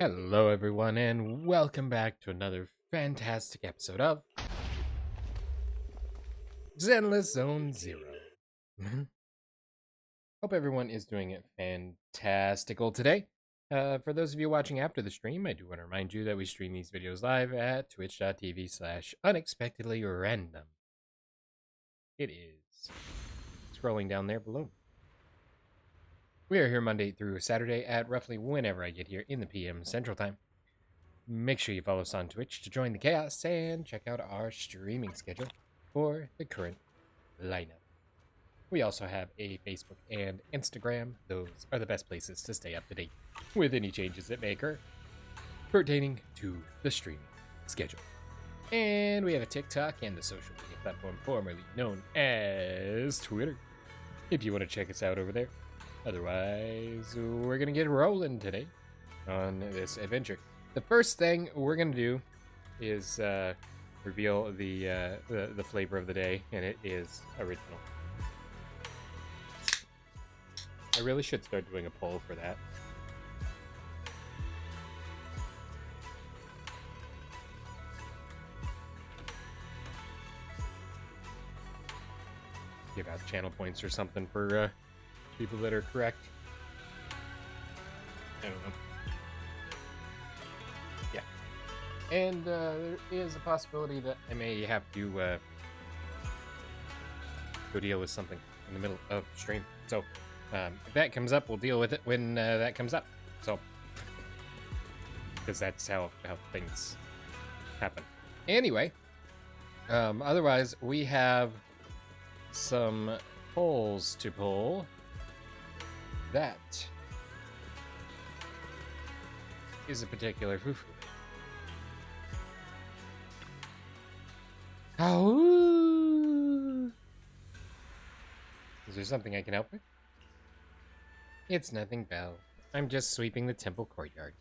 Hello everyone and welcome back to another fantastic episode of Zenless Zone Zero. Hope everyone is doing it fantastical today. For those of you watching after the stream, I do want to remind you that we stream these videos live at twitch.tv/unexpectedlyrandom. It is scrolling down there below. We are here Monday through Saturday at roughly whenever I get here in the PM Central Time. Make sure you follow us on Twitch to join the chaos and check out our streaming schedule for the current lineup. We also have a Facebook and Instagram. Those are the best places to stay up to date with any changes that may occur pertaining to the streaming schedule. And we have a TikTok and the social media platform formerly known as Twitter, if you want to check us out over there. Otherwise, we're going to get rolling today on this adventure. The first thing we're going to do is reveal the flavor of the day, and it is original. I really should start doing a poll for that. Give out channel points or something for people that are correct. I don't know. Yeah. And there is a possibility that I may have to go deal with something in the middle of stream. So if that comes up, we'll deal with it when that comes up. So, because that's how things happen. Anyway, otherwise we have some polls to pull. That is a particular foo-foo. Oh! Is there something I can help with? It's nothing, Belle. I'm just sweeping the temple courtyard.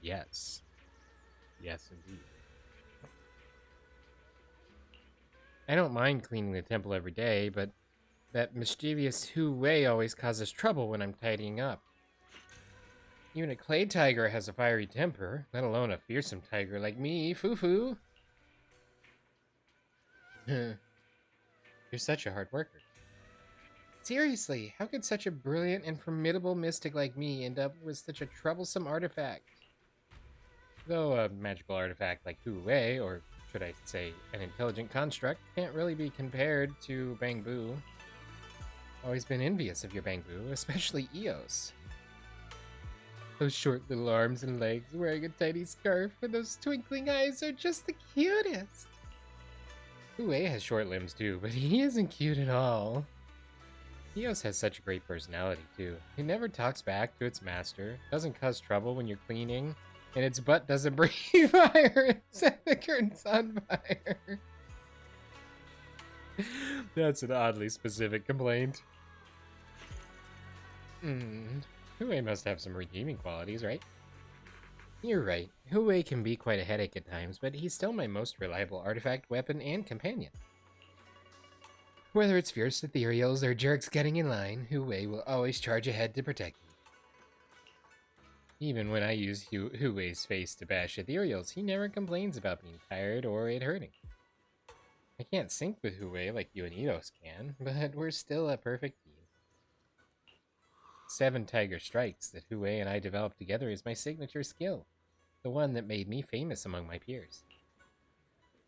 Yes. Yes, indeed. I don't mind cleaning the temple every day, but that mischievous Hu Wei always causes trouble when I'm tidying up. Even a clay tiger has a fiery temper, let alone a fearsome tiger like me, Foo-Foo. You're such a hard worker. Seriously, how could such a brilliant and formidable mystic like me end up with such a troublesome artifact? Though a magical artifact like Hu Wei, or should I say an intelligent construct, can't really be compared to Bangbu. Always been envious of your Bangbu, especially Eos. Those short little arms and legs wearing a tiny scarf and those twinkling eyes are just the cutest. Hu Wei has short limbs too, but he isn't cute at all. Eos has such a great personality too. It never talks back to its master, doesn't cause trouble when you're cleaning, and its butt doesn't breathe fire and set the curtains on fire. That's an oddly specific complaint. Hu Wei must have some redeeming qualities, right? You're right. Hu Wei can be quite a headache at times, but he's still my most reliable artifact, weapon, and companion. Whether it's fierce ethereals or jerks getting in line, Hu Wei will always charge ahead to protect me. Even when I use Hu Wei's face to bash ethereals, he never complains about being tired or it hurting. I can't sync with Hu Wei like you and Eos can, but we're still a perfect team. 7 Tiger Strikes that Hu Wei and I developed together is my signature skill, the one that made me famous among my peers.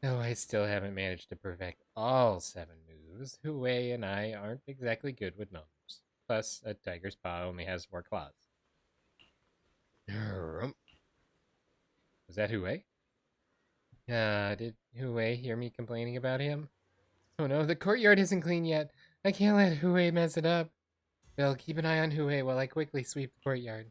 Though I still haven't managed to perfect all 7 moves, Hu Wei and I aren't exactly good with numbers. Plus, a tiger's paw only has 4 claws. Was that Hu Wei? Did Hu Wei hear me complaining about him? Oh no, the courtyard isn't clean yet. I can't let Hu Wei mess it up. Bill, keep an eye on Hu Wei while I quickly sweep the courtyard.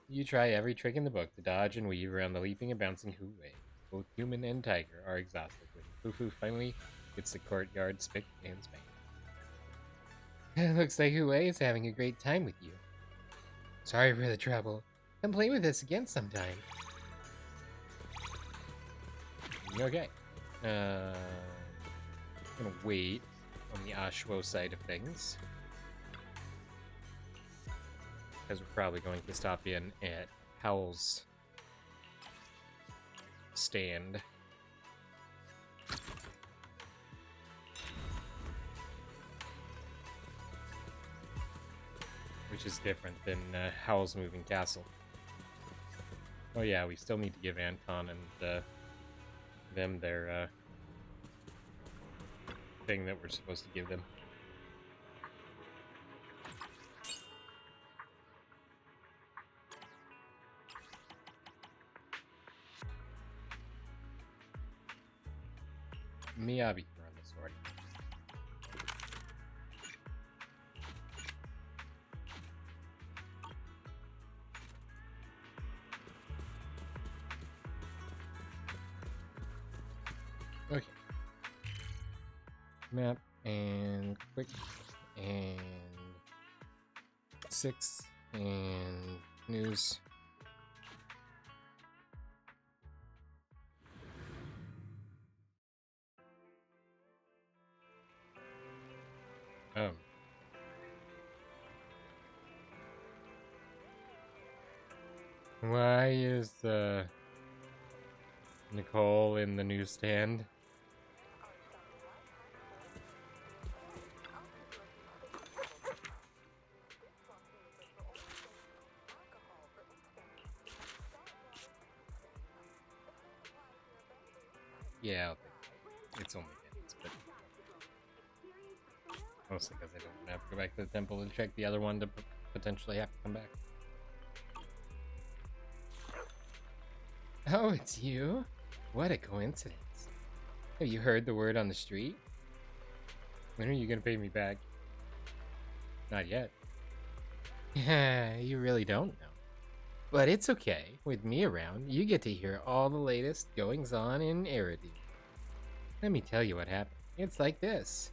You try every trick in the book to dodge and weave around the leaping and bouncing Hu Wei. Both human and tiger are exhausted when Foo-Foo finally gets the courtyard spick and span. It looks like Hu Wei is having a great time with you. Sorry for the trouble. Come play with us again sometime. Okay. I'm gonna wait on the Ashwo side of things. because we're probably going to stop in at Howl's stand. Which is different than Howl's Moving Castle. Oh yeah, we still need to give Anton and them their thing that we're supposed to give them. Miyabi can run the sword. Okay. Map and quick and 6 and news. Why is Nicole in the newsstand? Yeah, it's only minutes, but mostly because I don't have to go back to the temple and check the other one to potentially have to come back. Oh, it's you? What a coincidence. Have you heard the word on the street? When are you gonna pay me back? Not yet. Yeah, you really don't know. But it's okay. With me around, you get to hear all the latest goings-on in Eridu. Let me tell you what happened. It's like this.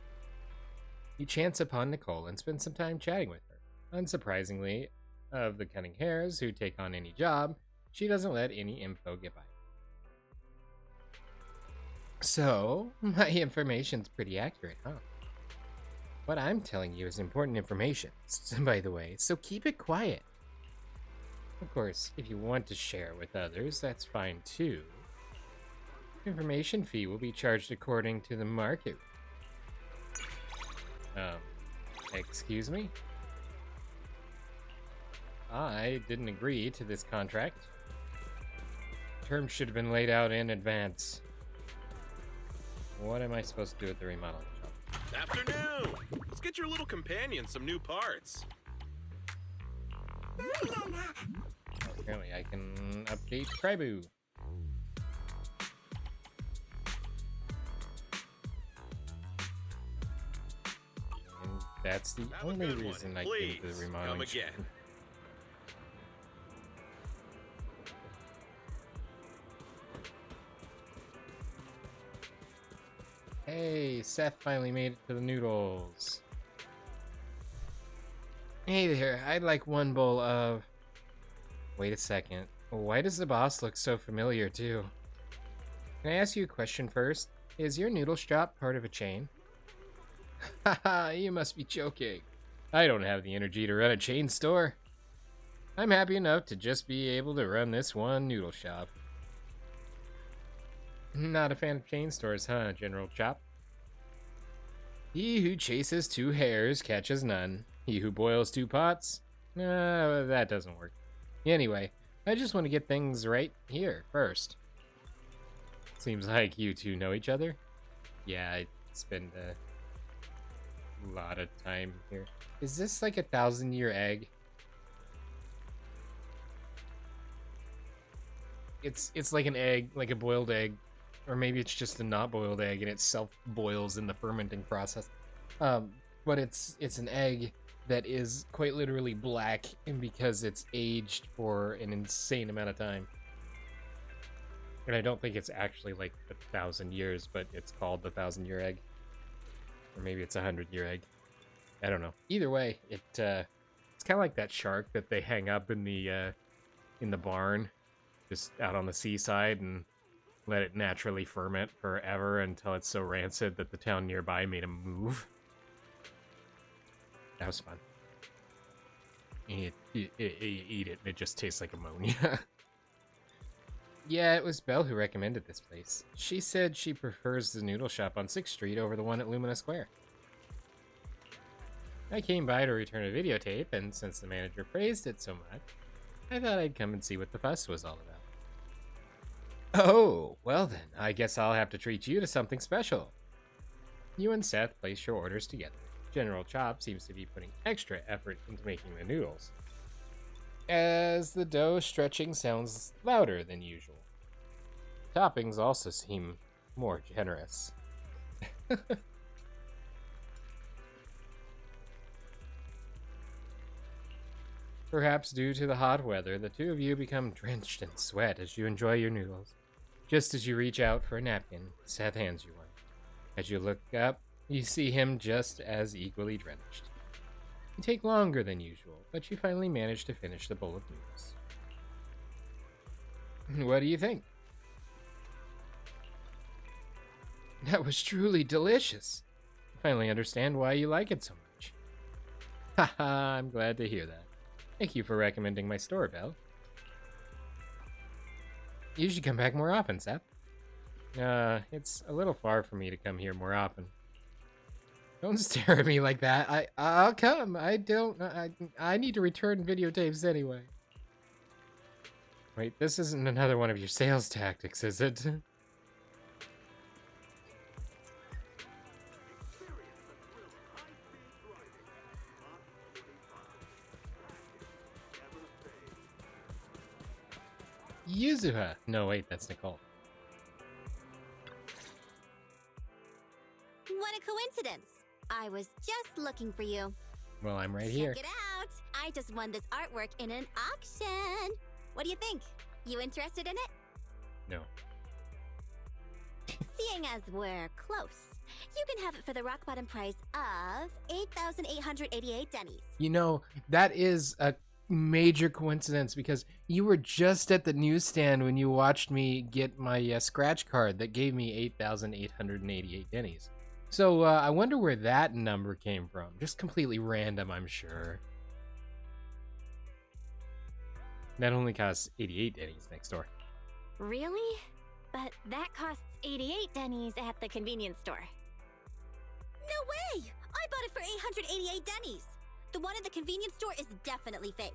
You chance upon Nicole and spend some time chatting with her. Unsurprisingly, of the cunning hares who take on any job, she doesn't let any info get by. So, my information's pretty accurate, huh? What I'm telling you is important information, by the way, so keep it quiet. Of course, if you want to share with others, that's fine too. Information fee will be charged according to the market. Excuse me? I didn't agree to this contract. Terms should have been laid out in advance. What am I supposed to do at the remodeling shop? Afternoon! Let's get your little companion some new parts. Apparently I can update Tribu. And that's the only reason I came to the remodeling shop. Hey, Seth finally made it to the noodles. Hey there, I'd like one bowl of... Wait a second. Why does the boss look so familiar, too? Can I ask you a question first? Is your noodle shop part of a chain? Haha, you must be joking. I don't have the energy to run a chain store. I'm happy enough to just be able to run this one noodle shop. Not a fan of chain stores, huh, General Chop? He who chases 2 hares catches none. He who boils 2 pots? That doesn't work. Anyway, I just want to get things right here first. Seems like you two know each other. Yeah, I spend a lot of time here. Is this like a 1,000-year egg? It's like an egg, like a boiled egg. Or maybe it's just a not boiled egg and it self-boils in the fermenting process. But it's an egg that is quite literally black, and because it's aged for an insane amount of time. And I don't think it's actually like 1,000 years, but it's called the 1,000-year egg. Or maybe it's a 100-year egg. I don't know. Either way, it's kind of like that shark that they hang up in the barn, just out on the seaside, and let it naturally ferment forever until it's so rancid that the town nearby made a move. That was fun. You eat it, and it just tastes like ammonia. Yeah, it was Belle who recommended this place. She said she prefers the noodle shop on 6th Street over the one at Lumina Square. I came by to return a videotape, and since the manager praised it so much, I thought I'd come and see what the fuss was all about. Oh, well then, I guess I'll have to treat you to something special. You and Seth place your orders together. General Chop seems to be putting extra effort into making the noodles, as the dough stretching sounds louder than usual. Toppings also seem more generous. Perhaps due to the hot weather, the two of you become drenched in sweat as you enjoy your noodles. Just as you reach out for a napkin, Seth hands you one. As you look up, you see him just as equally drenched. You take longer than usual, but you finally manage to finish the bowl of noodles. What do you think? That was truly delicious. I finally understand why you like it so much. Haha, I'm glad to hear that. Thank you for recommending my store, Belle. You should come back more often, Seth. It's a little far for me to come here more often. Don't stare at me like that. I'll come. I need to return videotapes anyway. Wait, this isn't another one of your sales tactics, is it? Yuzuha. No, wait, that's Nicole. What a coincidence. I was just looking for you. Well, I'm right here. Check it out. I just won this artwork in an auction. What do you think? You interested in it? No. Seeing as we're close, you can have it for the rock bottom price of 8,888 dennies. You know, that is a major coincidence because you were just at the newsstand when you watched me get my scratch card that gave me 8,888 dennies. So I wonder where that number came from. Just completely random, I'm sure. That only costs 88 dennies next door. Really? But that costs 88 dennies at the convenience store. No way! I bought it for 888 dennies. The one at the convenience store is definitely fake.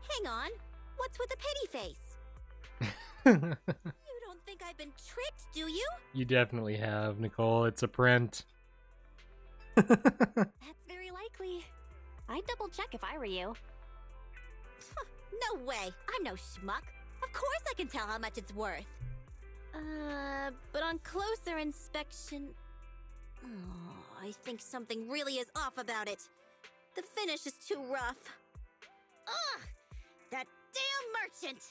Hang on. What's with the pity face? You don't think I've been tricked, do you? You definitely have, Nicole. It's a print. That's very likely. I'd double check if I were you. No way. I'm no schmuck. Of course I can tell how much it's worth. But on closer inspection... Oh, I think something really is off about it. The finish is too rough. Ugh! That damn merchant!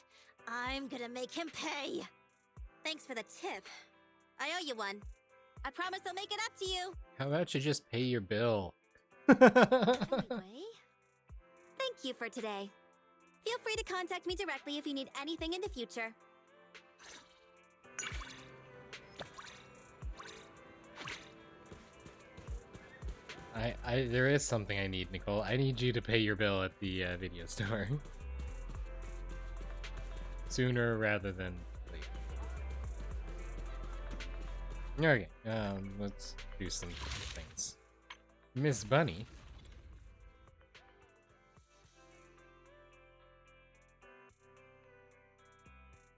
I'm gonna make him pay. Thanks for the tip. I owe you one. I promise I'll make it up to you. How about you just pay your bill? Anyway, thank you for today. Feel free to contact me directly if you need anything in the future. There is something I need, Nicole. I need you to pay your bill at the video store. Sooner rather than later. Okay, let's do some things. Miss Bunny.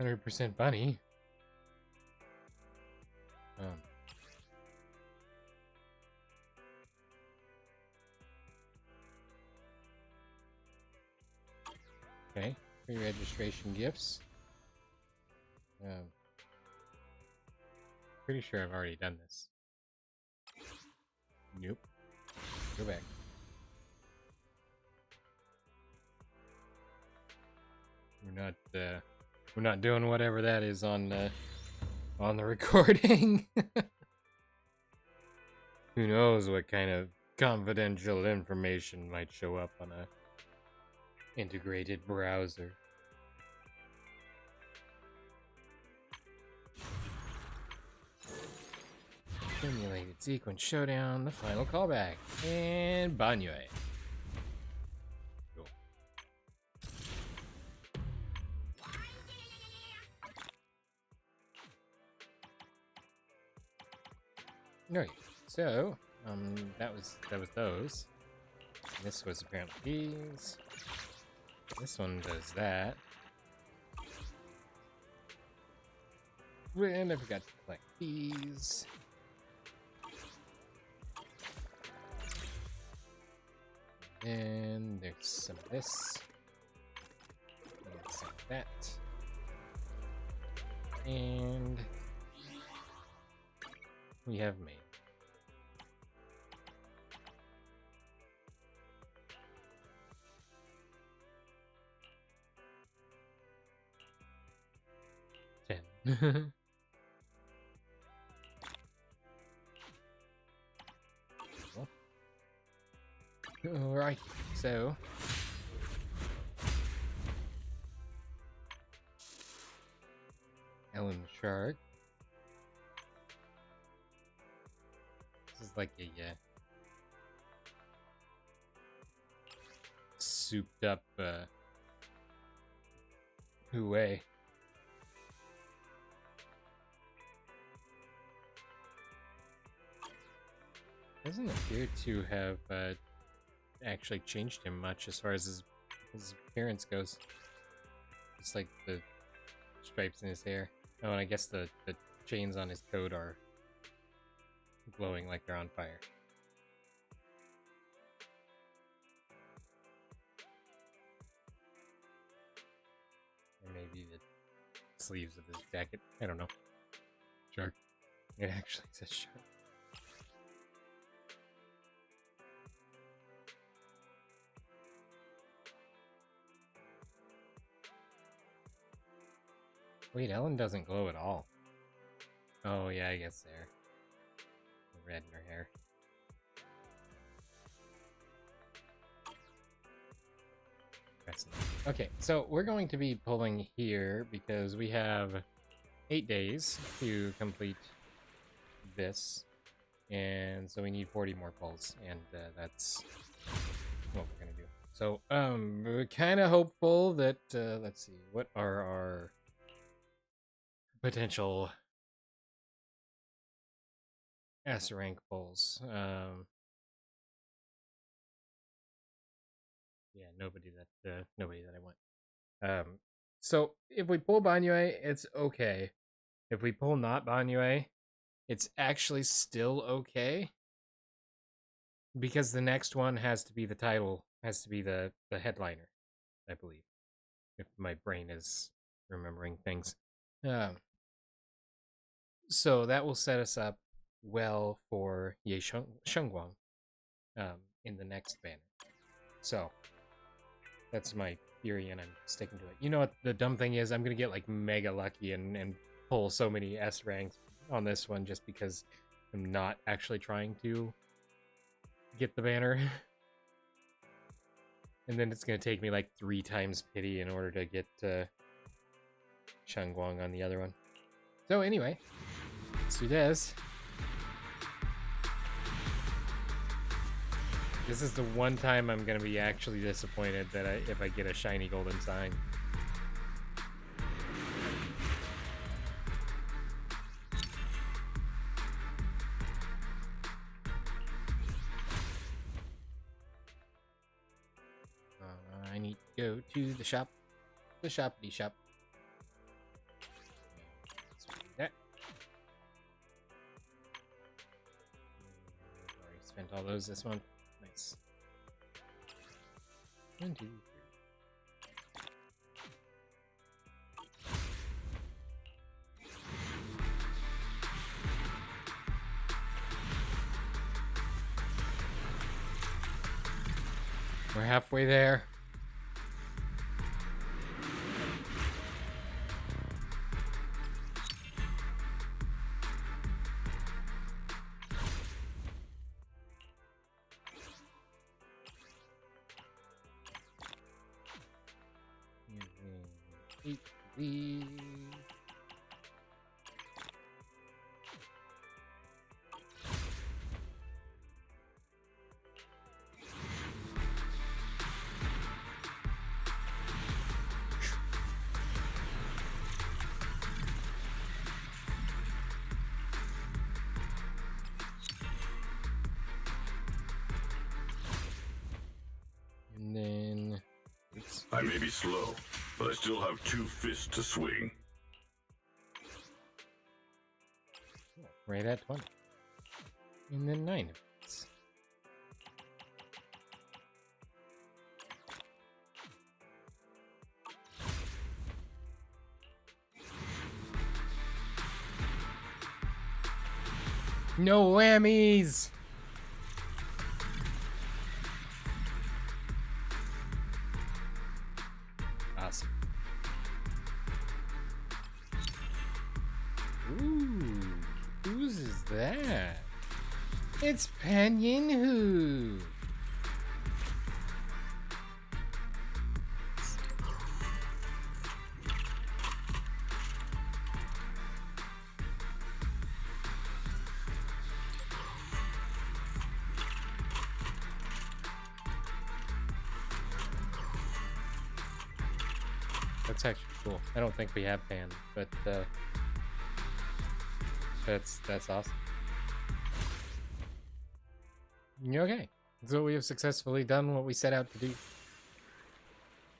%, bunny. Okay, pre-registration gifts. Pretty sure I've already done this. Nope. Go back. We're not doing whatever that is on the recording. Who knows what kind of confidential information might show up on a integrated browser. Simulated sequence showdown, the final callback, and Banyue. Cool. Right. So, that was those. And this was apparently these. This one does that. And I forgot to collect these. And there's some of this. And some of that. And we have made. Ten. Alright, so Ellen Shark. This is like a souped up hooey. Doesn't appear to have actually changed him much as far as his appearance goes. Just like the stripes in his hair. Oh, and I guess the chains on his coat are glowing like they're on fire. Or maybe the sleeves of his jacket. I don't know. Shark. It actually says shark. Wait, Ellen doesn't glow at all. Oh, yeah, I guess there. The red in her hair. Okay, so we're going to be pulling here because we have 8 days to complete this. And so we need 40 more pulls, and that's what we're going to do. So, we're kind of hopeful that, let's see, what are our potential S rank pulls? Yeah, nobody that I want. So if we pull Banyue, it's okay. If we pull not Banyue, it's actually still okay. Because the next one has to be the title, has to be the headliner, I believe. If my brain is remembering things. So that will set us up well for Shungguang in the next banner. So that's my theory, and I'm sticking to it. You know what the dumb thing is? I'm gonna get like mega lucky and pull so many S ranks on this one just because I'm not actually trying to get the banner. And then it's gonna take me like 3 times pity in order to get Shungguang on the other one. So anyway, let's do this. This is the one time I'm gonna be actually disappointed that if I get a shiny golden sign. I need to go to the shop, the shoppity shop. Let's do that. Already spent all those this month. Nice. 1, 2, 3. We're halfway there. I may be slow, but I still have 2 fists to swing. Right at 20. And then 9 of these. No whammies! Awesome. Ooh, whose is that? It's Panyin-Hu. That's actually cool. I don't think we have Pan, but that's awesome. Okay, so we have successfully done what we set out to do,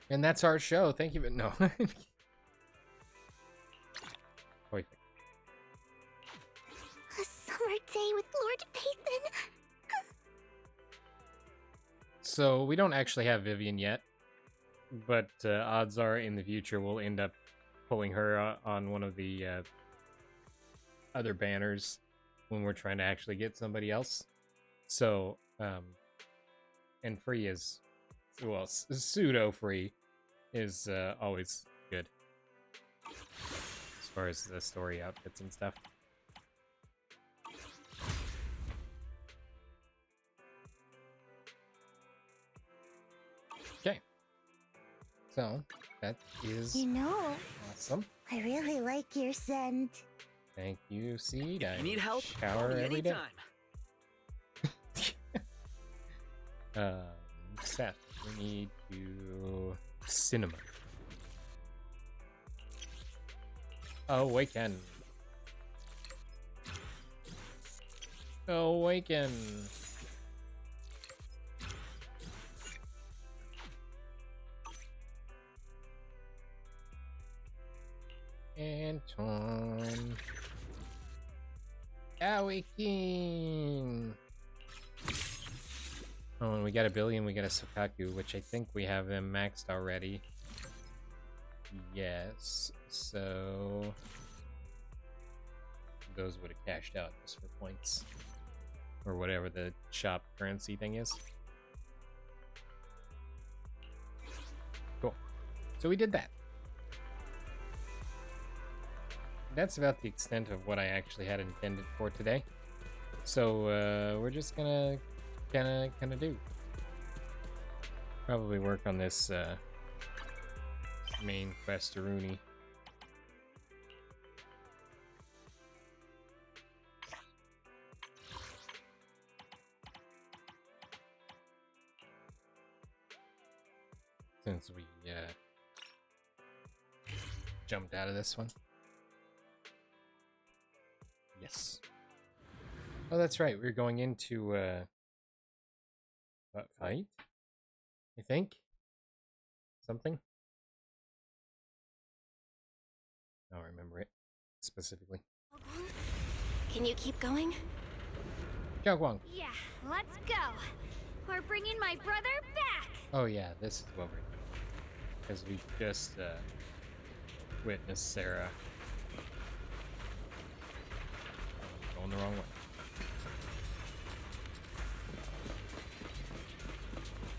and that's our show. Thank you, but no. Wait. A summer day with Lord Pathan. So we don't actually have Vivian yet, but odds are in the future we'll end up pulling her on one of the other banners when we're trying to actually get somebody else. So, and free is, well, pseudo free is always good as far as the story outfits and stuff. Okay. So, that is awesome. I really like your scent. Thank you, Seed. I Need help? shower every day. Seth, we need to cinema. Awaken. Awaken. Anton. Awaken. Oh, and we got a billion, we got a Sokaku, which I think we have them maxed already. Yes, so those would have cashed out just for points. Or whatever the shop currency thing is. Cool. So we did that. That's about the extent of what I actually had intended for today. So we're just gonna kind of do. Probably work on this main quest to Rooney. Since we jumped out of this one. Yes. Oh, that's right. We're going into what fight? I think something. I don't remember it specifically. Can you keep going? XiaoGuang. Yeah, let's go. We're bringing my brother back. Oh yeah, this is what we're doing. Because we just witnessed Sarah going the wrong way.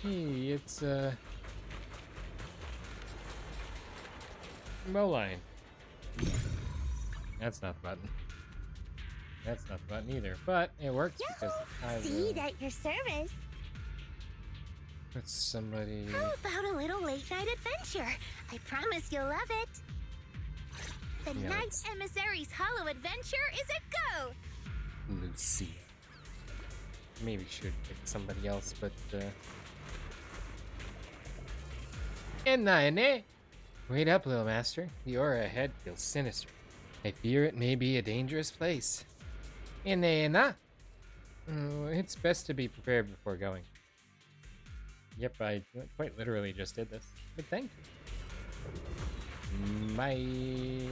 Hey, it's Moline. That's not the button. That's not the button either, but it works because I will Seed at your service. put somebody. How about a little late night adventure? I promise you'll love it. The Yeah, Night let's- Emissary's Hollow Adventure is a go! Lucia. Maybe should pick somebody else, but N9, wait up, little master. The aura ahead feels sinister. I fear it may be a dangerous place. N9. It's best to be prepared before going. Yep, I quite literally just did this. but thank you. Bye.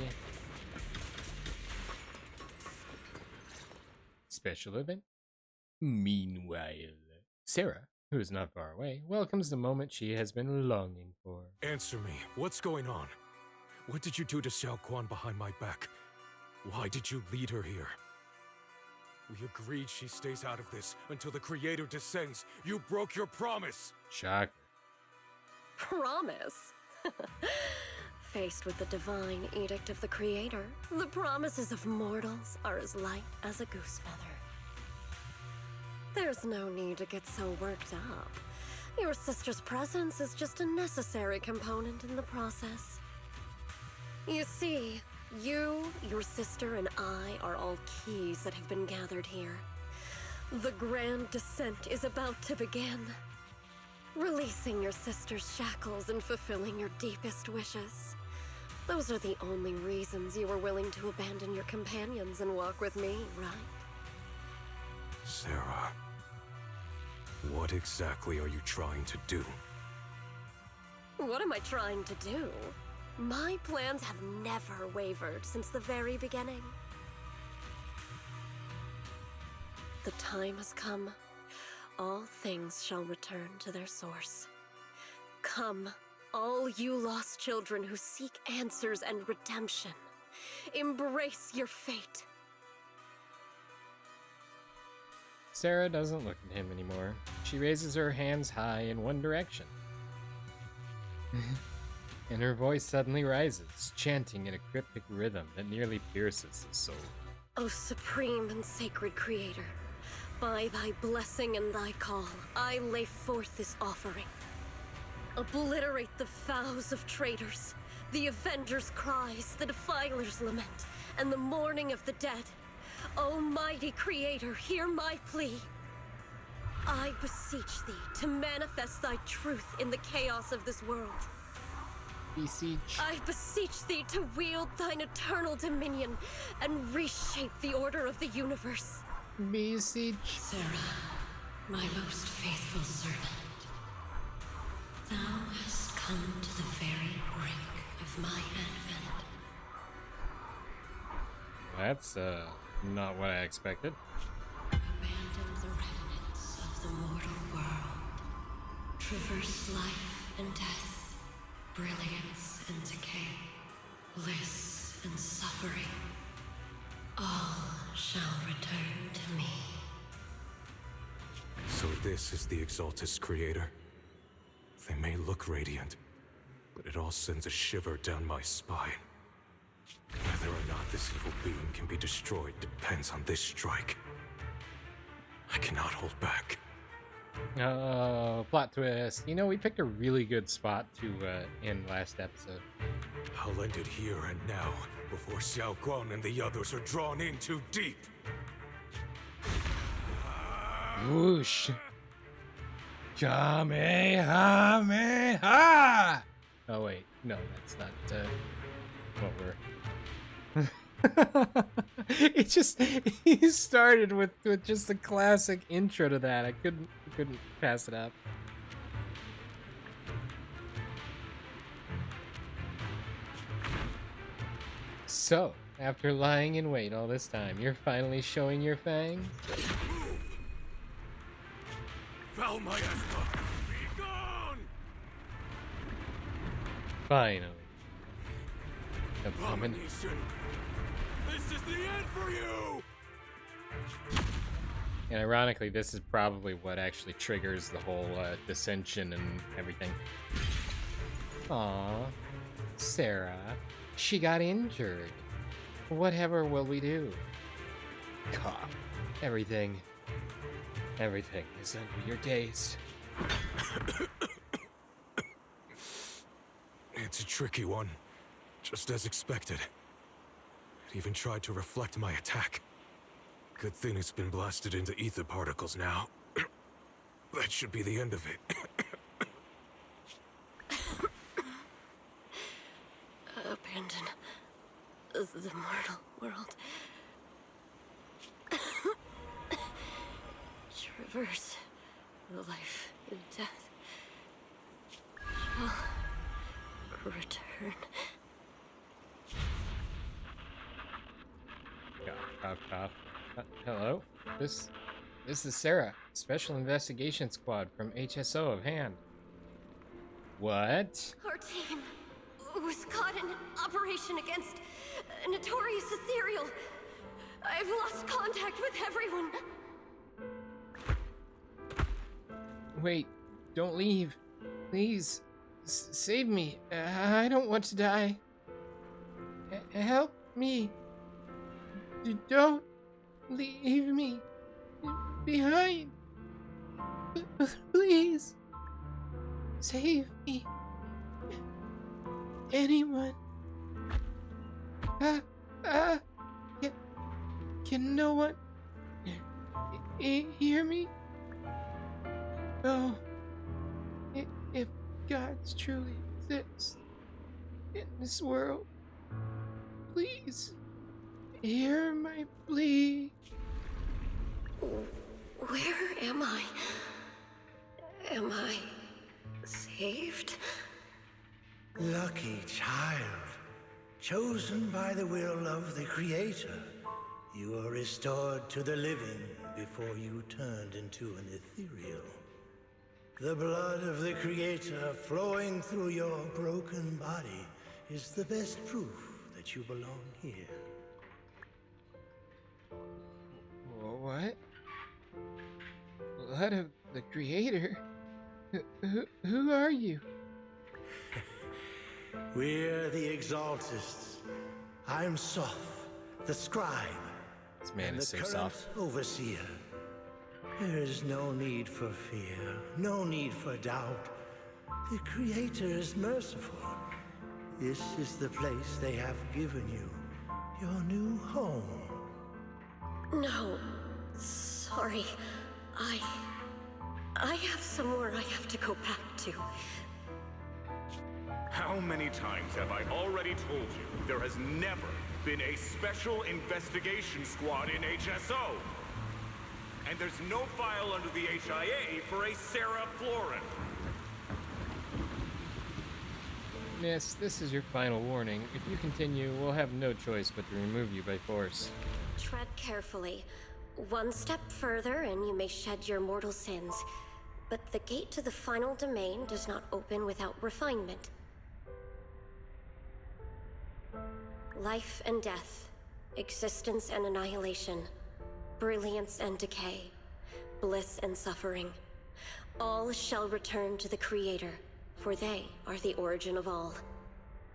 Special event. Meanwhile, Sarah, who is not far away, welcomes the moment she has been longing for. Answer me. What's going on? What did you do to XiaoGuang behind my back? Why did you lead her here? We agreed she stays out of this until the Creator descends. You broke your promise! Shocker. Promise? Faced with the divine edict of the Creator, the promises of mortals are as light as a goose feather. There's no need to get so worked up. Your sister's presence is just a necessary component in the process. You see, you, your sister, and I are all keys that have been gathered here. The grand descent is about to begin. Releasing your sister's shackles and fulfilling your deepest wishes. Those are the only reasons you were willing to abandon your companions and walk with me, right? Sarah, what exactly are you trying to do? What am I trying to do? My plans have never wavered since the very beginning. The time has come. All things shall return to their source. Come, all you lost children who seek answers and redemption. Embrace your fate. Sarah doesn't look at him anymore. She raises her hands high in one direction. And her voice suddenly rises, chanting in a cryptic rhythm that nearly pierces the soul. O supreme and sacred Creator, by thy blessing and thy call, I lay forth this offering. Obliterate the vows of traitors, the avengers' cries, the defiler's lament, and the mourning of the dead. Almighty Creator, hear my plea. I beseech thee to manifest thy truth in the chaos of this world. Beseech. I beseech thee to wield thine eternal dominion and reshape the order of the universe. Beseech. Sarah, my most faithful servant, thou hast come to the very brink of my advent. That's, not what I expected. Abandon the remnants of the mortal world. Traverse life and death, brilliance and decay, bliss and suffering. All shall return to me. So this is the Exaltus Creator. They may look radiant, but it all sends a shiver down my spine. Whether or not this evil being can be destroyed depends on this strike. I cannot hold back. Oh, plot twist. You know, we picked a really good spot to end last episode. I'll end it here and now, before XiaoGuang and the others are drawn in too deep. Whoosh. Kamehameha! Oh, wait. No, that's not what we're... It just... He started with just a classic intro to that. I couldn't pass it up. So, after lying in wait all this time, you're finally showing your fangs? Foul my asthma! Be gone! Finally. Abomin- Abomination! This is the end for you! And ironically, this is probably what actually triggers the whole dissension and everything. Aw, Sarah. She got injured. Whatever will we do? Cop. Everything is under your gaze. It's a tricky one. Just as expected. It even tried to reflect my attack. Good thing it's been blasted into ether particles now. That should be the end of it. Abandon the mortal world. Traverse the life and death. Shall return. Cough, cough. Hello? This is Sarah, Special Investigation Squad from HSO of Hand. What? Our team was caught in an operation against a notorious ethereal. I've lost contact with everyone. Wait, don't leave. Please, save me. I don't want to die. Help me. Don't leave me behind. Please, save me. Anyone. Can no one hear me? Oh, if gods truly exist in this world, please hear my plea. Where am I? Am I saved? Lucky child, chosen by the will of the Creator. You were restored to the living before you turned into an ethereal. The blood of the Creator flowing through your broken body is the best proof that you belong here. What? Blood of the Creator? Who are you? We're the Exaltists. I'm Soth, the scribe. This man and is the so current soft. overseer. There is no need for fear, no need for doubt. The Creator is merciful. This is the place they have given you, your new home. No, sorry. I have somewhere I have to go back to. How many times have I already told you there has never been a special investigation squad in HSO? And there's no file under the HIA for a Sarah Florin. Miss, this is your final warning. If you continue, we'll have no choice but to remove you by force. Tread carefully. One step further and you may shed your mortal sins. But the gate to the final domain does not open without refinement. Life and death, existence and annihilation, brilliance and decay, bliss and suffering. All shall return to the Creator, for they are the origin of all.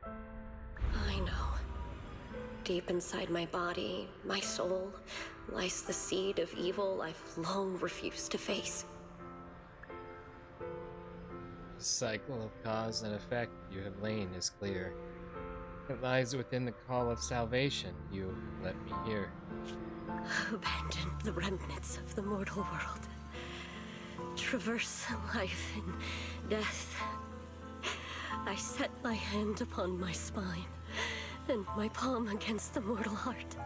I know. Deep inside my body, my soul, lies the seed of evil I've long refused to face. The cycle of cause and effect you have lain is clear. It lies within the call of salvation you let me hear. Abandon the remnants of the mortal world. Traverse life and death. I set my hand upon my spine, and my palm against the mortal heart.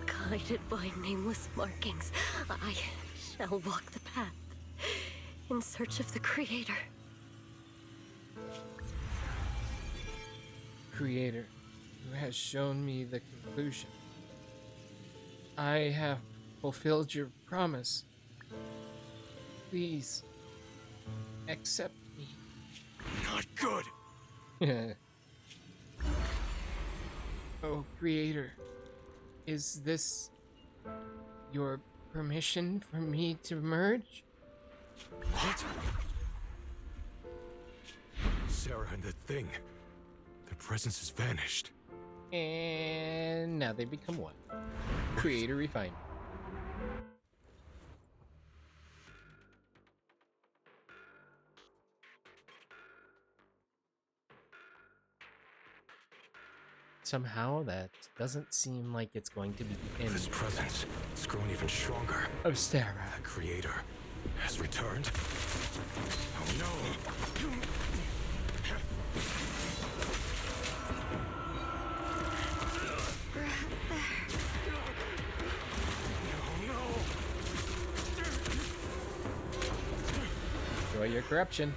Guided by nameless markings, I shall walk the path in search of the Creator. Creator, who has shown me the conclusion. I have fulfilled your promise. Please, accept me. Not good! Oh, Creator, is this your permission for me to merge? What? Sarah and the thing. Their presence has vanished. And now they become one. Creator refined. Somehow that doesn't seem like it's going to be the end. This presence has grown even stronger. Oh, Sarah. The Creator has returned. Oh no! Enjoy your corruption.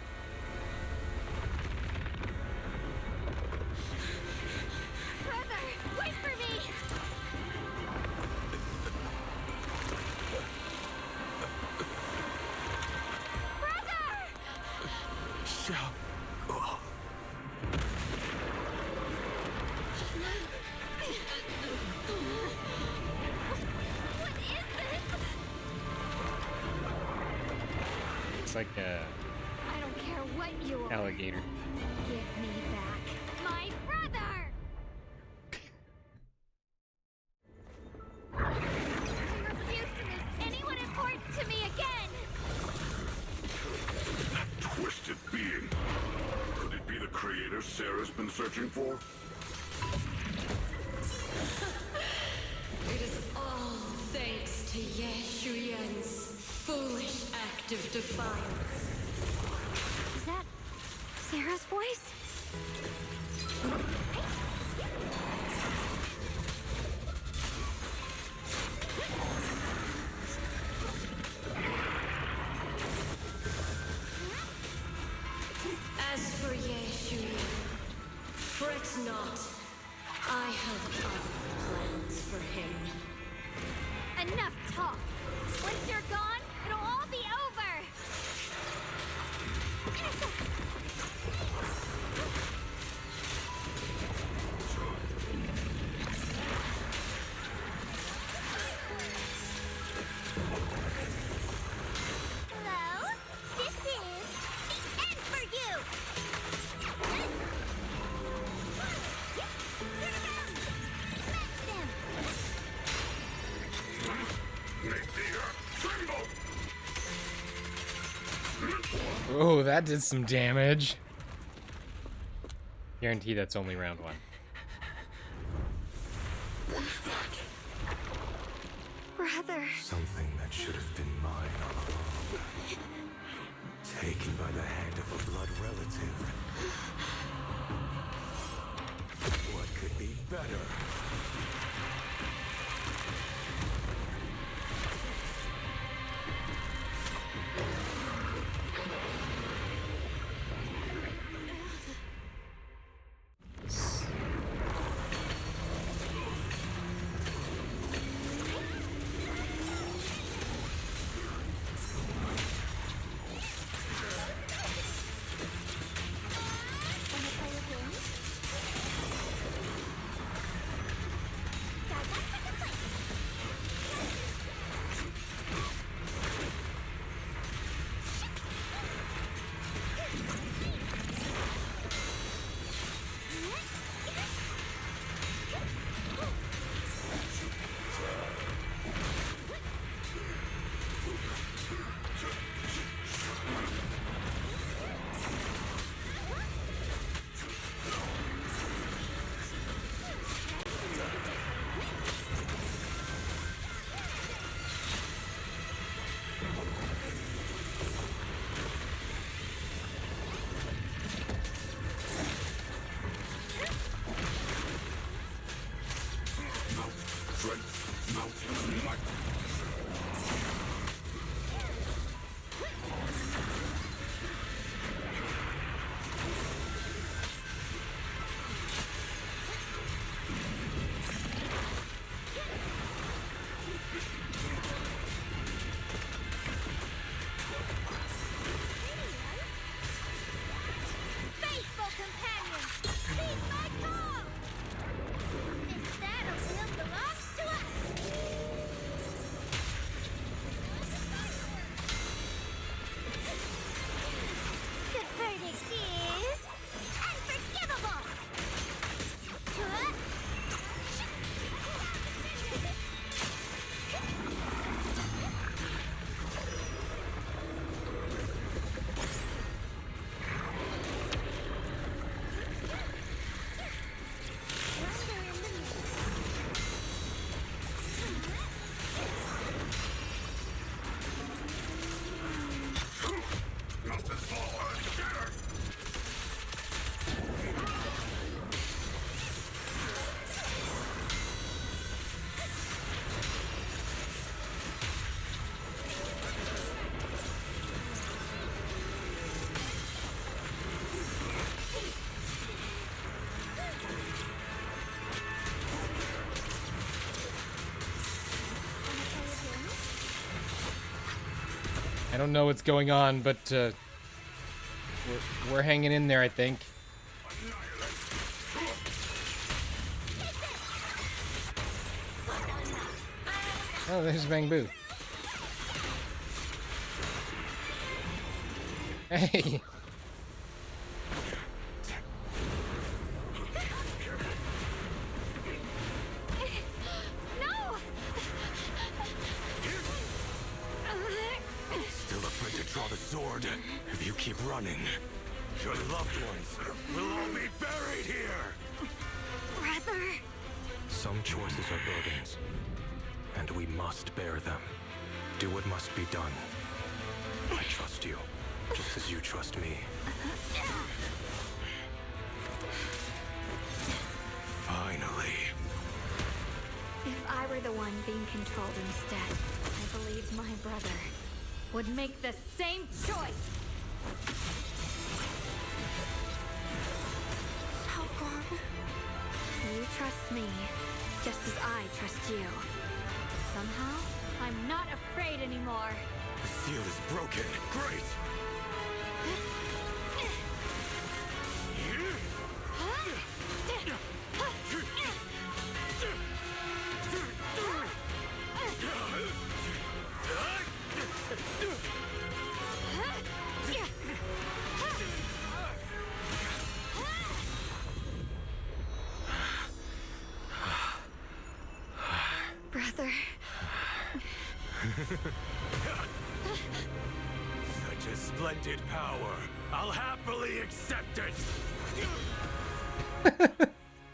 like a I don't care what you are. alligator. Give me back my brother! I refuse to lose anyone important to me again! That twisted being. Could it be the creator Sarah's been searching for? It is all thanks to XiaoGuang's foolish act of defiance. Is that Sarah's voice? As for XiaoGuang, fret not. I have other plans for him. Enough talk. Once you're gone, it'll all be over. Hello? This is the end for you! Smash them! Make the earth tremble! Oh, that did some damage. Guarantee that's only round one. Brother. Something that should have been mine all along. Taken by the hand of a blood relative. What could be better? Faithful companions, heed my call! This battlefield belongs to us! The verdict is unforgivable! Huh? I don't know what's going on, but we're hanging in there, I think. Oh, there's Bang Boo. Hey! No! Still afraid to draw the sword? If you keep running, your loved ones will all be buried here! Brother! Some choices are burdens, and we must bear them. Do what must be done. I trust you, just as you trust me. Finally. If I were the one being controlled instead, I believe my brother would make the same choice! XiaoGuang. You trust me, just as I trust you. Somehow, I'm not afraid anymore. The seal is broken. Great! Brother. Such a splendid power. I'll happily accept it.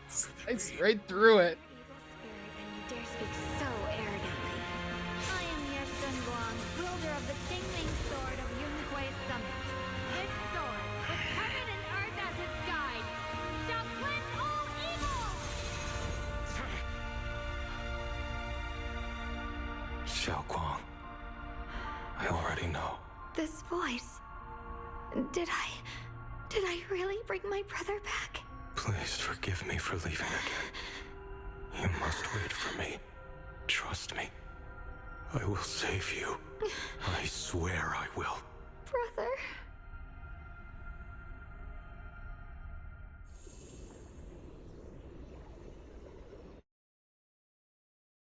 Slice right through it. Evil spirit, and you dare speak so arrogantly. I am your Shungguang, wielder of the Tingling Sword of Yunhui Summit. This sword, with heaven and earth as its guide, shall cleanse all evil! XiaoGuang, I already know. This voice. Did I really bring my brother back? Please forgive me for leaving again. You must wait for me. Trust me. I will save you. I swear I will. Brother.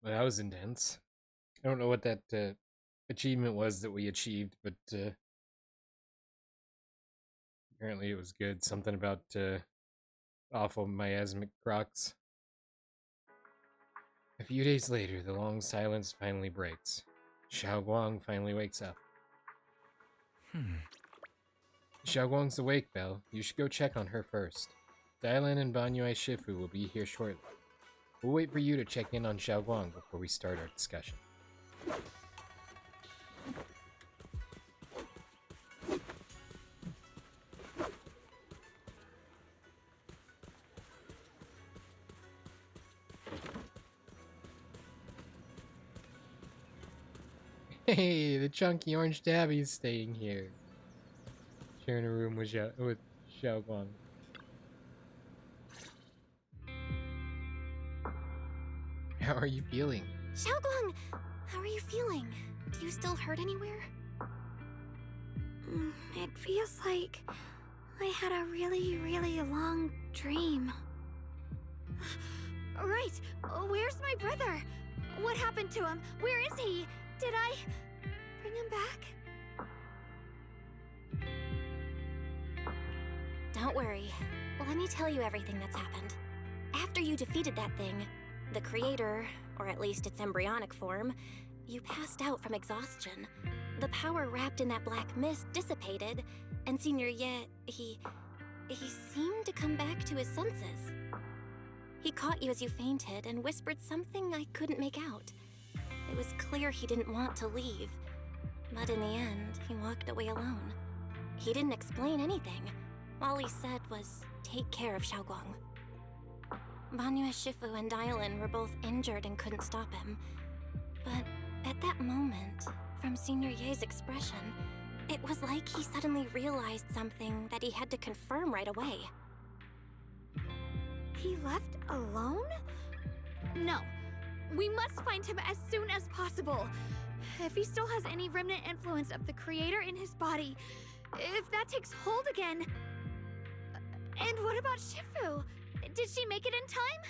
Well, that was intense. I don't know what that achievement was that we achieved, but apparently it was good. Something about awful miasmic crocs. A few days later, the long silence finally breaks. XiaoGuang finally wakes up. XiaoGuang's awake, Belle. You should go check on her first. Dylan and Banyue Shifu will be here shortly. We'll wait for you to check in on XiaoGuang before we start our discussion. Hey, the chunky orange tabby's staying here. Sharing a room with XiaoGuang. How are you feeling? XiaoGuang, how are you feeling? Do you still hurt anywhere? It feels like I had a really, really long dream. Right! Where's my brother? What happened to him? Where is he? Did I bring him back? Don't worry. Let me tell you everything that's happened. After you defeated that thing, the creator, or at least its embryonic form, you passed out from exhaustion. The power wrapped in that black mist dissipated, and Senior Ye, he seemed to come back to his senses. He caught you as you fainted and whispered something I couldn't make out. It was clear he didn't want to leave, but in the end, he walked away alone. He didn't explain anything. All he said was, take care of XiaoGuang. Banyue Shifu and Dylan were both injured and couldn't stop him. But at that moment, from Senior Ye's expression, it was like he suddenly realized something that he had to confirm right away. He left alone? No. We must find him as soon as possible. If he still has any remnant influence of the creator in his body, if that takes hold again. And what about Shifu? Did she make it in time?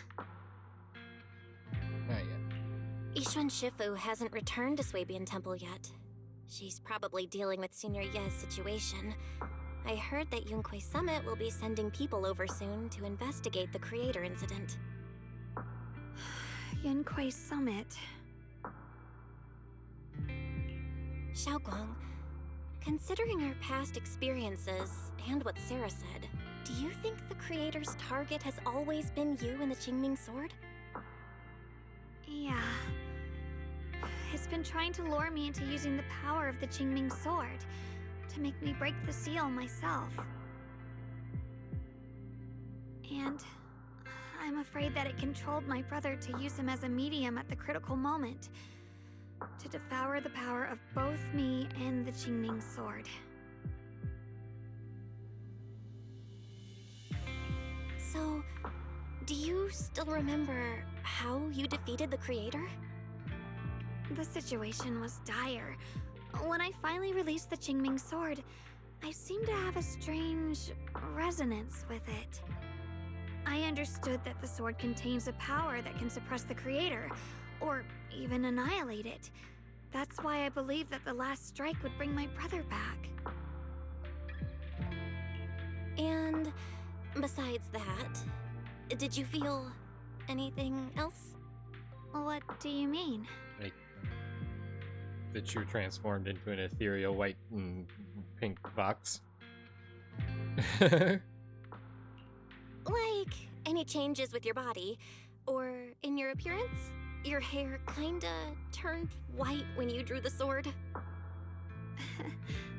Not yet. Ishuan Shifu hasn't returned to Swabian Temple yet. She's probably dealing with Senior Ye's situation. I heard that Yunquei Summit will be sending people over soon to investigate the creator incident. Yunquei Summit. XiaoGuang, considering our past experiences and what Sarah said, do you think the creator's target has always been you and the Qingming Sword? Yeah. It's been trying to lure me into using the power of the Qingming Sword to make me break the seal myself. And I'm afraid that it controlled my brother to use him as a medium at the critical moment, to devour the power of both me and the Qingming Sword. So, do you still remember how you defeated the creator? The situation was dire. When I finally released the Qingming Sword, I seemed to have a strange resonance with it. I understood that the sword contains a power that can suppress the creator, or even annihilate it. That's why I believed that the last strike would bring my brother back. And besides that, did you feel anything else? What do you mean? Like, that you transformed into an ethereal white and pink fox? Like, any changes with your body, or in your appearance? Your hair kinda turned white when you drew the sword?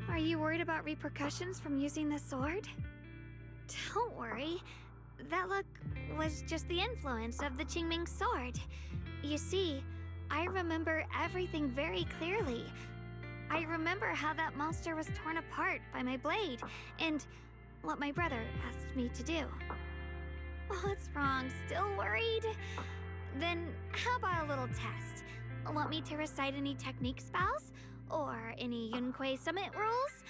Are you worried about repercussions from using the sword? Don't worry. That look was just the influence of the Qingming Sword. You see, I remember everything very clearly. I remember how that monster was torn apart by my blade, and what my brother asked me to do. What's wrong? Still worried? Then how about a little test? Want me to recite any technique spells? Or any Yunquei Summit rules?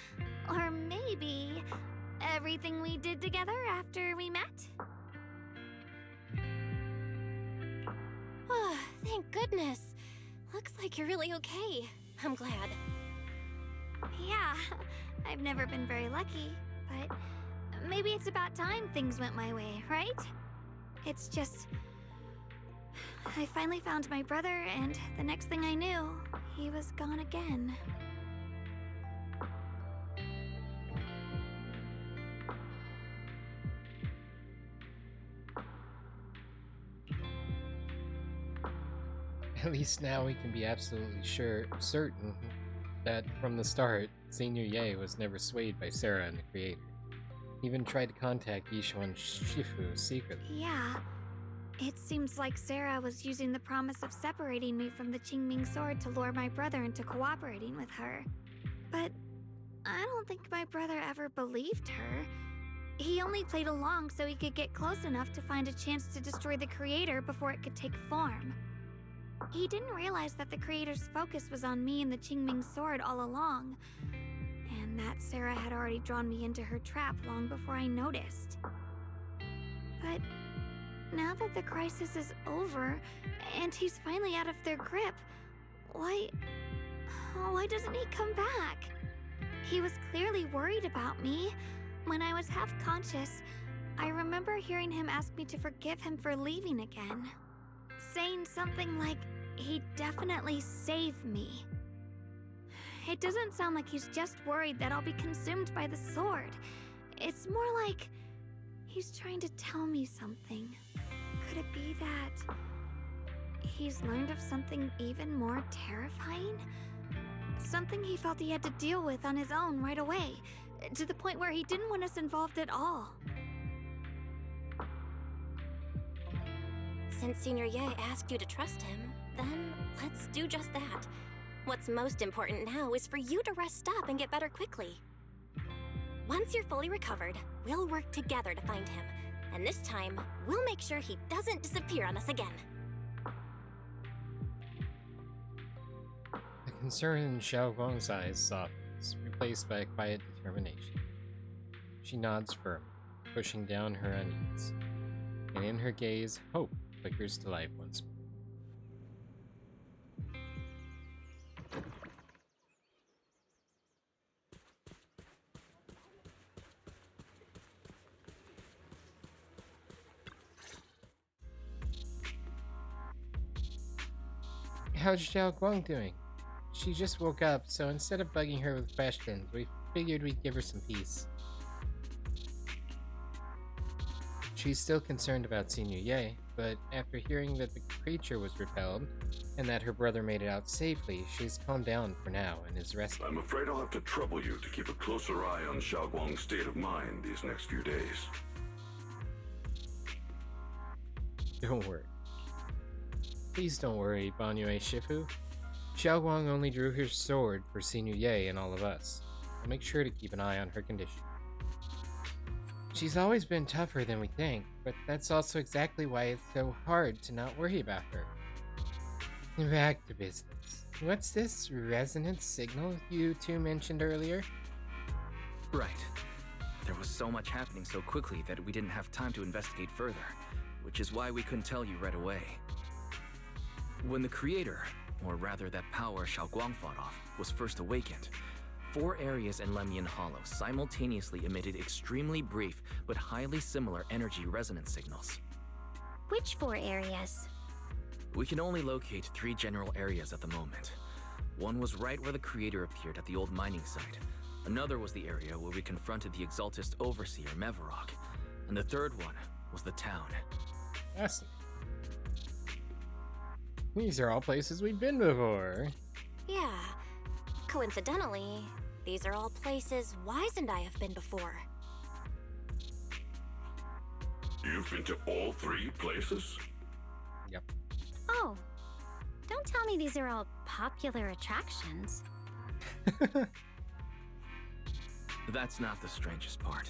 Or maybe everything we did together after we met? Oh, thank goodness. Looks like you're really okay. I'm glad. Yeah, I've never been very lucky, but maybe it's about time things went my way, right? It's just, I finally found my brother, and the next thing I knew, he was gone again. At least now we can be absolutely certain that from the start, Senior Ye was never swayed by Sarah and the Creator. He even tried to contact Yishuan Shifu secretly. Yeah, it seems like Sarah was using the promise of separating me from the Qingming Sword to lure my brother into cooperating with her. But I don't think my brother ever believed her. He only played along so he could get close enough to find a chance to destroy the Creator before it could take form. He didn't realize that the Creator's focus was on me and the Qingming Sword all along, and that Sarah had already drawn me into her trap long before I noticed. But now that the crisis is over, and he's finally out of their grip, why doesn't he come back? He was clearly worried about me. When I was half conscious, I remember hearing him ask me to forgive him for leaving again, saying something like, he'd definitely save me. It doesn't sound like he's just worried that I'll be consumed by the sword. It's more like he's trying to tell me something. Could it be that he's learned of something even more terrifying? Something he felt he had to deal with on his own right away, to the point where he didn't want us involved at all. Since Senior Ye asked you to trust him, then let's do just that. What's most important now is for you to rest up and get better quickly. Once you're fully recovered, we'll work together to find him. And this time, we'll make sure he doesn't disappear on us again. The concern in XiaoGuang's eyes softens, replaced by a quiet determination. She nods firmly, pushing down her unease, and in her gaze, hope flickers to life once more. how's XiaoGuang doing? She just woke up, so instead of bugging her with questions, we figured we'd give her some peace. She's still concerned about Senior Ye, but after hearing that the creature was repelled, and that her brother made it out safely, she's calmed down for now and is resting. I'm afraid I'll have to trouble you to keep a closer eye on XiaoGuang's state of mind these next few days. Don't worry. Please don't worry, Banyue Shifu. XiaoGuang only drew her sword for Senior Ye and all of us. I'll make sure to keep an eye on her condition. She's always been tougher than we think, but that's also exactly why it's so hard to not worry about her. Back to business. What's this resonance signal you two mentioned earlier? Right. There was so much happening so quickly that we didn't have time to investigate further, which is why we couldn't tell you right away. When the creator, or rather that power XiaoGuang fought off, was first awakened, 4 areas in Lemian Hollow simultaneously emitted extremely brief but highly similar energy resonance signals. Which 4 areas? We can only locate 3 general areas at the moment. One was right where the creator appeared at the old mining site. Another was the area where we confronted the Exaltist Overseer, Mevarok. And the third one was the town. Fascinating. These are all places we've been before. Yeah. Coincidentally, these are all places Wise and I have been before. You've been to all 3 places? Yep. Oh, don't tell me these are all popular attractions. That's not the strangest part.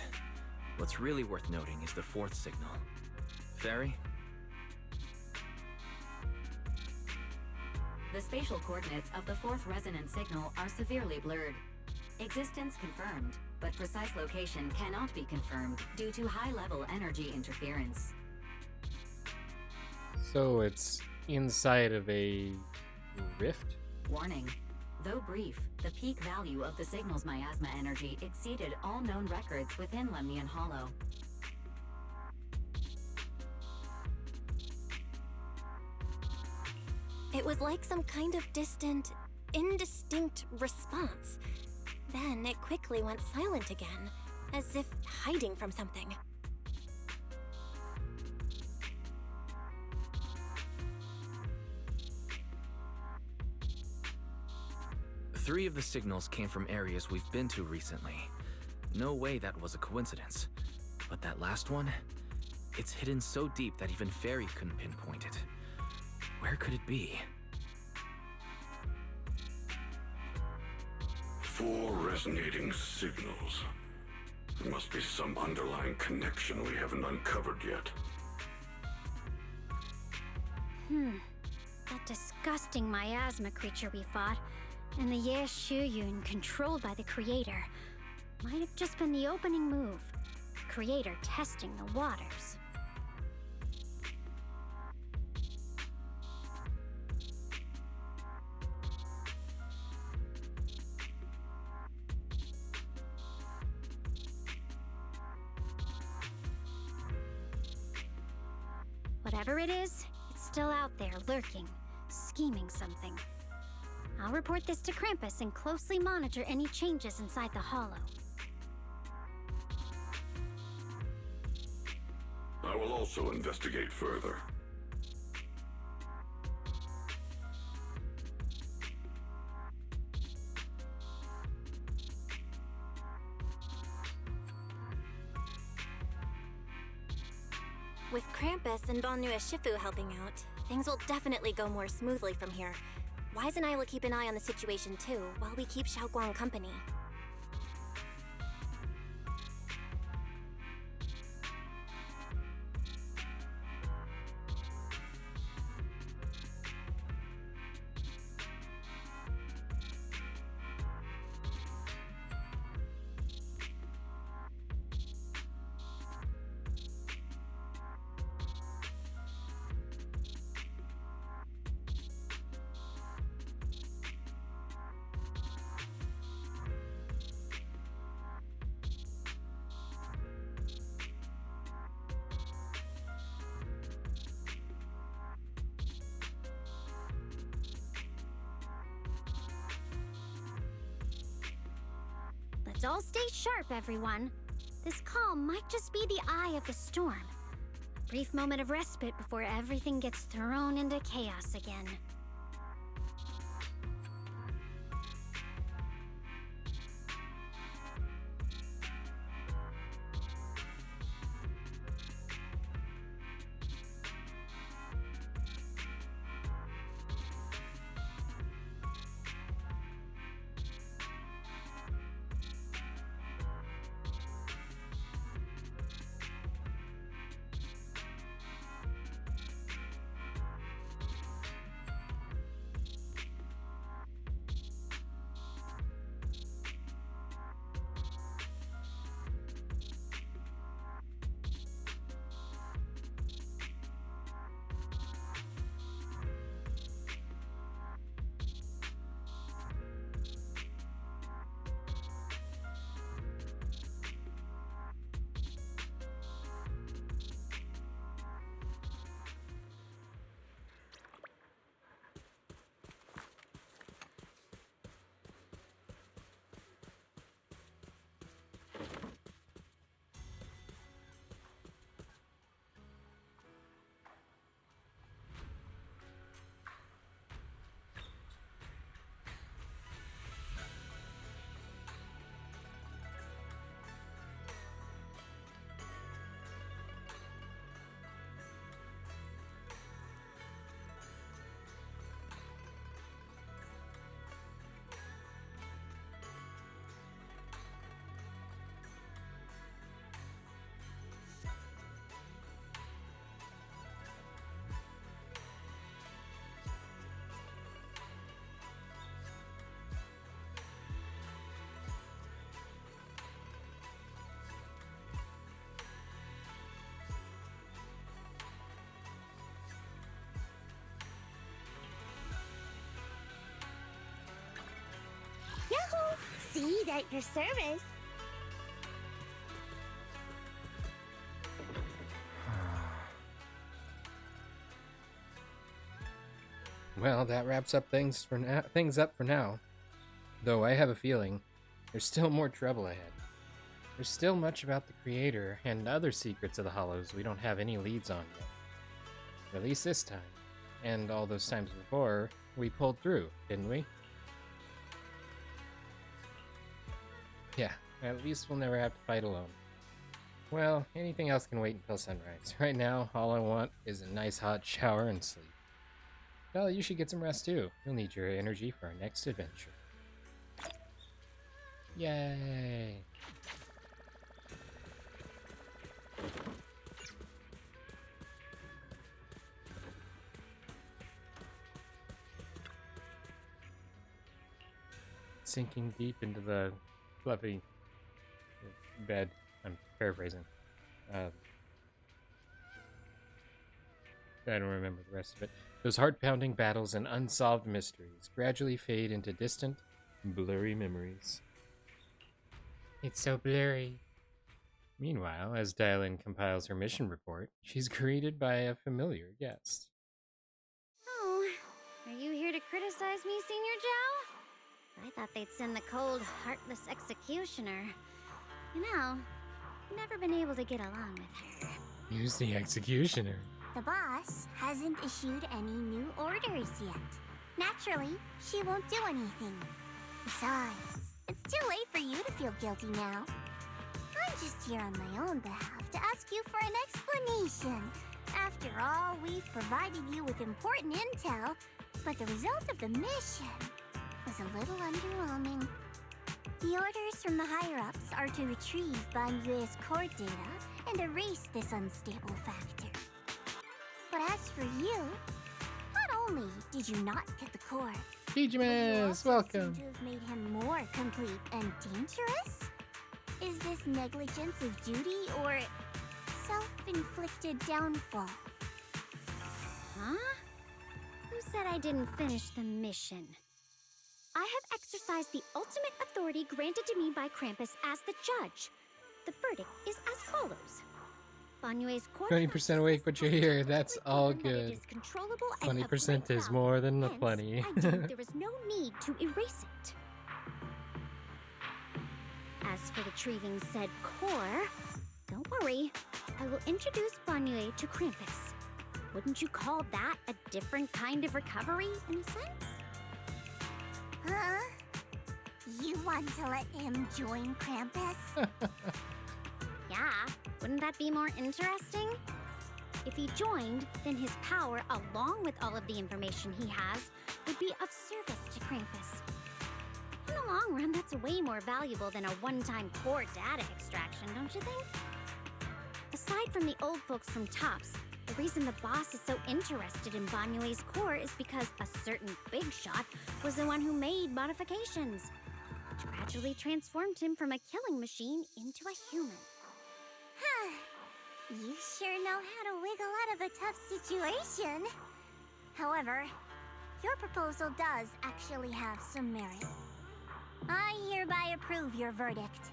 What's really worth noting is the 4th signal. Fairy? The spatial coordinates of the 4th resonance signal are severely blurred. Existence confirmed, but precise location cannot be confirmed due to high-level energy interference. So it's inside of a rift? Warning. Though brief, the peak value of the signal's miasma energy exceeded all known records within Lemian Hollow. It was like some kind of distant, indistinct response. Then it quickly went silent again, as if hiding from something. Three of the signals came from areas we've been to recently. No way that was a coincidence. But that last one? It's hidden so deep that even Fairy couldn't pinpoint it. Where could it be? 4 resonating signals. There must be some underlying connection we haven't uncovered yet. That disgusting miasma creature we fought, and the Ye Shuyun controlled by the Creator, might have just been the opening move. The Creator testing the waters. Whatever it is, it's still out there, lurking, scheming something. I'll report this to Krampus and closely monitor any changes inside the Hollow. I will also investigate further. With Krampus and Banyue Shifu helping out, things will definitely go more smoothly from here. Wise and I will keep an eye on the situation too, while we keep XiaoGuang company. Let's all stay sharp, everyone. This calm might just be the eye of the storm. A brief moment of respite before everything gets thrown into chaos again. Yahoo! See you at your service. Well, that wraps up things up for now. Though I have a feeling there's still more trouble ahead. There's still much about the creator and other secrets of the Hollows we don't have any leads on yet. At least this time. And all those times before, we pulled through, didn't we? Yeah, at least we'll never have to fight alone. Well, anything else can wait until sunrise. Right now, all I want is a nice hot shower and sleep. Well, you should get some rest too. You'll need your energy for our next adventure. Yay! Sinking deep into the fluffy bed. I'm paraphrasing. I don't remember the rest of it. Those heart-pounding battles and unsolved mysteries gradually fade into distant, blurry memories. It's so blurry. Meanwhile, as Dylan compiles her mission report, she's greeted by a familiar guest. Oh, are you here to criticize me, Senior Zhao? I thought they'd send the cold, heartless executioner. You know, I've never been able to get along with her. Who's the executioner? The boss hasn't issued any new orders yet. Naturally, she won't do anything. Besides, it's too late for you to feel guilty now. I'm just here on my own behalf to ask you for an explanation. After all, we've provided you with important intel, but the result of the mission was a little underwhelming. The orders from the higher-ups are to retrieve Banyue's core data and erase this unstable factor. But as for you, not only did you not get the core, Pijamas, welcome. seem to have made him more complete and dangerous? Is this negligence of duty or self-inflicted downfall? Huh? Who said I didn't finish the mission? I have exercised the ultimate authority granted to me by Krampus as the judge. The verdict is as follows. Banyue's core 20% awake, but you're here. That's all good. 20% is more than a plenty. I deem there is no need to erase it. as for retrieving said core, don't worry. I will introduce Banyue to Krampus. Wouldn't you call that a different kind of recovery, in a sense? Huh? You want to let him join Krampus? Yeah, wouldn't that be more interesting? If he joined, then his power, along with all of the information he has, would be of service to Krampus. In the long run, that's way more valuable than a one-time core data extraction, don't you think? Aside from the old folks from TOPS, the reason the boss is so interested in Banyue's core is because a certain big shot was the one who made modifications, which gradually transformed him from a killing machine into a human. Huh. You sure know how to wiggle out of a tough situation. However, your proposal does actually have some merit. I hereby approve your verdict.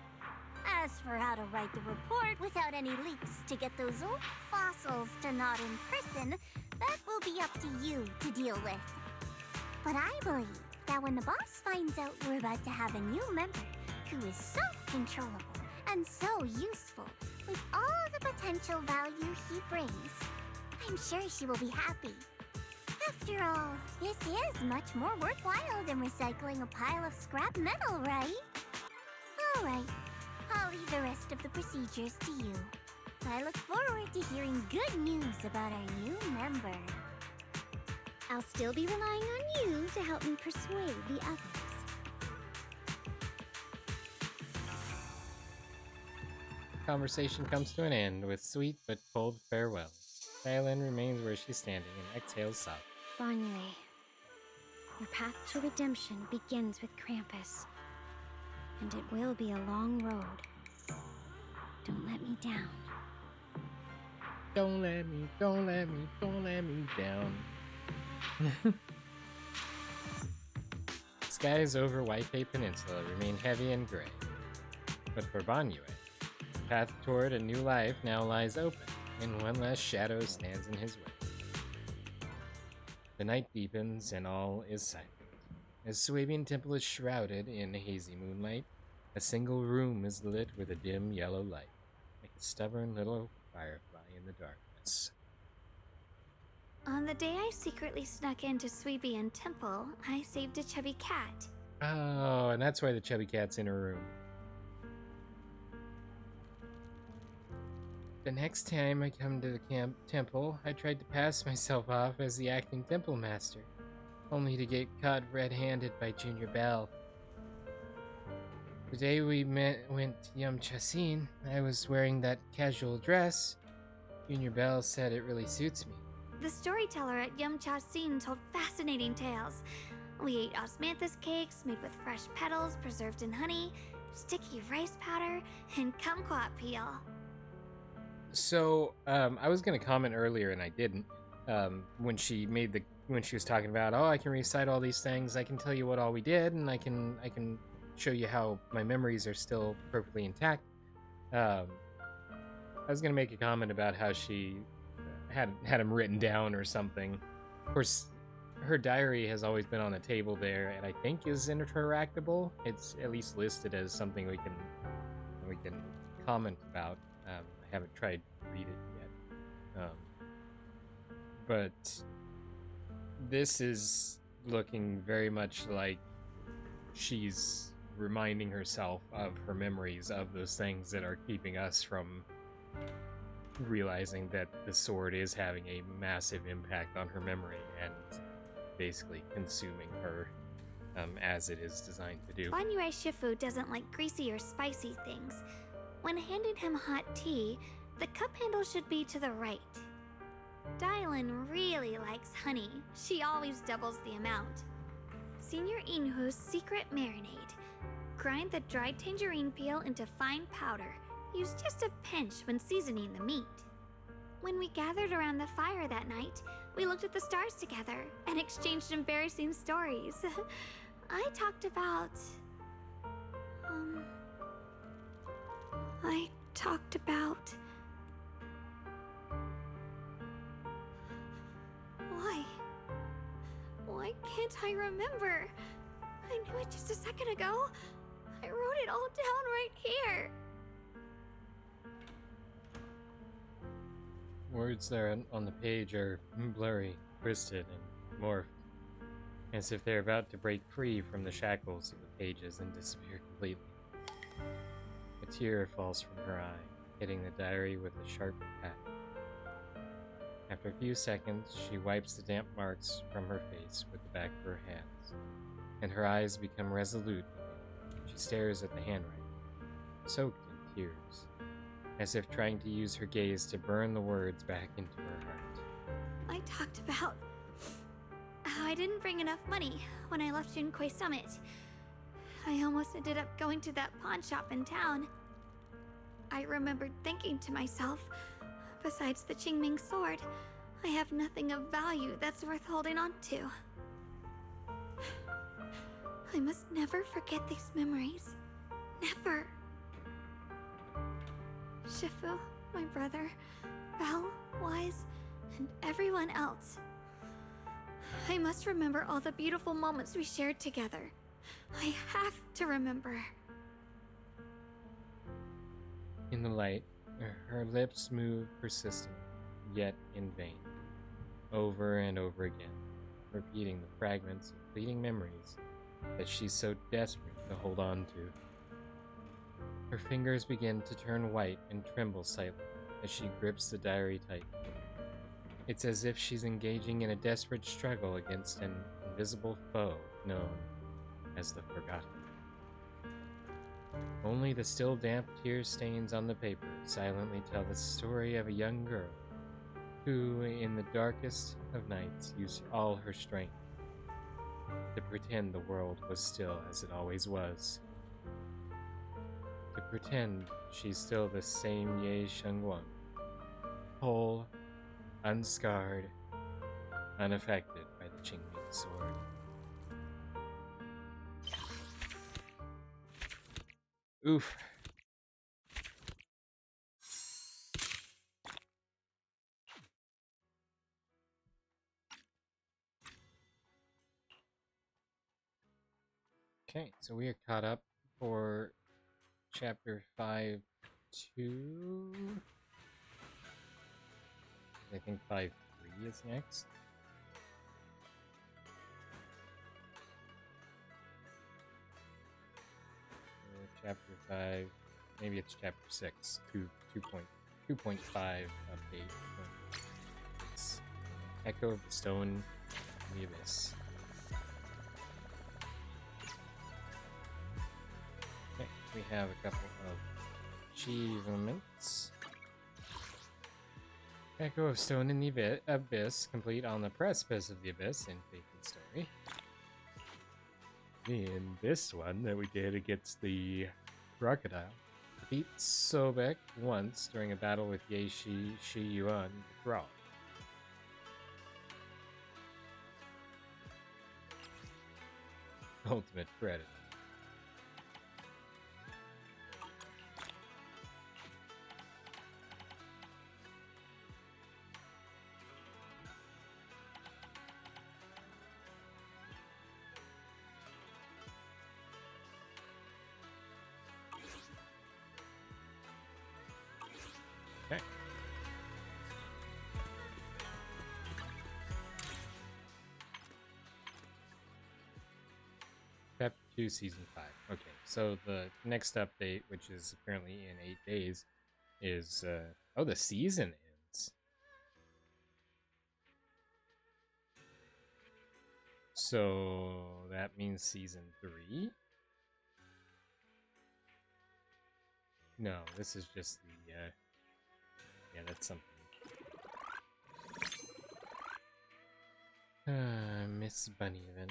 As for how to write the report without any leaks to get those old fossils to nod in person, that will be up to you to deal with. But I believe that when the boss finds out we're about to have a new member who is so controllable and so useful with all the potential value he brings, I'm sure she will be happy. After all, this is much more worthwhile than recycling a pile of scrap metal, right? Alright, I'll leave the rest of the procedures to you. I look forward to hearing good news about our new member. I'll still be relying on you to help me persuade the others. Conversation comes to an end with sweet but cold farewells. Thailand remains where she's standing and exhales softly. Banyue, your path to redemption begins with Krampus. And it will be a long road. Don't let me down. Don't let me, don't let me, don't let me down. Skies over Waipei Peninsula remain heavy and gray. But for Banyue, the path toward a new life now lies open, and one less shadow stands in his way. The night deepens and all is silent. As Swabian Temple is shrouded in hazy moonlight, a single room is lit with a dim yellow light, like a stubborn little firefly in the darkness. On the day I secretly snuck into Swabian Temple, I saved a chubby cat. Oh, and that's why the chubby cat's in her room. The next time I come to the temple, I tried to pass myself off as the acting temple master, only to get caught red-handed by Junior Bell. The day we went to Yamchasin, I was wearing that casual dress. Junior Bell said it really suits me. The storyteller at Yamchasin told fascinating tales. We ate osmanthus cakes made with fresh petals preserved in honey, sticky rice powder, and kumquat peel. So, I was going to comment earlier and I didn't. When she was talking about, oh, I can recite all these things, I can tell you what all we did, and I can show you how my memories are still perfectly intact. I was going to make a comment about how she had them written down or something. Of course, her diary has always been on the table there, and I think is interactable. It's at least listed as something we can comment about. I haven't tried to read it yet. But this is looking very much like she's reminding herself of her memories of those things that are keeping us from realizing that the sword is having a massive impact on her memory and basically consuming her as it is designed to do. Banyue Shifu doesn't like greasy or spicy things. When handing him hot tea, the cup handle should be to the right. Dylan really likes honey. She always doubles the amount. Senior Inhu's secret marinade. Grind the dried tangerine peel into fine powder. Use just a pinch when seasoning the meat. When we gathered around the fire that night, we looked at the stars together and exchanged embarrassing stories. I talked about... Why can't I remember? I knew it just a second ago. I wrote it all down right here. Words there on the page are blurry, twisted, and morphed, as if they're about to break free from the shackles of the pages and disappear completely. A tear falls from her eye, hitting the diary with a sharp pat. After a few seconds, she wipes the damp marks from her face with the back of her hands, and her eyes become resolute again. She stares at the handwriting, soaked in tears, as if trying to use her gaze to burn the words back into her heart. I talked about how I didn't bring enough money when I left Junquei Summit. I almost ended up going to that pawn shop in town. I remembered thinking to myself, besides the Qingming sword, I have nothing of value that's worth holding on to. I must never forget these memories. Never. Shifu, my brother, Belle, Wise, and everyone else. I must remember all the beautiful moments we shared together. I have to remember. In the light, her lips move persistently, yet in vain, over and over again, repeating the fragments of fleeting memories that she's so desperate to hold on to. Her fingers begin to turn white and tremble slightly as she grips the diary tight. It's as if she's engaging in a desperate struggle against an invisible foe known as the Forgotten. Only the still damp tear stains on the paper silently tell the story of a young girl who, in the darkest of nights, used all her strength to pretend the world was still as it always was. To pretend she's still the same Ye Shungguang, whole, unscarred, unaffected by the Qingming sword. Oof. Okay, so we are caught up for chapter 5-2. I think 5-3 is next. Chapter 5, maybe it's chapter 6, 2.5 update. It's Echo of the Stone in the Abyss. Okay, we have a couple of achievements. Echo of Stone in the Abyss, complete on the precipice of the Abyss in Faith and Story. In this one that we did against the crocodile, defeat Sobek once during a battle with Ye Shi-Yuan the Thrall. Ultimate Predator. Okay. Chapter 2, Season 5. Okay, so the next update, which is apparently in 8 days, is, oh, the season ends. So that means Season 3? No, this is just the, yeah, that's something. Miss Bunny event.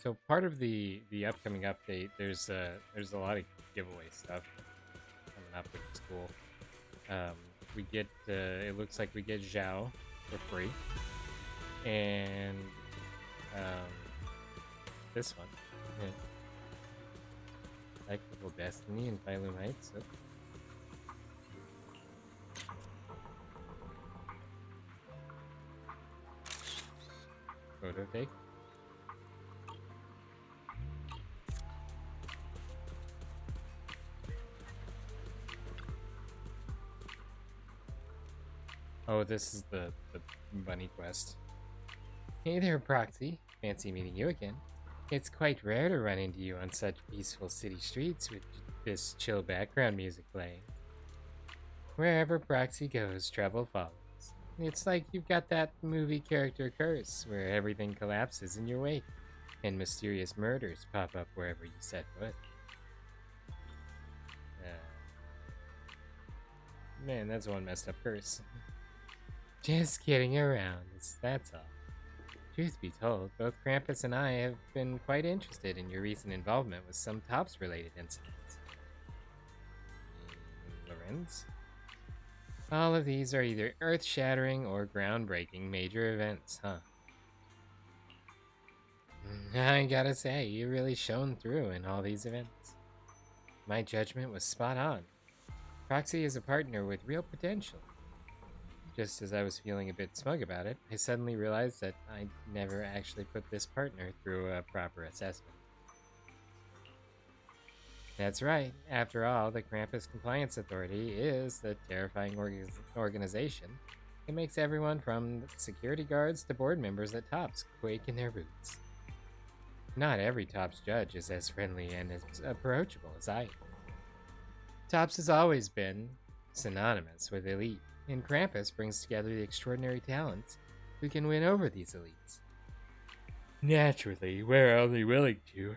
So part of the upcoming update, there's a lot of giveaway stuff coming up, which is cool. We get it looks like we get Xiao for free, and this one, Tactical Destiny and Phylum Heights. So. Photo take. Oh, this is the bunny quest. Hey there, Proxy. Fancy meeting you again. It's quite rare to run into you on such peaceful city streets with this chill background music playing. Wherever Proxy goes, trouble follows. It's like you've got that movie character curse, where everything collapses in your wake, and mysterious murders pop up wherever you set foot. Man, that's one messed up curse. Just kidding around, that's all. Truth be told, both Krampus and I have been quite interested in your recent involvement with some TOPS-related incidents. Lorenz? All of these are either earth-shattering or groundbreaking major events, huh? I gotta say, you really shone through in all these events. My judgment was spot on. Proxy is a partner with real potential. Just as I was feeling a bit smug about it, I suddenly realized that I never actually put this partner through a proper assessment. That's right. After all, the Krampus Compliance Authority is the terrifying organization that makes everyone from security guards to board members at TOPS quake in their boots. Not every TOPS judge is as friendly and as approachable as I am. TOPS has always been synonymous with elite, and Krampus brings together the extraordinary talents who can win over these elites. Naturally, we're only willing to,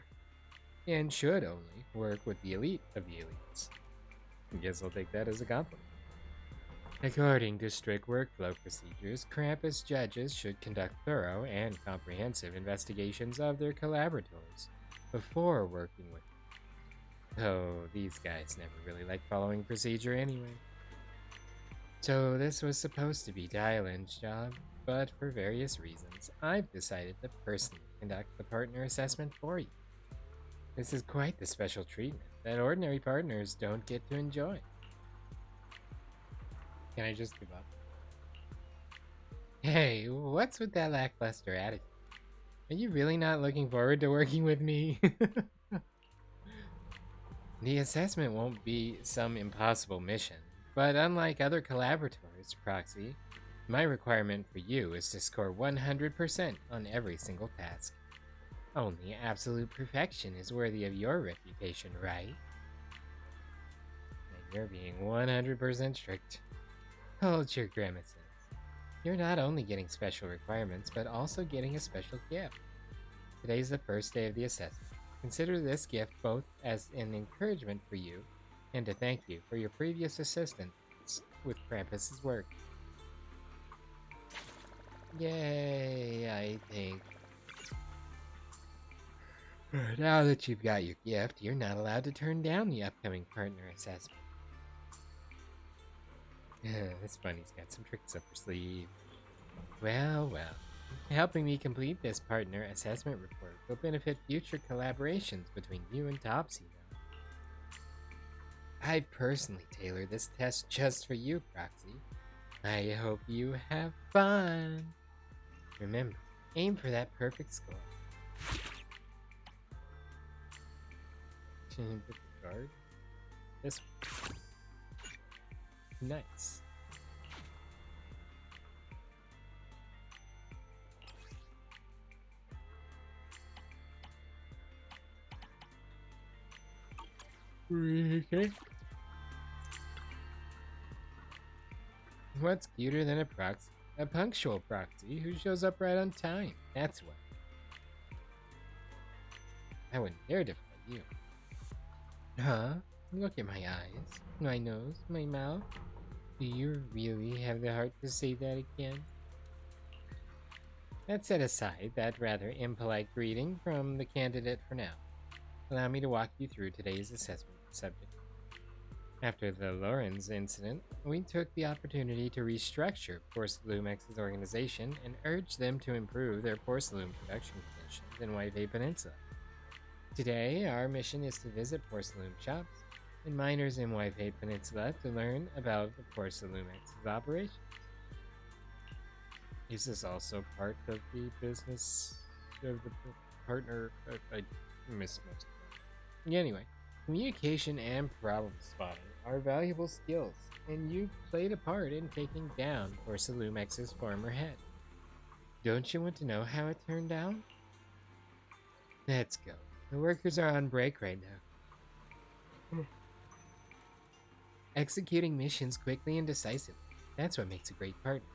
and should only, work with the elite of the elites. I guess I'll take that as a compliment. According to strict workflow procedures, Krampus judges should conduct thorough and comprehensive investigations of their collaborators before working with them. Oh, these guys never really like following procedure anyway. So this was supposed to be Dylan's job, but for various reasons, I've decided to personally conduct the partner assessment for you. This is quite the special treatment that ordinary partners don't get to enjoy. Can I just give up? Hey, what's with that lackluster attitude? Are you really not looking forward to working with me? The assessment won't be some impossible mission, but unlike other collaborators, Proxy, my requirement for you is to score 100% on every single task. Only absolute perfection is worthy of your reputation, right? And you're being 100% strict. Hold your grimaces. You're not only getting special requirements, but also getting a special gift. Today's the first day of the assessment. Consider this gift both as an encouragement for you and to thank you for your previous assistance with Krampus's work. Yay, I think. Now that you've got your gift, you're not allowed to turn down the upcoming partner assessment. This bunny's got some tricks up her sleeve. Well. Helping me complete this partner assessment report will benefit future collaborations between you and Topsy, though. I've personally tailored this test just for you, Proxy. I hope you have fun. Remember, aim for that perfect score. Guard. This one. Nice. Okay. What's cuter than a proxy? A punctual proxy who shows up right on time. That's what. I wouldn't dare defy you. Huh? Look at my eyes, my nose, my mouth. Do you really have the heart to say that again? Let's set aside that rather impolite greeting from the candidate for now. Allow me to walk you through today's assessment subject. After the Lorenz incident, we took the opportunity to restructure Porcelumex's organization and urge them to improve their porcelain production conditions in Whitehave Peninsula. Today, our mission is to visit porcelain shops and miners in Whitehave Peninsula to learn about the Porcelumex's operations. Is this also part of the business of the partner? I missed most of it. Anyway, Communication and problem spotting are valuable skills, and you played a part in taking down Porcelumex's former head. Don't you want to know how it turned out? Let's go. The workers are on break right now. Executing missions quickly and decisively. That's what makes a great partner.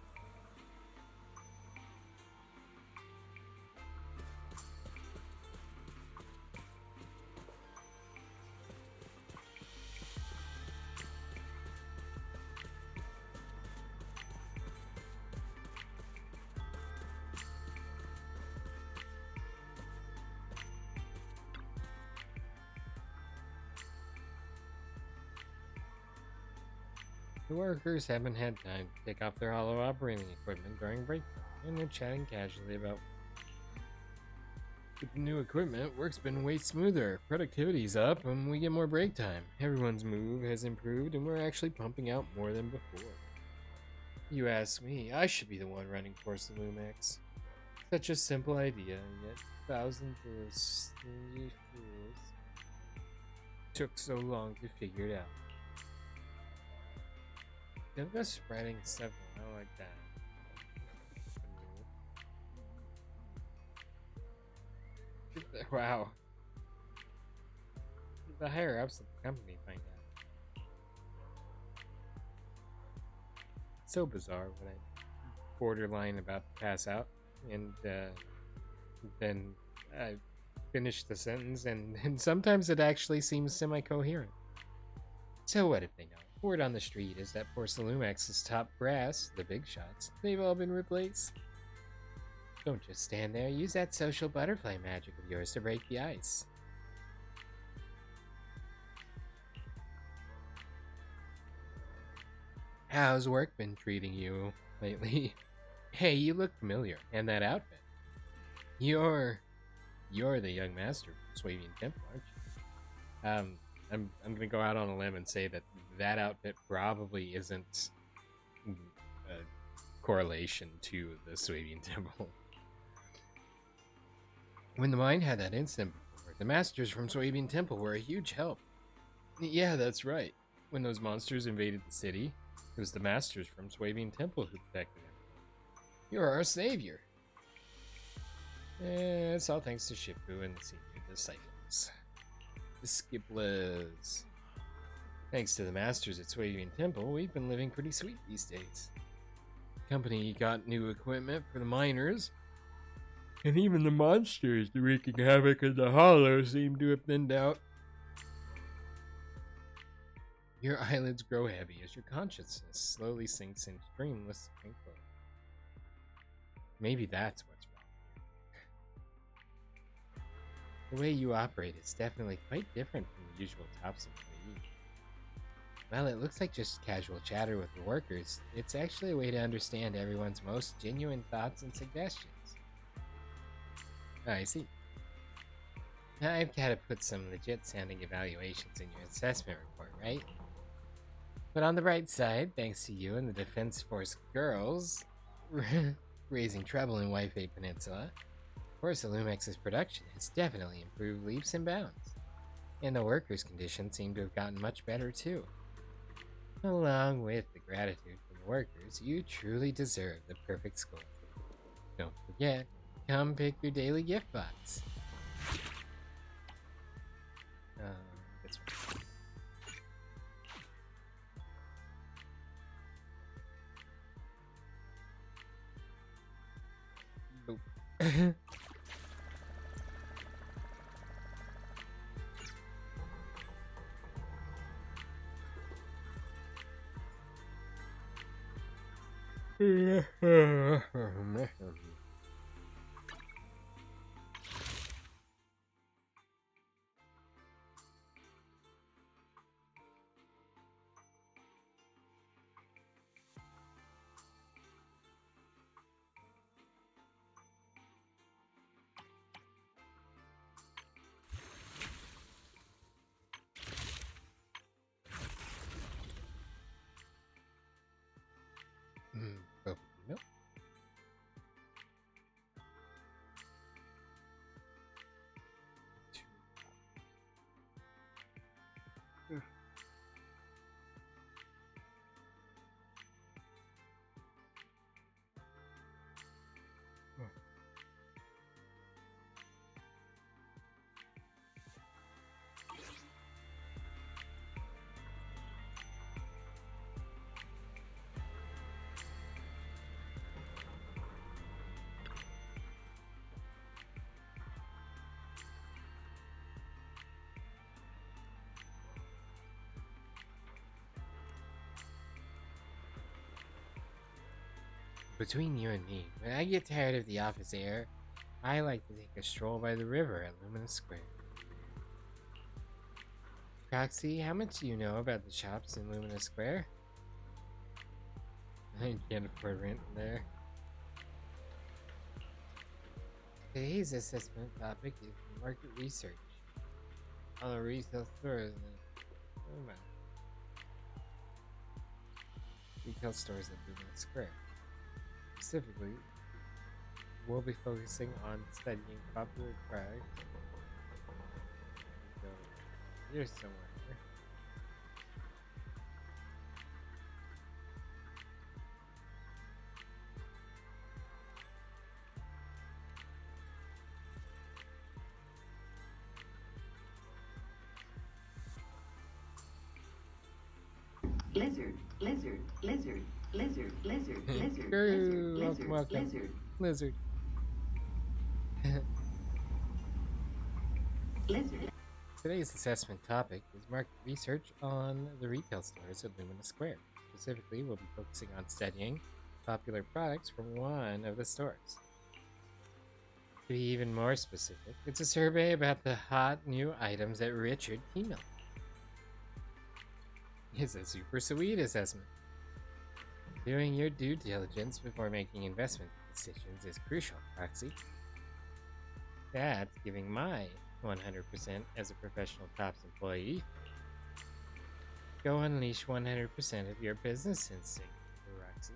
The workers haven't had time to take off their hollow operating equipment during break time, and they're chatting casually about with the new equipment, work's been way smoother, productivity's up, and we get more break time. Everyone's move has improved, and we're actually pumping out more than before. You ask me, I should be the one running Porcelumex. Such a simple idea, yet thousands of stingy fools took so long to figure it out. Don't go spreading stuff around like that. Wow. The higher ups of the company find out. So bizarre when I borderline about to pass out, and then I finish the sentence, and sometimes it actually seems semi-coherent. So what if they know? Word on the street is that Porcelumex's top brass, the big shots, they've all been replaced. Don't just stand there, use that social butterfly magic of yours to break the ice. How's work been treating you lately? Hey, you look familiar, and that outfit. You're the young master of Swabian Temple, aren't you? I'm gonna go out on a limb and say that outfit probably isn't a correlation to the Swabian Temple. When the mine had that incident before, the masters from Swabian Temple were a huge help. Yeah, that's right. When those monsters invaded the city, it was the masters from Swabian Temple who protected them. You're our savior. It's all thanks to Shifu and the senior disciples. The Skiplers. Thanks to the masters at Swabian Temple, we've been living pretty sweet these days. The company got new equipment for the miners, and even the monsters wreaking havoc in the hollow seem to have thinned out. Your eyelids grow heavy as your consciousness slowly sinks into dreamless tranquility. Maybe that's what's wrong. The way you operate is definitely quite different from the usual Tops employee. Well, it looks like just casual chatter with the workers. It's actually a way to understand everyone's most genuine thoughts and suggestions. I see. Now I've got to put some legit-sounding evaluations in your assessment report, right? But on the bright side, thanks to you and the Defense Force girls raising trouble in Waifei Peninsula, Porcelumex's production has definitely improved leaps and bounds. And the workers' conditions seem to have gotten much better too. Along with the gratitude from the workers, you truly deserve the perfect score. Don't forget, come pick your daily gift box. This one. Boop. Oh, nope. Between you and me, when I get tired of the office air, I like to take a stroll by the river at Luminous Square. Proxy, how much do you know about the shops in Luminous Square? I can't afford rent there. Today's assessment topic is market research. All the retail stores retail stores at Luminous Square. Specifically, we'll be focusing on studying popular products. So, here's somewhere. Lizard, lizard, lizard, lizard, lizard, lizard, Welcome, lizard, welcome. lizard, Lizard. lizard. Today's assessment topic is market research on the retail stores at Luminous Square. Specifically, we'll be focusing on studying popular products from one of the stores. To be even more specific, it's a survey about the hot new items at Richard Tea Mill. It's a super sweet assessment. Doing your due diligence before making investment decisions is crucial, Proxy. That's giving my 100% as a professional TOPS employee. Go unleash 100% of your business instinct, Proxy.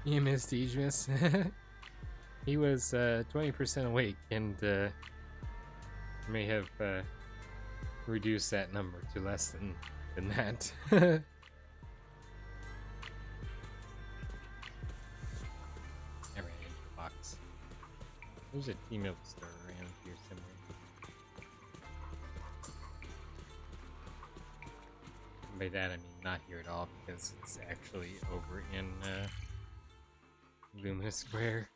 You missed Aegis. He was 20% awake and may have reduced that number to less than that. Alright, into the box. There's a female store around here somewhere. By that I mean not here at all, because it's actually over in Luminous Square.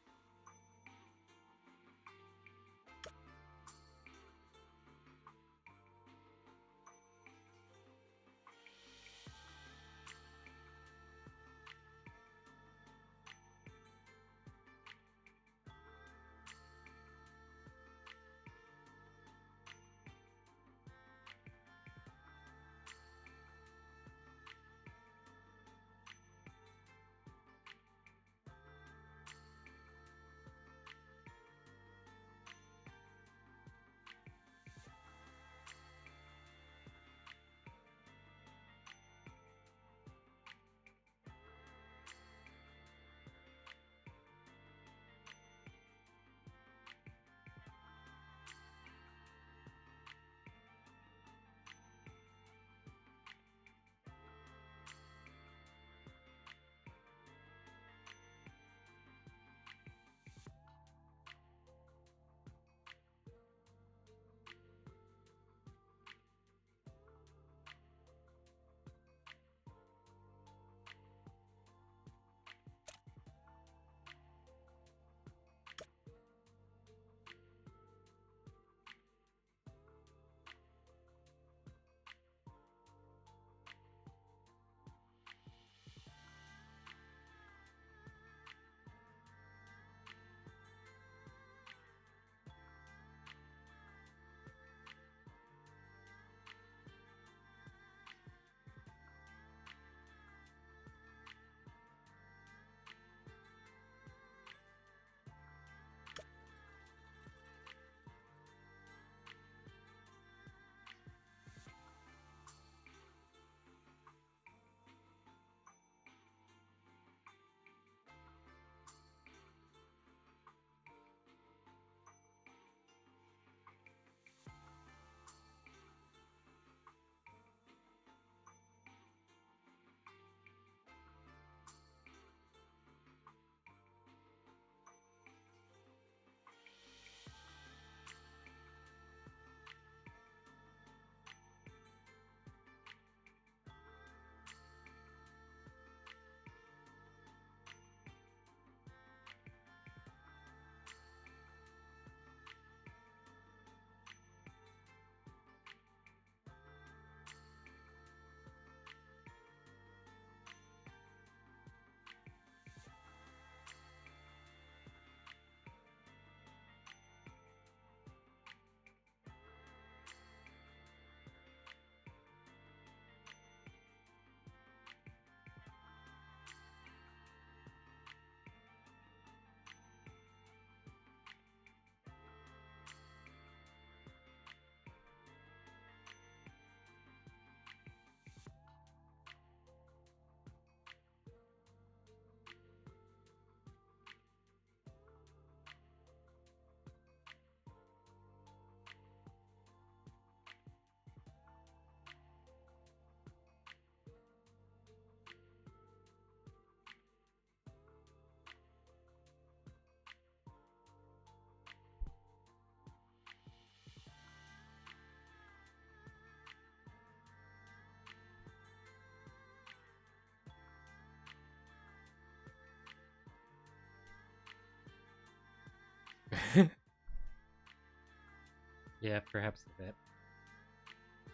Yeah, perhaps a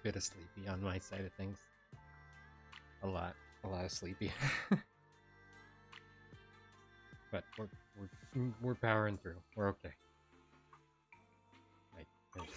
bit of sleepy on my side of things. A lot of sleepy. But we're powering through. We're okay. There's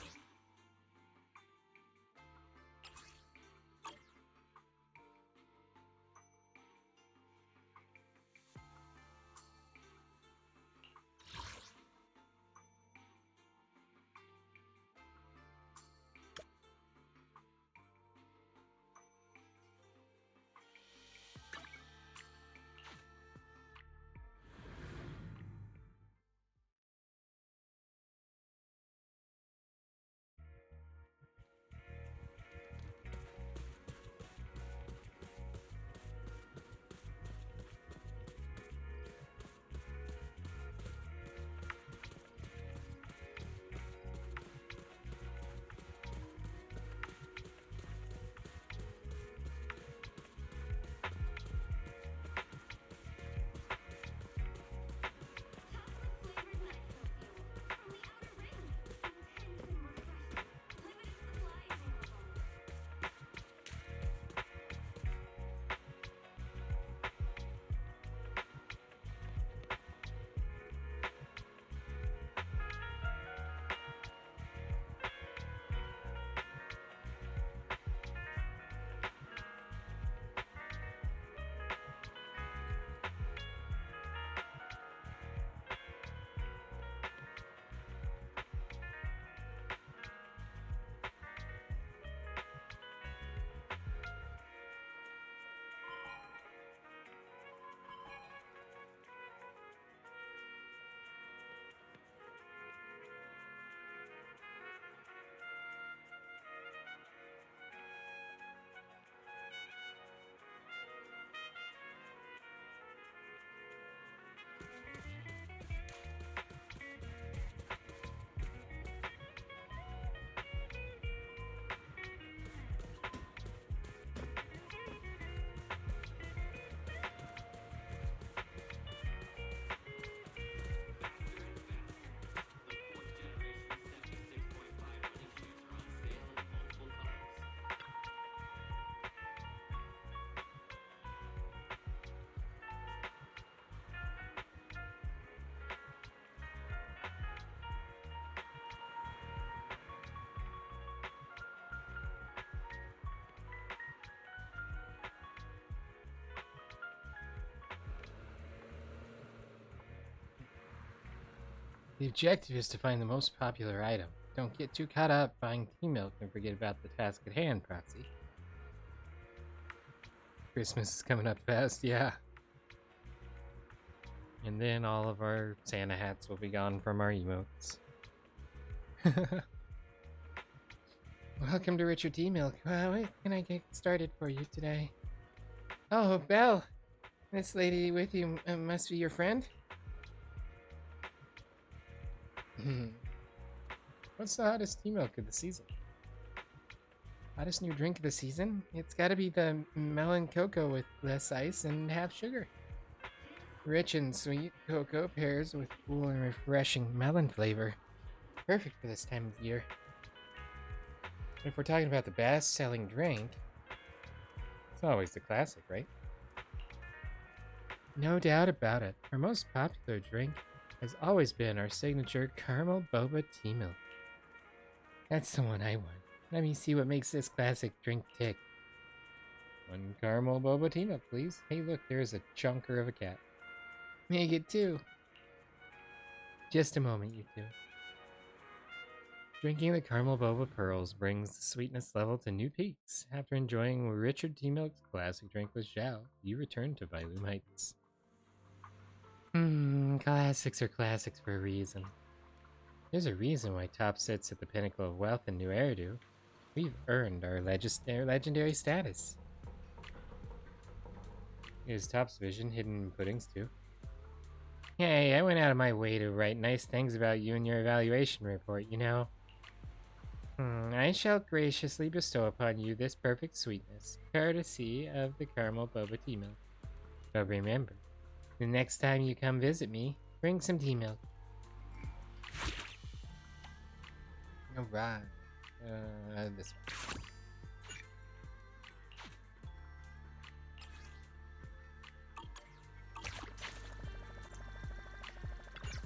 The objective is to find the most popular item. Don't get too caught up buying tea milk and forget about the task at hand, Proxy. Christmas is coming up fast, yeah. And then all of our Santa hats will be gone from our emotes. Welcome to Richard Tea Milk. What can I get started for you today? Oh, Belle! This lady with you must be your friend? What's the hottest tea milk of the season? Hottest new drink of the season? It's gotta be the melon cocoa with less ice and half sugar. Rich and sweet cocoa pairs with cool and refreshing melon flavor. Perfect for this time of year. If we're talking about the best-selling drink, it's always the classic, right? No doubt about it. Our most popular drink has always been our signature caramel boba tea milk. That's the one I want. Let me see what makes this classic drink tick. One caramel boba tea milk, please. Hey, look, there's a chunker of a cat. Make it two. Just a moment, you two. Drinking the caramel boba pearls brings the sweetness level to new peaks. After enjoying Richard Tea Milk's classic drink with Xiao, you return to Vylum Heights. Classics are classics for a reason. There's a reason why Top sits at the pinnacle of wealth in New Eridu. We've earned our legendary status. Is Top's vision hidden in puddings too? Hey, I went out of my way to write nice things about you in your evaluation report, you know. I shall graciously bestow upon you this perfect sweetness, courtesy of the caramel boba tea milk. But remember, the next time you come visit me, bring some tea milk. Alright. This one.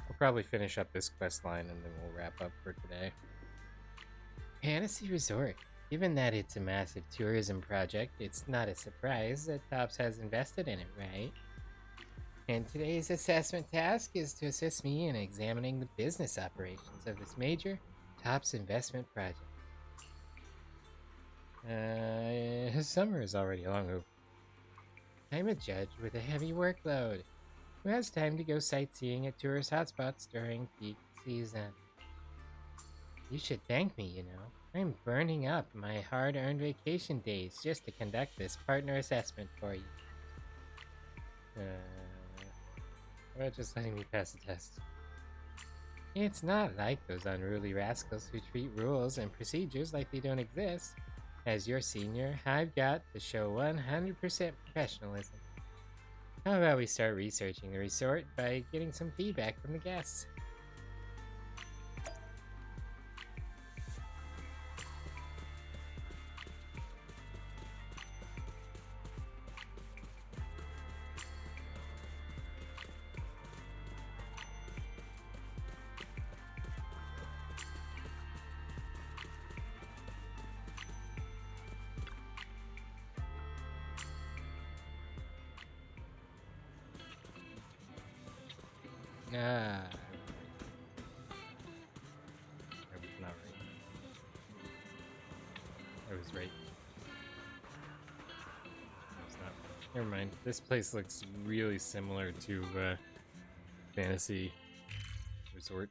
We'll probably finish up this quest line and then we'll wrap up for today. Fantasy Resort. Given that it's a massive tourism project, it's not a surprise that TOPS has invested in it, right? And today's assessment task is to assist me in examining the business operations of this major TOPS investment project. Summer is already long over. I'm a judge with a heavy workload who has time to go sightseeing at tourist hotspots during peak season. You should thank me, you know. I'm burning up my hard-earned vacation days just to conduct this partner assessment for you. How about just letting me pass the test? It's not like those unruly rascals who treat rules and procedures like they don't exist. As your senior, I've got to show 100% professionalism. How about we start researching the resort by getting some feedback from the guests? I was not right. I was right. I was not. Never mind. This place looks really similar to Fantasy Resort.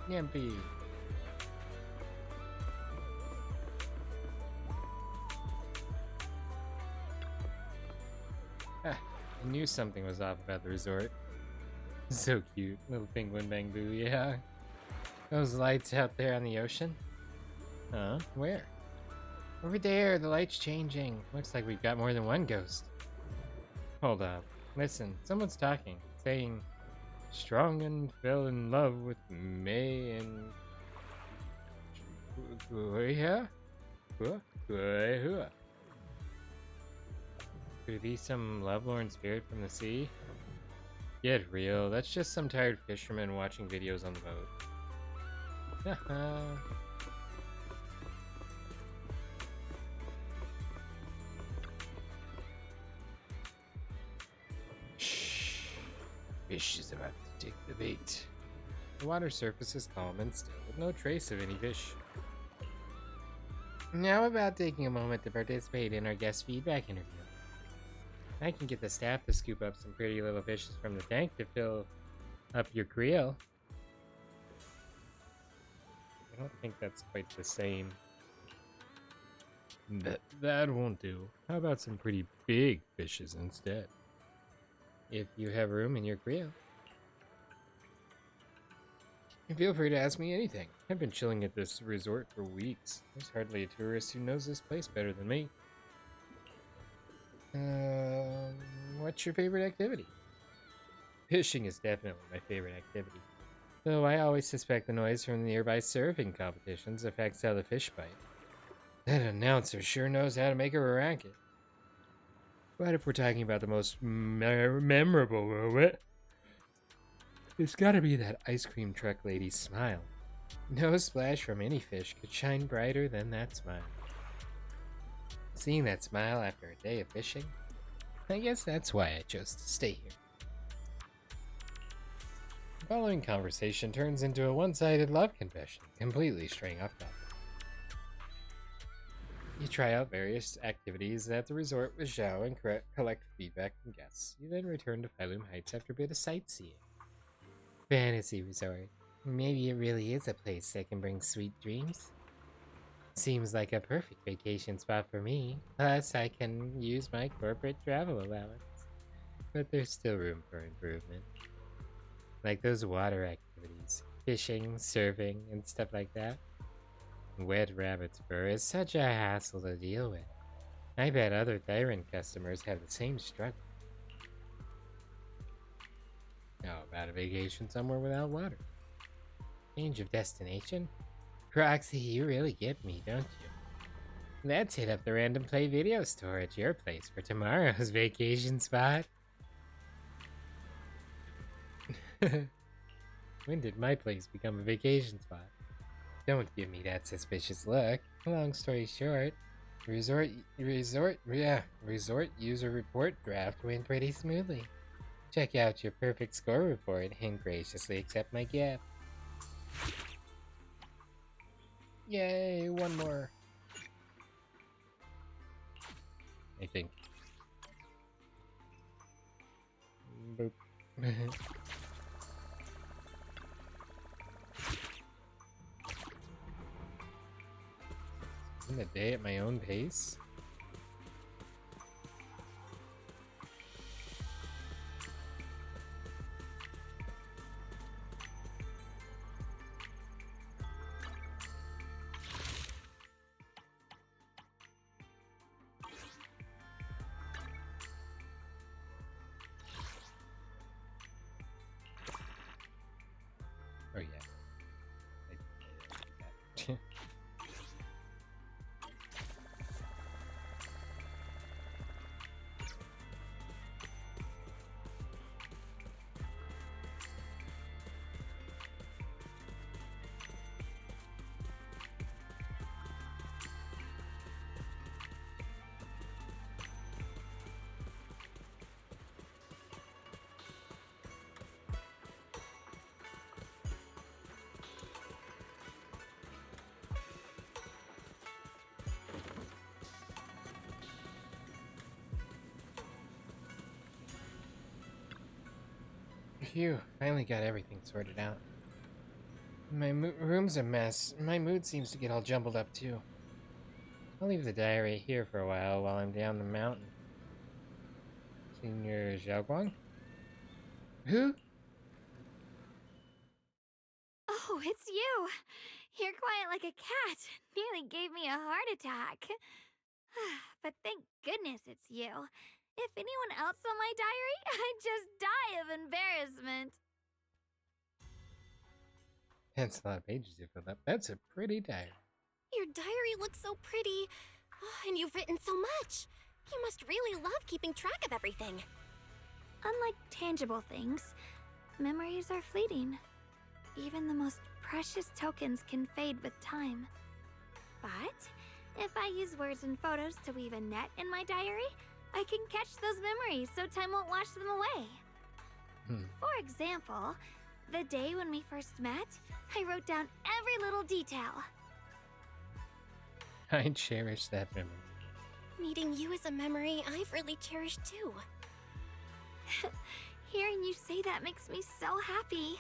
Yampy. I knew something was off about the resort. So cute. Little penguin bang boo, yeah. Those lights out there on the ocean? Huh? Where? Over there, the light's changing. Looks like we've got more than one ghost. Hold up. Listen, someone's talking, saying Shungguang fell in love with May and Could it be some lovelorn spirit from the sea? Get real, that's just some tired fisherman watching videos on the boat. Haha. Shh. Fish is about to take the bait. The water surface is calm and still, with no trace of any fish. Now about taking a moment to participate in our guest feedback interview. I can get the staff to scoop up some pretty little fishes from the tank to fill up your creel. I don't think that's quite the same. That won't do. How about some pretty big fishes instead? If you have room in your creel. And feel free to ask me anything. I've been chilling at this resort for weeks. There's hardly a tourist who knows this place better than me. What's your favorite activity? Fishing is definitely my favorite activity. Though I always suspect the noise from the nearby surfing competitions affects how the fish bite. That announcer sure knows how to make a racket. But if we're talking about the most memorable moment, it's gotta be that ice cream truck lady's smile. No splash from any fish could shine brighter than that smile. Seeing that smile after a day of fishing, I guess that's why I chose to stay here. The following conversation turns into a one-sided love confession, completely straying off topic. You try out various activities at the resort with Xiao and collect feedback from guests. You then return to Phylum Heights after a bit of sightseeing. Fantasy Resort. Maybe it really is a place that can bring sweet dreams. Seems like a perfect vacation spot for me. Plus, I can use my corporate travel allowance. But there's still room for improvement. Like those water activities, fishing, surfing, and stuff like that. Wet rabbit's fur is such a hassle to deal with. I bet other Thyran customers have the same struggle. How about a vacation somewhere without water? Change of destination? Proxy, you really get me, don't you? Let's hit up the Random Play video store at your place for tomorrow's vacation spot. When did my place become a vacation spot? Don't give me that suspicious look. Long story short, resort user report draft went pretty smoothly. Check out your perfect score report and graciously accept my gift. Yay, one more. I think. Boop. Spend the day at my own pace? Oh yeah. Phew, finally got everything sorted out. My room's a mess. My mood seems to get all jumbled up too. I'll leave the diary here for a while I'm down the mountain. Senior XiaoGuang? Who? Oh, it's you! You're quiet like a cat. Nearly gave me a heart attack. But thank goodness it's you. If anyone else saw my diary, I'd just die of embarrassment. That's a lot of pages you filled up. That's a pretty diary. Your diary looks so pretty. And you've written so much. You must really love keeping track of everything. Unlike tangible things, memories are fleeting. Even the most precious tokens can fade with time. But if I use words and photos to weave a net in my diary, I can catch those memories so time won't wash them away. For example, the day when we first met, I wrote down every little detail. I cherish that memory. Meeting you is a memory I've really cherished too. Hearing you say that makes me so happy.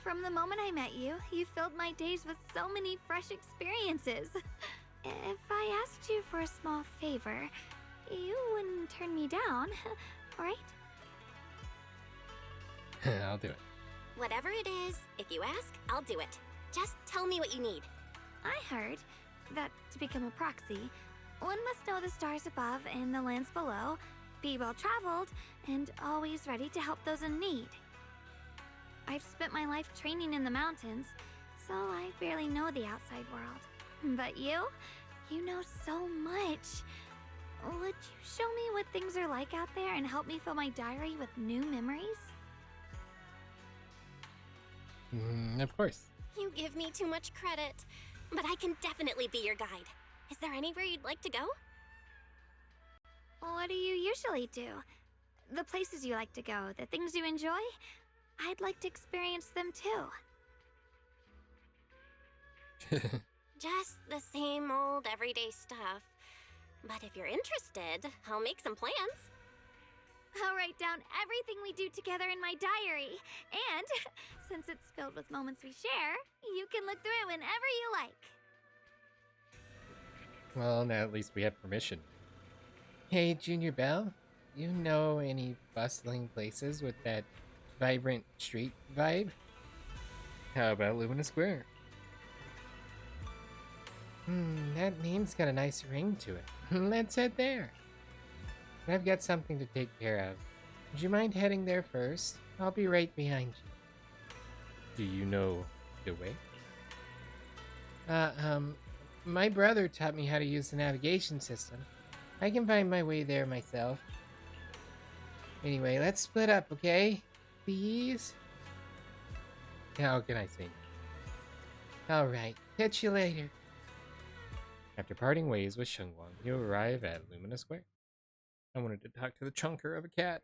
From the moment I met you, you filled my days with so many fresh experiences. If I asked you for a small favor, you wouldn't turn me down, right? I'll do it. Whatever it is, if you ask, I'll do it. Just tell me what you need. I heard that to become a proxy, one must know the stars above and the lands below, be well-traveled, and always ready to help those in need. I've spent my life training in the mountains, so I barely know the outside world. But you know so much. Would you show me what things are like out there and help me fill my diary with new memories? Of course. You give me too much credit, but I can definitely be your guide. Is there anywhere you'd like to go? What do you usually do? The places you like to go, the things you enjoy? I'd like to experience them too. Just the same old everyday stuff. But if you're interested, I'll make some plans. I'll write down everything we do together in my diary. And since it's filled with moments we share, you can look through it whenever you like. Well, now at least we have permission. Hey, Junior Belle, you know any bustling places with that vibrant street vibe? How about Lumina Square? That name's got a nice ring to it. Let's head there. But I've got something to take care of. Would you mind heading there first? I'll be right behind you. Do you know the way? My brother taught me how to use the navigation system. I can find my way there myself. Anyway, let's split up, okay? Please? How can I say? Alright, catch you later. After parting ways with Shungguang, you arrive at Lumina Square. I wanted to talk to the chunker of a cat.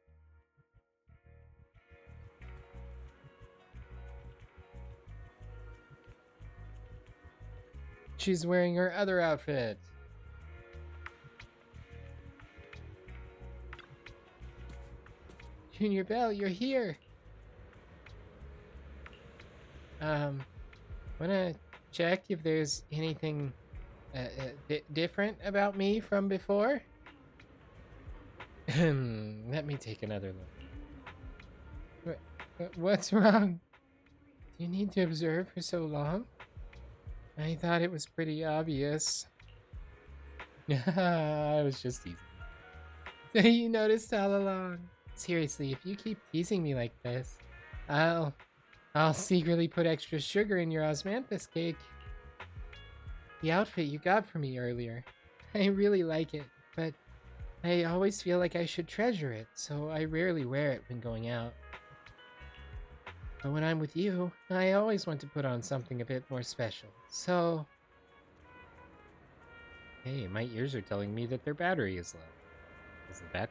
She's wearing her other outfit. Junior Belle, you're here. Wanna check if there's anything different about me from before? Let me take another look. What's wrong? Do you need to observe for so long? I thought it was pretty obvious. I was just teasing. So you noticed all along. Seriously, if you keep teasing me like this, I'll secretly put extra sugar in your osmanthus cake. The outfit you got for me earlier. I really like it, but I always feel like I should treasure it, so I rarely wear it when going out. But when I'm with you, I always want to put on something a bit more special, so... Hey, my ears are telling me that their battery is low. Isn't that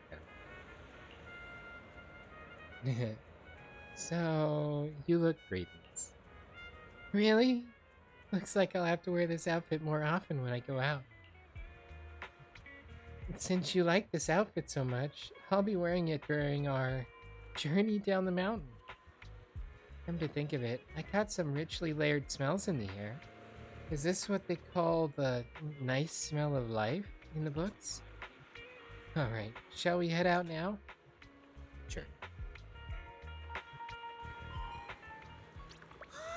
bad? So, you look great in this. Really? Looks like I'll have to wear this outfit more often when I go out. Since you like this outfit so much, I'll be wearing it during our journey down the mountain. Come to think of it, I caught some richly layered smells in the air. Is this what they call the nice smell of life in the books? Alright, shall we head out now? Sure.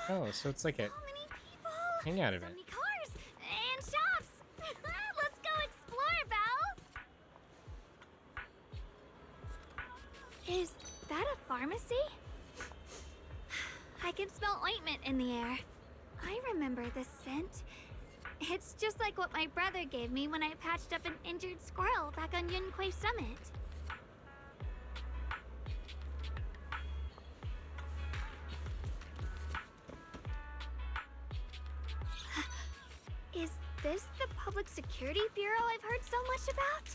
Oh, so it's like a hangout event. So many cars and shops. Let's go explore, Belle. Is that a pharmacy? I can smell ointment in the air. I remember the scent. It's just like what my brother gave me when I patched up an injured squirrel back on Yunquay Summit. Is this the Public Security Bureau I've heard so much about?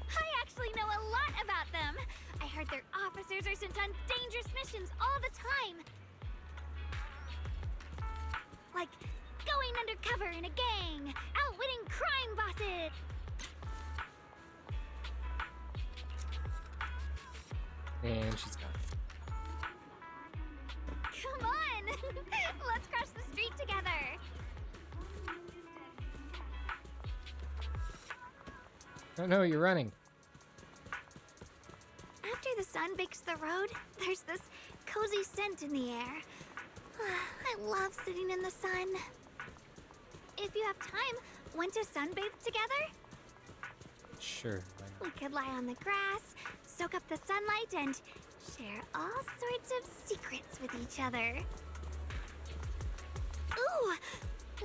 I actually know a lot about them. I heard their officers are sent on dangerous missions all the time. Like going undercover in a gang, outwitting crime bosses. And she's gone. Come on! Let's cross the street together. Oh no, you're running. After the sun bakes the road, there's this cozy scent in the air. I love sitting in the sun. If you have time, want to sunbathe together? Sure. We could lie on the grass, soak up the sunlight, and share all sorts of secrets with each other. Ooh,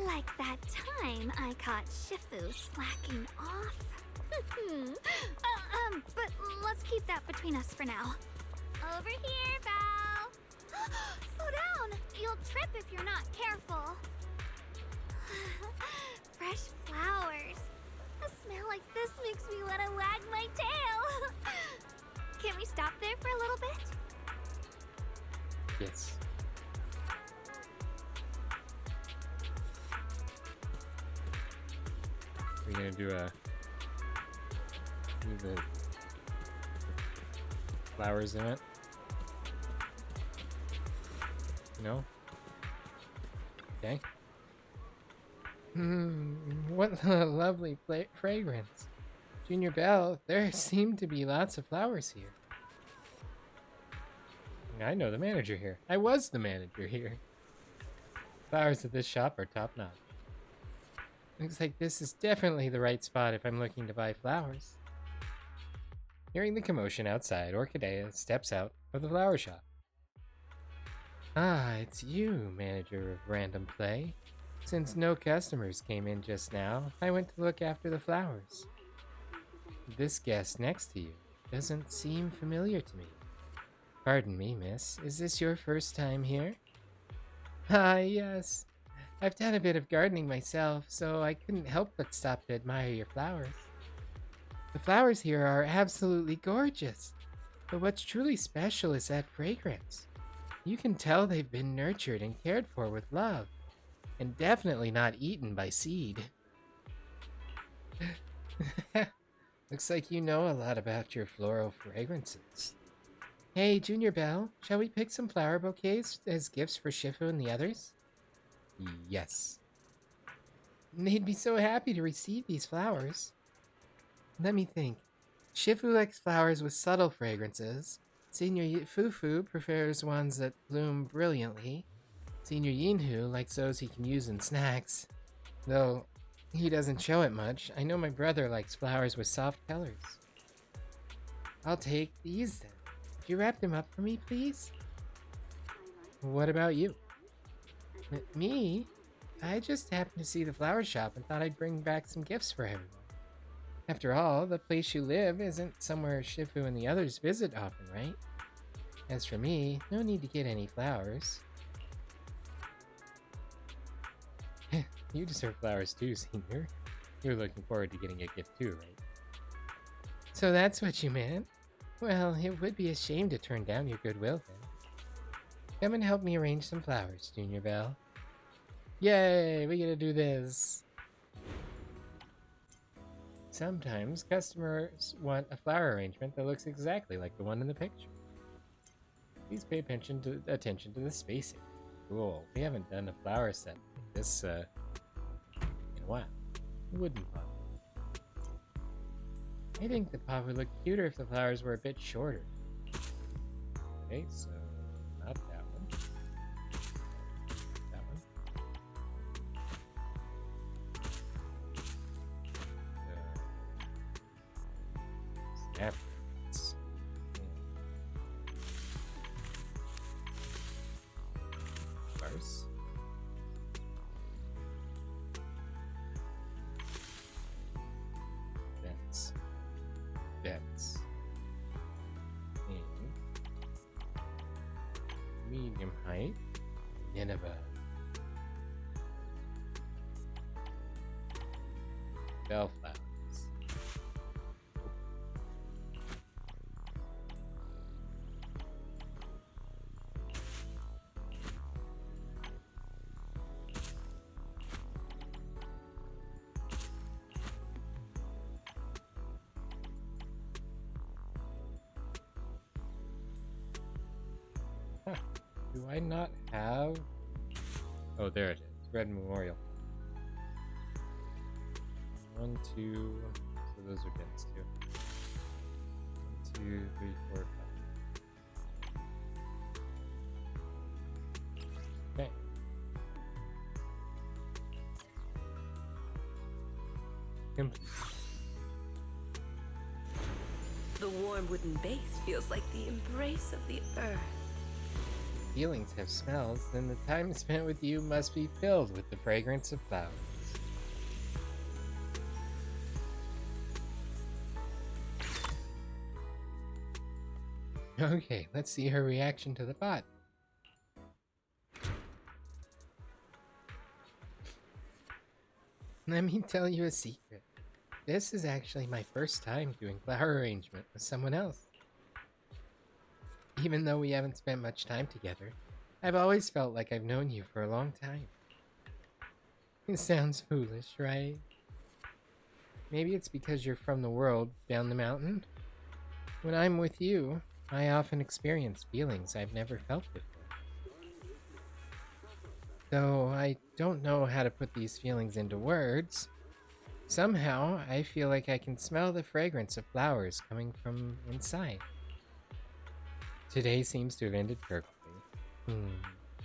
like that time I caught Shifu slacking off. But let's keep that between us for now. Over here, Val. Slow down. You'll trip if you're not careful. Fresh flowers. A smell like this makes me want to wag my tail. Can we stop there for a little bit? Yes. We're gonna do the flowers in it. No? Okay. What a lovely fragrance. Junior Belle, there seem to be lots of flowers here. I know the manager here. I was the manager here. Flowers at this shop are top notch. Looks like this is definitely the right spot if I'm looking to buy flowers. Hearing the commotion outside, Orchidea steps out of the flower shop. Ah, it's you, manager of Random Play. Since no customers came in just now, I went to look after the flowers. This guest next to you doesn't seem familiar to me. Pardon me, miss. Is this your first time here? Ah, yes. I've done a bit of gardening myself, so I couldn't help but stop to admire your flowers. The flowers here are absolutely gorgeous, but what's truly special is that fragrance. You can tell they've been nurtured and cared for with love, and definitely not eaten by seed. Looks like you know a lot about your floral fragrances. Hey, Junior Belle, shall we pick some flower bouquets as gifts for Shifu and the others? Yes. They'd be so happy to receive these flowers. Let me think. Shifu likes flowers with subtle fragrances. Senior Fufu prefers ones that bloom brilliantly. Senior Yinhu likes those he can use in snacks. Though he doesn't show it much, I know my brother likes flowers with soft colors. I'll take these then. Could you wrap them up for me, please? What about you? Me? I just happened to see the flower shop and thought I'd bring back some gifts for everyone. After all, the place you live isn't somewhere Shifu and the others visit often, right? As for me, no need to get any flowers. You deserve flowers too, Senior. You're looking forward to getting a gift too, right? So that's what you meant? Well, it would be a shame to turn down your goodwill then. Come and help me arrange some flowers, Junior Belle. Yay, we get to do this. Sometimes customers want a flower arrangement that looks exactly like the one in the picture. Please pay attention to the spacing. Cool. We haven't done a flower set like this in a while. Wooden pot. I think the pot would look cuter if the flowers were a bit shorter. Okay, so not that one. That one. Snap. Flowers. That's and medium height, Nineveh. Bellflowers. Do I not have? Oh, there it is. Red Memorial. 1, 2. So those are dense too. 1, 2, 3, 4, 5. Okay. Complete. The warm wooden base feels like the embrace of the earth. Feelings have smells, then the time spent with you must be filled with the fragrance of flowers. Okay, let's see her reaction to the pot. Let me tell you a secret. This is actually my first time doing flower arrangement with someone else. Even though we haven't spent much time together, I've always felt like I've known you for a long time. It sounds foolish, right? Maybe it's because you're from the world down the mountain. When I'm with you, I often experience feelings I've never felt before. Though I don't know how to put these feelings into words, somehow I feel like I can smell the fragrance of flowers coming from inside. Today seems to have ended perfectly.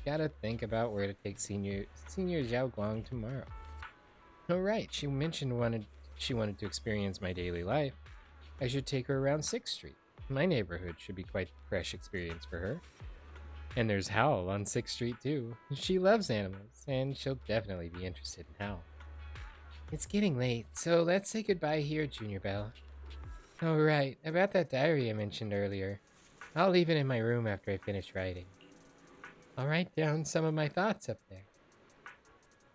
Gotta think about where to take Senior XiaoGuang tomorrow. Oh right, she mentioned she wanted to experience my daily life. I should take her around 6th Street. My neighborhood should be quite a fresh experience for her. And there's Howl on 6th Street too. She loves animals, and she'll definitely be interested in Howl. It's getting late, so let's say goodbye here, Junior Belle. Oh right, about that diary I mentioned earlier. I'll leave it in my room after I finish writing. I'll write down some of my thoughts up there.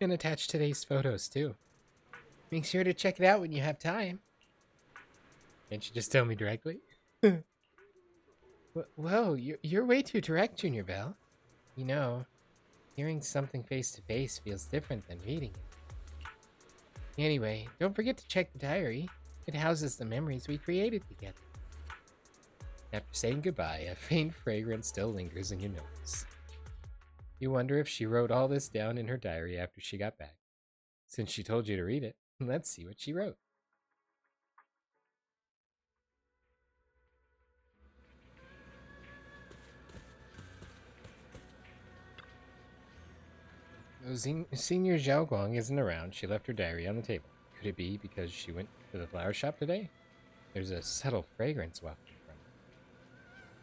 And attach today's photos too. Make sure to check it out when you have time. Can't you just tell me directly? Whoa, you're way too direct, Junior Belle. You know, hearing something face to face feels different than reading it. Anyway, don't forget to check the diary. It houses the memories we created together. After saying goodbye, a faint fragrance still lingers in your nose. You wonder if she wrote all this down in her diary after she got back. Since she told you to read it, let's see what she wrote. Senior XiaoGuang isn't around. She left her diary on the table. Could it be because she went to the flower shop today? There's a subtle fragrance wafting from her.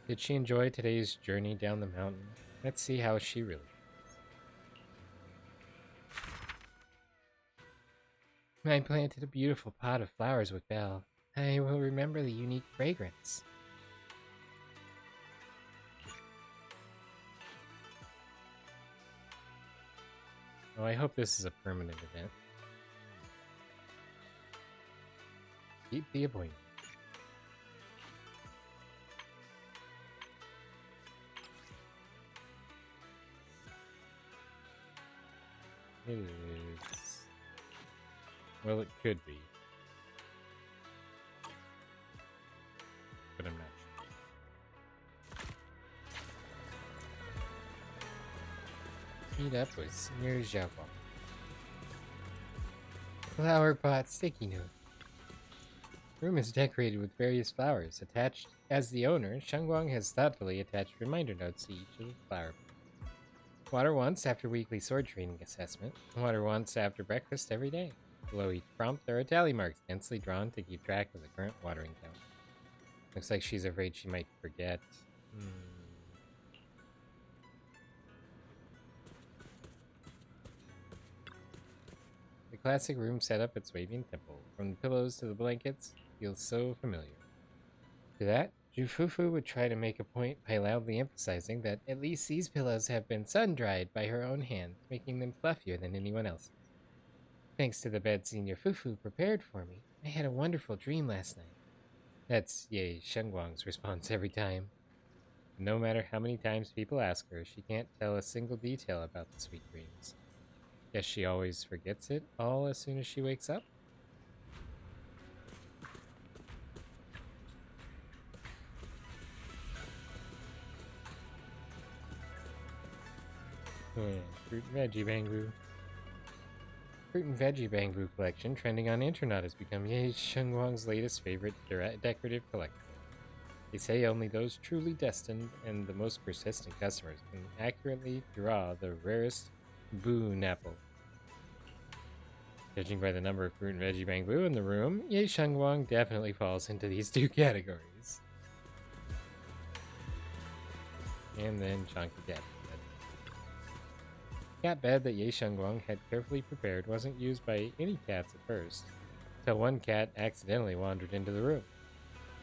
Did she enjoy today's journey down the mountain? Let's see how she really feels. I planted a beautiful pot of flowers with Belle. I will remember the unique fragrance. Oh, I hope this is a permanent event. Keep the appointment. It is... Well, it could be. But I'm not sure. Meet up with Senior XiaoGuang. Flower pot sticky note. Room is decorated with various flowers. Attached as the owner, Shungguang has thoughtfully attached reminder notes to each of the flower pots. Water once after weekly sword training assessment. Water once after breakfast every day. Below each prompt, there are tally marks densely drawn to keep track of the current watering count. Looks like she's afraid she might forget. The classic room setup at Swabian Temple, from the pillows to the blankets, feels so familiar. To that, Jufufu would try to make a point by loudly emphasizing that at least these pillows have been sun-dried by her own hand, making them fluffier than anyone else's. Thanks to the bed Senior Fufu prepared for me, I had a wonderful dream last night. That's Ye Shungguang's response every time. No matter how many times people ask her, she can't tell a single detail about the sweet dreams. Guess she always forgets it all as soon as she wakes up? Fruit and veggie bamboo. Fruit and veggie bamboo collection trending on internet has become Ye Shungguang's latest favorite decorative collectible. They say only those truly destined and the most persistent customers can accurately draw the rarest boon apple. Judging by the number of fruit and veggie bamboo in the room, Ye Shungguang definitely falls into these two categories. And then Chonky Cat. The cat bed that Ye Shungguang had carefully prepared wasn't used by any cats at first, until one cat accidentally wandered into the room.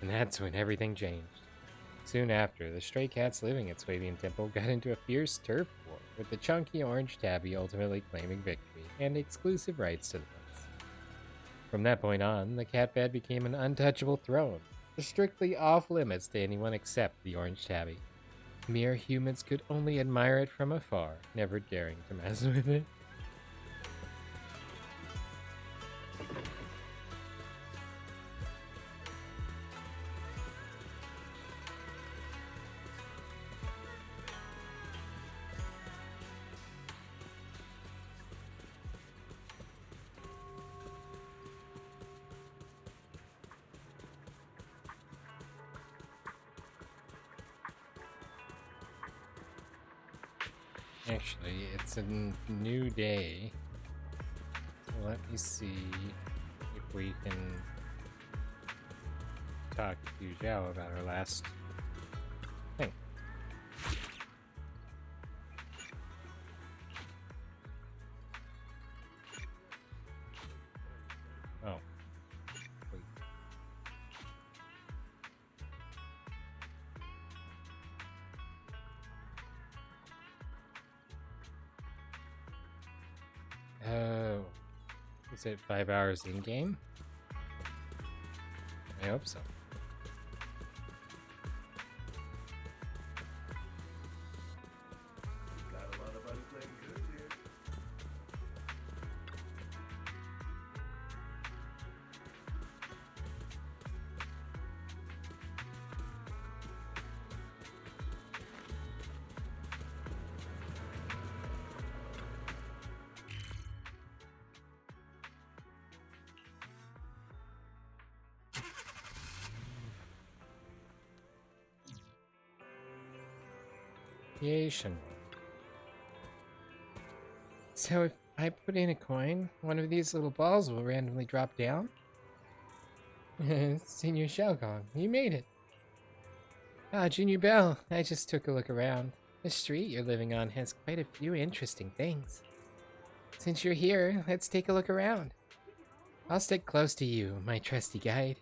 And that's when everything changed. Soon after, the stray cats living at Swabian Temple got into a fierce turf war, with the chunky orange tabby ultimately claiming victory and exclusive rights to the place. From that point on, the cat bed became an untouchable throne, strictly off limits to anyone except the orange tabby. Mere humans could only admire it from afar, never daring to mess with it. Actually, it's a new day. Let me see if we can talk to Xiao about our last thing. Oh. Wait. Oh. Is it 5 hours in game? I hope so. Yay, Shungguang. So if I put in a coin, one of these little balls will randomly drop down? Senior XiaoGuang, you made it. Ah, Junior Belle, I just took a look around. The street you're living on has quite a few interesting things. Since you're here, let's take a look around. I'll stick close to you, my trusty guide.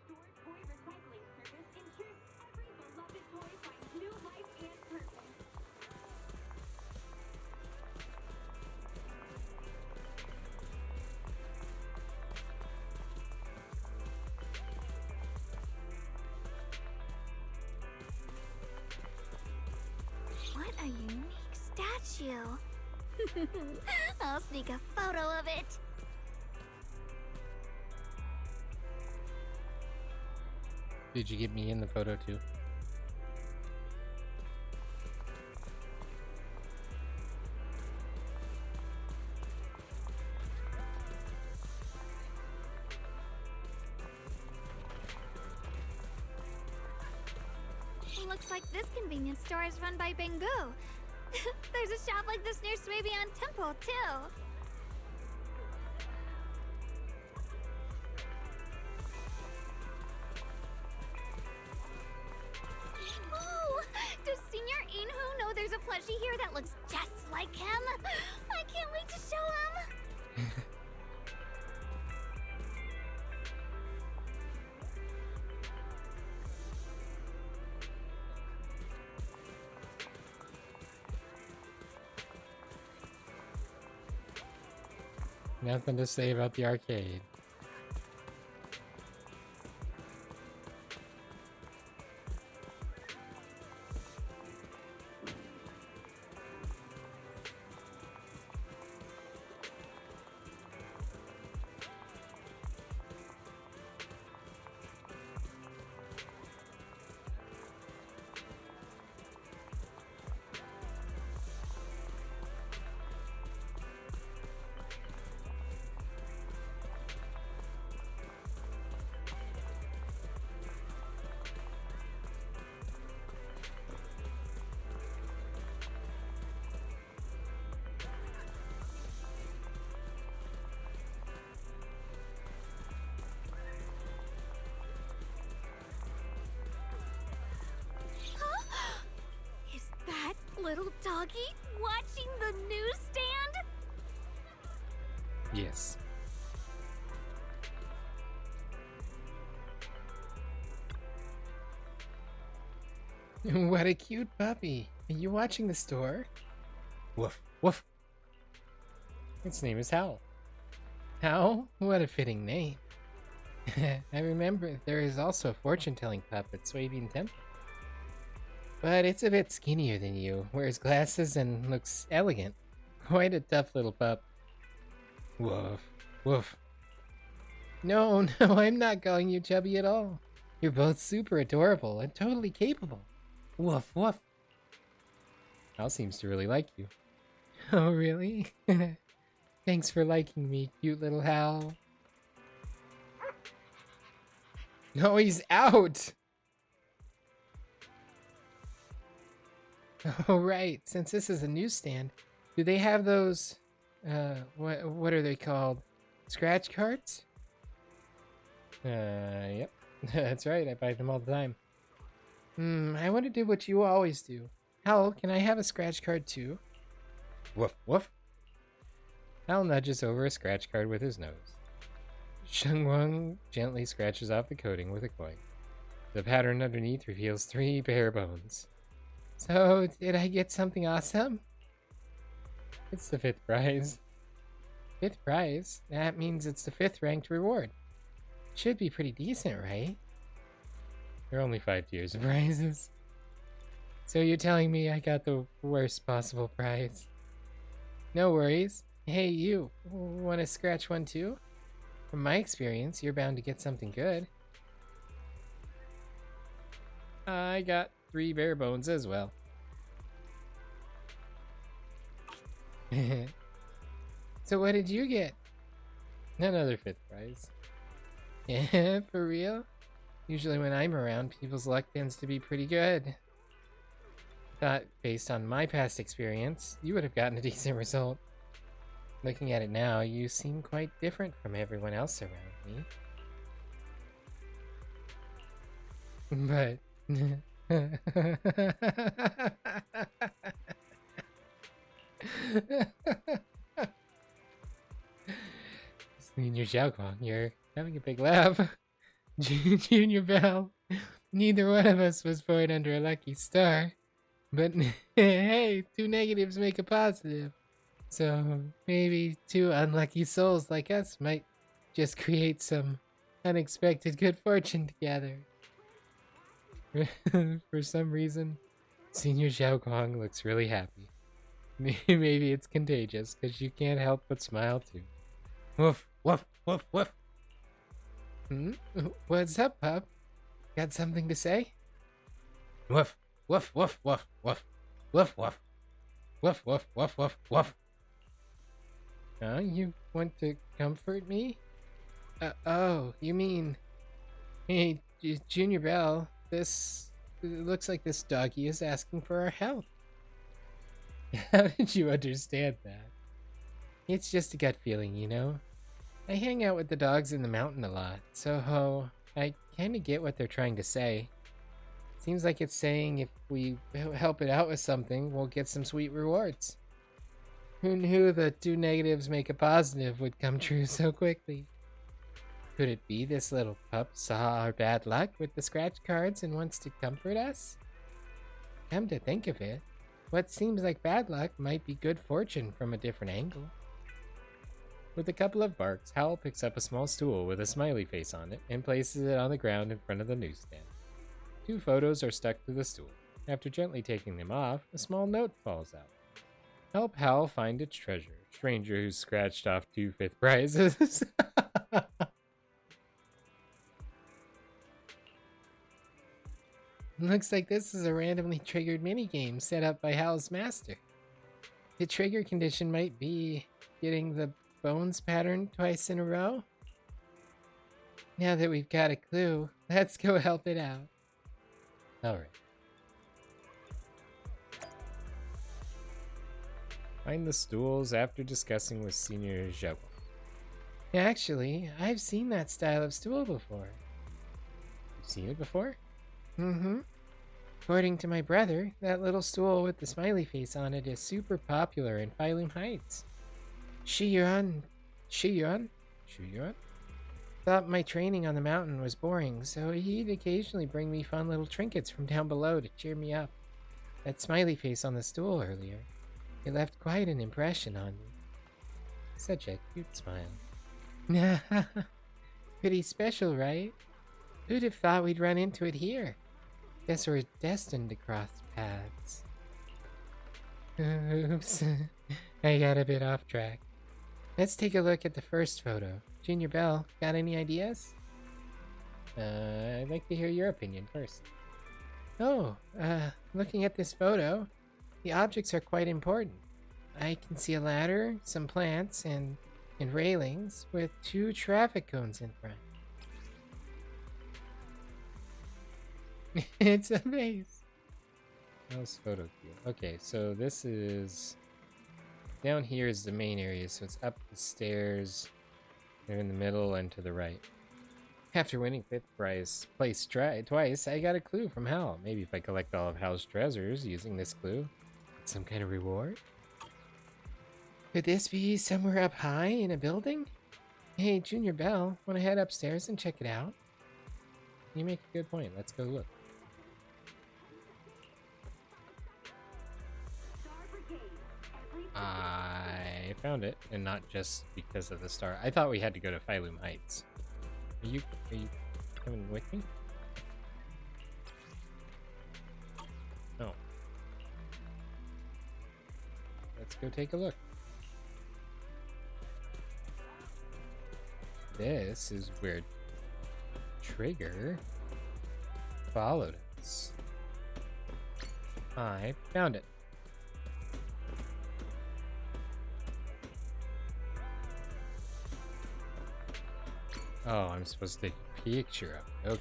What a unique statue. I'll sneak a photo of it. Did you get me in the photo too? Looks like this convenience store is run by Bingu. There's a shop like this near Swabian Temple, too. Ooh! Does Senior Inhu know there's a plushie here that looks just like him? I can't wait to show him! Nothing to say about the arcade. Is that little doggy watching the newsstand? Yes. What a cute puppy. Are you watching the store? Woof, woof. Its name is Howl. Howl? What a fitting name. I remember there is also a fortune-telling pup at Swabian Temple. But it's a bit skinnier than you, wears glasses and looks elegant. Quite a tough little pup. Woof, woof. No, no, I'm not calling you chubby at all. You're both super adorable and totally capable. Woof, woof. Hal seems to really like you. Oh, really? Thanks for liking me, cute little Hal. No, he's out! Oh, right. Since this is a newsstand, do they have those, what are they called? Scratch cards? Yep. That's right, I buy them all the time. I want to do what you always do. Hal, can I have a scratch card too? Woof woof. Hal nudges over a scratch card with his nose. Shungguang gently scratches off the coating with a coin. The pattern underneath reveals 3 bare bones. So, did I get something awesome? It's the 5th prize. 5th prize? That means it's the 5th ranked reward. Should be pretty decent, right? There are only 5 tiers of prizes. So you're telling me I got the worst possible prize? No worries. Hey, you. Want to scratch one too? From my experience, you're bound to get something good. I got 3 bare bones as well. So what did you get? Another 5th prize. Yeah, for real? Usually when I'm around, people's luck tends to be pretty good. Thought, based on my past experience, you would have gotten a decent result. Looking at it now, you seem quite different from everyone else around me. But... Senior XiaoGuang, you're having a big laugh. Junior Bell, neither one of us was born under a lucky star. But hey, 2 negatives make a positive. So maybe 2 unlucky souls like us might just create some unexpected good fortune together. For some reason, Senior XiaoGuang looks really happy. Maybe it's contagious, because you can't help but smile too. Woof, woof, woof, woof. What's up, pup? Got something to say? Woof, woof, woof, woof, woof, woof, woof, woof, woof, woof, woof, woof. You want to comfort me? Oh, you mean... Hey, Junior Bell, it looks like this doggy is asking for our help. How did you understand that? It's just a gut feeling, you know? I hang out with the dogs in the mountain a lot, so I kinda get what they're trying to say. Seems like it's saying if we help it out with something, we'll get some sweet rewards. Who knew the 2 negatives make a positive would come true so quickly? Could it be this little pup saw our bad luck with the scratch cards and wants to comfort us? Come to think of it, what seems like bad luck might be good fortune from a different angle. With a couple of barks, Hal picks up a small stool with a smiley face on it and places it on the ground in front of the newsstand. 2 photos are stuck to the stool. After gently taking them off, a small note falls out. Help Hal find its treasure. Stranger who scratched off 2 5th prizes. Looks like this is a randomly triggered minigame set up by Hal's master. The trigger condition might be getting the bones pattern twice in a row. Now that we've got a clue, let's go help it out. Alright. Find the stools after discussing with Senior XiaoGuang. Actually, I've seen that style of stool before. You've seen it before? Mm-hmm. According to my brother, that little stool with the smiley face on it is super popular in Phylum Heights. Shiyuan thought my training on the mountain was boring, so he'd occasionally bring me fun little trinkets from down below to cheer me up. That smiley face on the stool earlier, it left quite an impression on me. Such a cute smile. Pretty special, right? Who'd have thought we'd run into it here? Guess we're destined to cross paths. Oops, I got a bit off track. Let's take a look at the first photo. Junior Bell, got any ideas? I'd like to hear your opinion first. Oh, looking at this photo, the objects are quite important. I can see a ladder, some plants, and railings with 2 traffic cones in front. It's a maze. How's photo cue? Okay, so this is... Down here is the main area, so it's up the stairs They're in the middle and to the right. After winning 5th place twice, I got a clue from Hal. Maybe if I collect all of Hal's treasures using this clue, it's some kind of reward? Could this be somewhere up high in a building? Hey, Junior Belle, want to head upstairs and check it out? You make a good point. Let's go look. I found it, and not just because of the star. I thought we had to go to Phylum Heights. Are you coming with me? No. Let's go take a look. This is where Trigger followed us. I found it. Oh, I'm supposed to take a picture of it. Okay.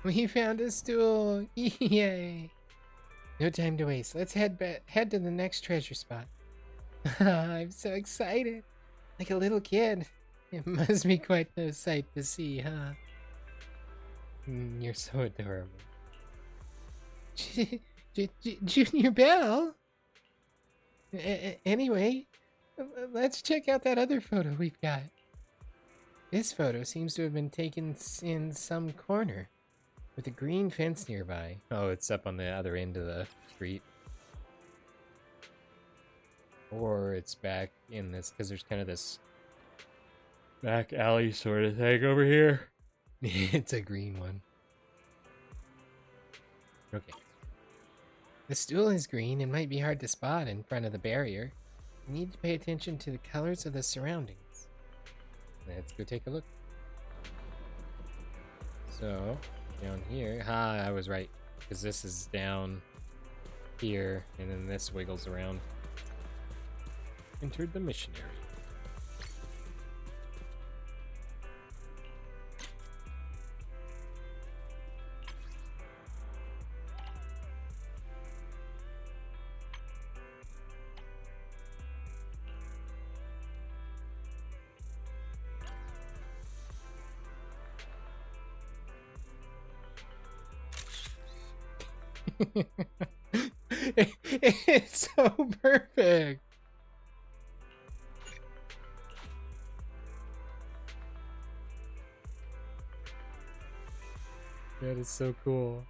We found a stool! Yay! No time to waste. Let's head to the next treasure spot. I'm so excited. Like a little kid. It must be quite a sight to see, huh? You're so adorable. Junior Belle? Anyway, let's check out that other photo we've got. This photo seems to have been taken in some corner, with a green fence nearby. Oh, it's up on the other end of the street. Or it's back in this, because there's kind of this back alley sort of thing over here. It's a green one. Okay. The stool is green and might be hard to spot in front of the barrier. You need to pay attention to the colors of the surroundings. Let's go take a look. So, down here, I was right, because this is down here, and then this wiggles around. Entered the missionary. It's so perfect. That is so cool.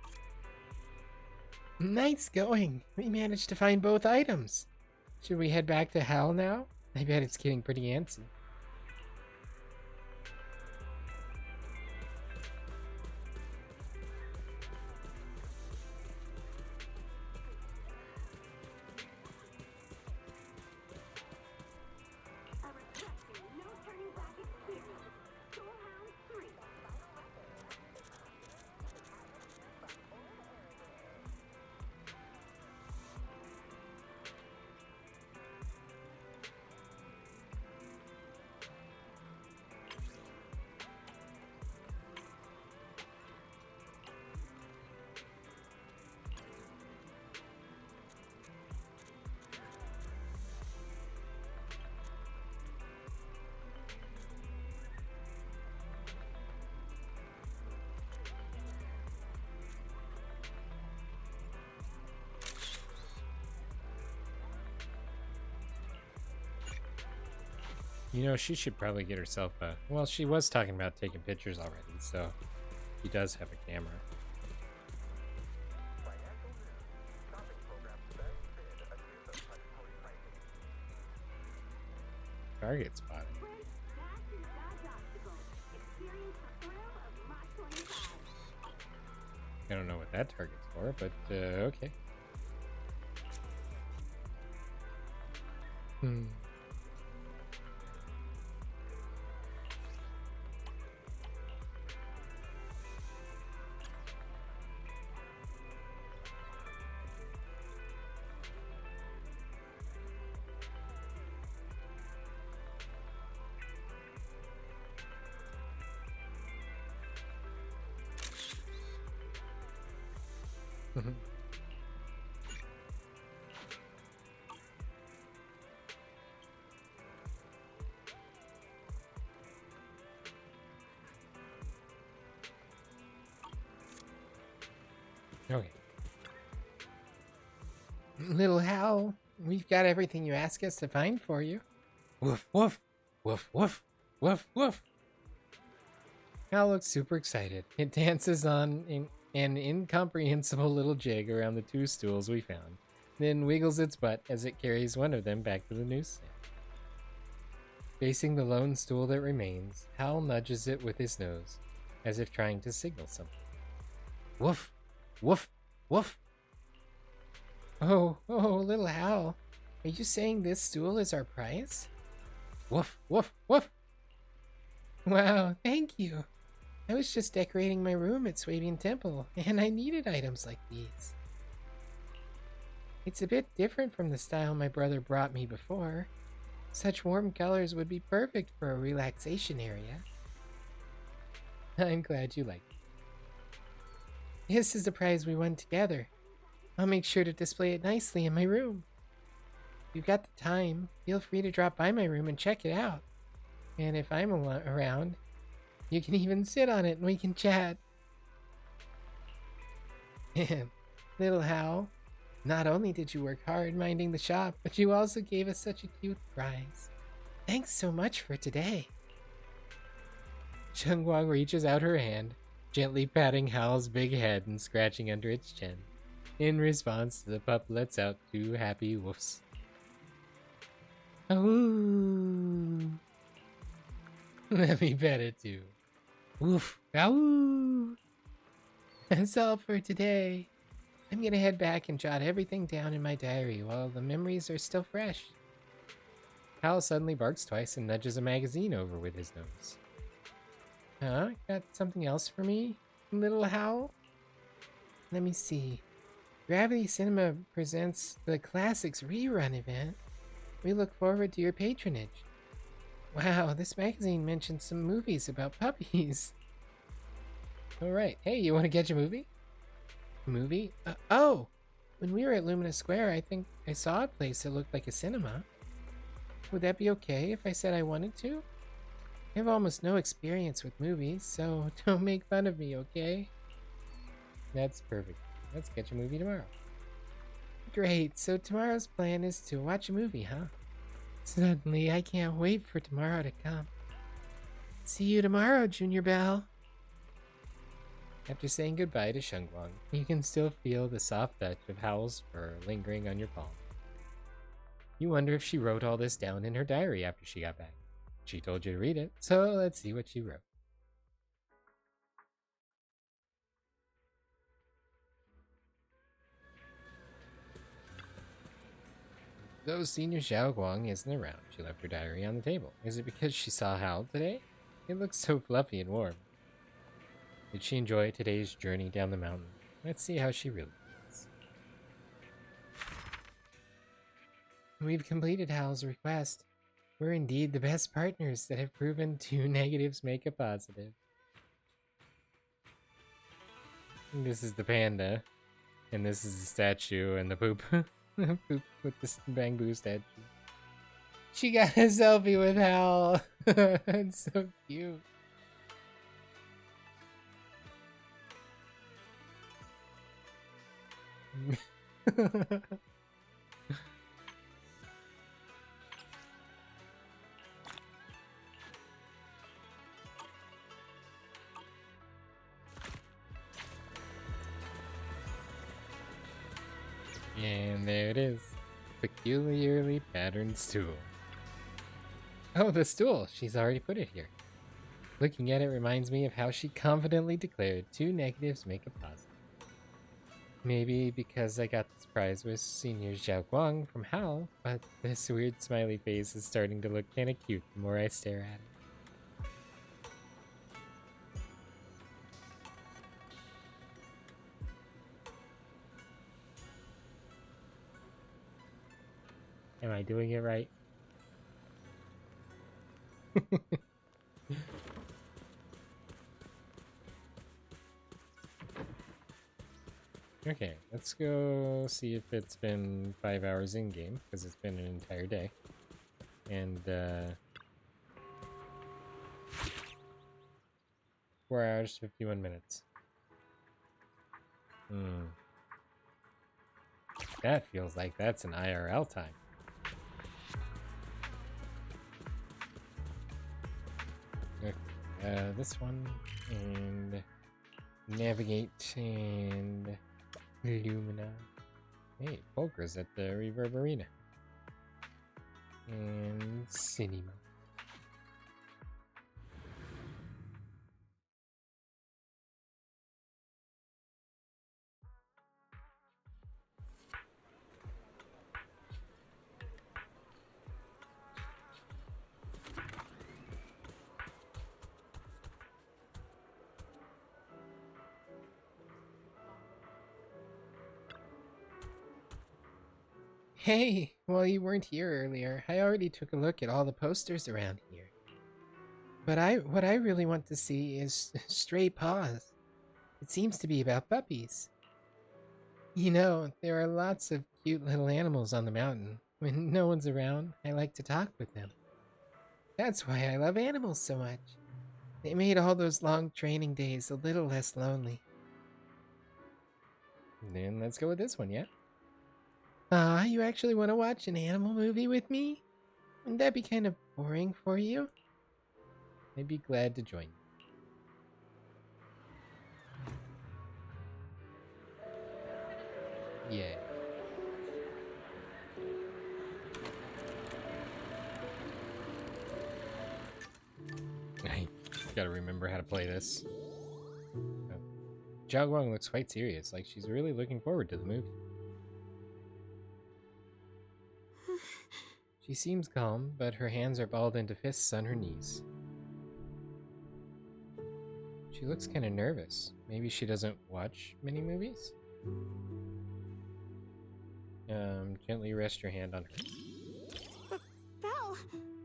Nice going. We managed to find both items. Should we head back to Hal now? I bet it's getting pretty antsy. You know, she should probably get herself a... Well, she was talking about taking pictures already, so she does have a camera. Target spotting. I don't know what that target's for, but okay. Okay. Little Hal, we've got everything you ask us to find for you. Woof, woof, woof, woof, woof, woof. Hal looks super excited. It dances on an incomprehensible little jig around the 2 stools we found, then wiggles its butt as it carries one of them back to the newsstand. Facing the lone stool that remains, Hal nudges it with his nose, as if trying to signal something. Woof, woof, woof. Oh, little Hal, are you saying this stool is our prize? Woof, woof, woof. Wow, thank you. I was just decorating my room at Swabian Temple, and I needed items like these. It's a bit different from the style my brother brought me before. Such warm colors would be perfect for a relaxation area. I'm glad you like it. This is the prize we won together. I'll make sure to display it nicely in my room. If you've got the time, feel free to drop by my room and check it out. And if I'm around, you can even sit on it and we can chat. Little Hal, not only did you work hard minding the shop, but you also gave us such a cute prize. Thanks so much for today. Shungguang reaches out her hand, gently patting Hal's big head and scratching under its chin. In response, the pup lets out 2 happy woofs. Ooh. Let me pet it too. Woof. Ow. That's all for today. I'm gonna head back and jot everything down in my diary while the memories are still fresh. Hal suddenly barks twice and nudges a magazine over with his nose. Huh? Got something else for me, little Hal? Let me see. Gravity Cinema presents the Classics rerun event. We look forward to your patronage. Wow, this magazine mentions some movies about puppies. Alright, hey, you want to catch a movie? Movie? Oh! When we were at Lumina Square, I think I saw a place that looked like a cinema. Would that be okay if I said I wanted to? I have almost no experience with movies, so don't make fun of me, okay? That's perfect. Let's catch a movie tomorrow. Great, so tomorrow's plan is to watch a movie, huh? Suddenly, I can't wait for tomorrow to come. See you tomorrow, Junior Belle. After saying goodbye to Shungguang, you can still feel the soft touch of Howl's fur lingering on your palm. You wonder if she wrote all this down in her diary after she got back. She told you to read it, so let's see what she wrote. Though Senior XiaoGuang isn't around, she left her diary on the table. Is it because she saw Hal today? It looks so fluffy and warm. Did she enjoy today's journey down the mountain? Let's see how she really feels. We've completed Hal's request. We're indeed the best partners that have proven 2 negatives make a positive. This is the panda, and this is the statue, and the poop. Poop with the bamboo statue. She got a selfie with Hal. It's so cute. And there it is. Peculiarly patterned stool. Oh, the stool! She's already put it here. Looking at it reminds me of how she confidently declared 2 negatives make a positive. Maybe because I got this prize with Senior XiaoGuang from Hal, but this weird smiley face is starting to look kinda cute the more I stare at it. Am I doing it right? Okay, let's go see if it's been 5 hours in-game, because it's been an entire day. And, 4 hours, 51 minutes. That feels like that's an IRL time. Okay, this one, and navigate, and Lumina. Hey, poker's at the Reverb Arena. And cinema. Hey, well, you weren't here earlier. I already took a look at all the posters around here. But what I really want to see is Stray Paws. It seems to be about puppies. You know, there are lots of cute little animals on the mountain. When no one's around, I like to talk with them. That's why I love animals so much. They made all those long training days a little less lonely. Then let's go with this one, yeah? You actually want to watch an animal movie with me? Wouldn't that be kind of boring for you? I'd be glad to join you. Yeah. I gotta remember how to play this. XiaoGuang looks quite serious, like she's really looking forward to the movie. She seems calm, but her hands are balled into fists on her knees. She looks kind of nervous. Maybe she doesn't watch many movies? Gently rest your hand on her. Belle,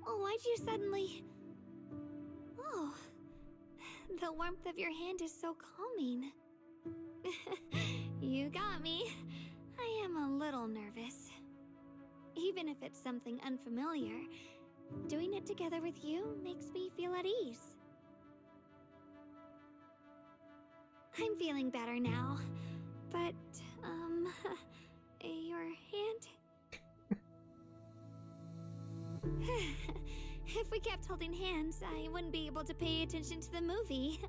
why'd you suddenly... Oh, the warmth of your hand is so calming. You got me. I am a little nervous. Even if it's something unfamiliar, doing it together with you makes me feel at ease. I'm feeling better now, but, your hand? If we kept holding hands, I wouldn't be able to pay attention to the movie.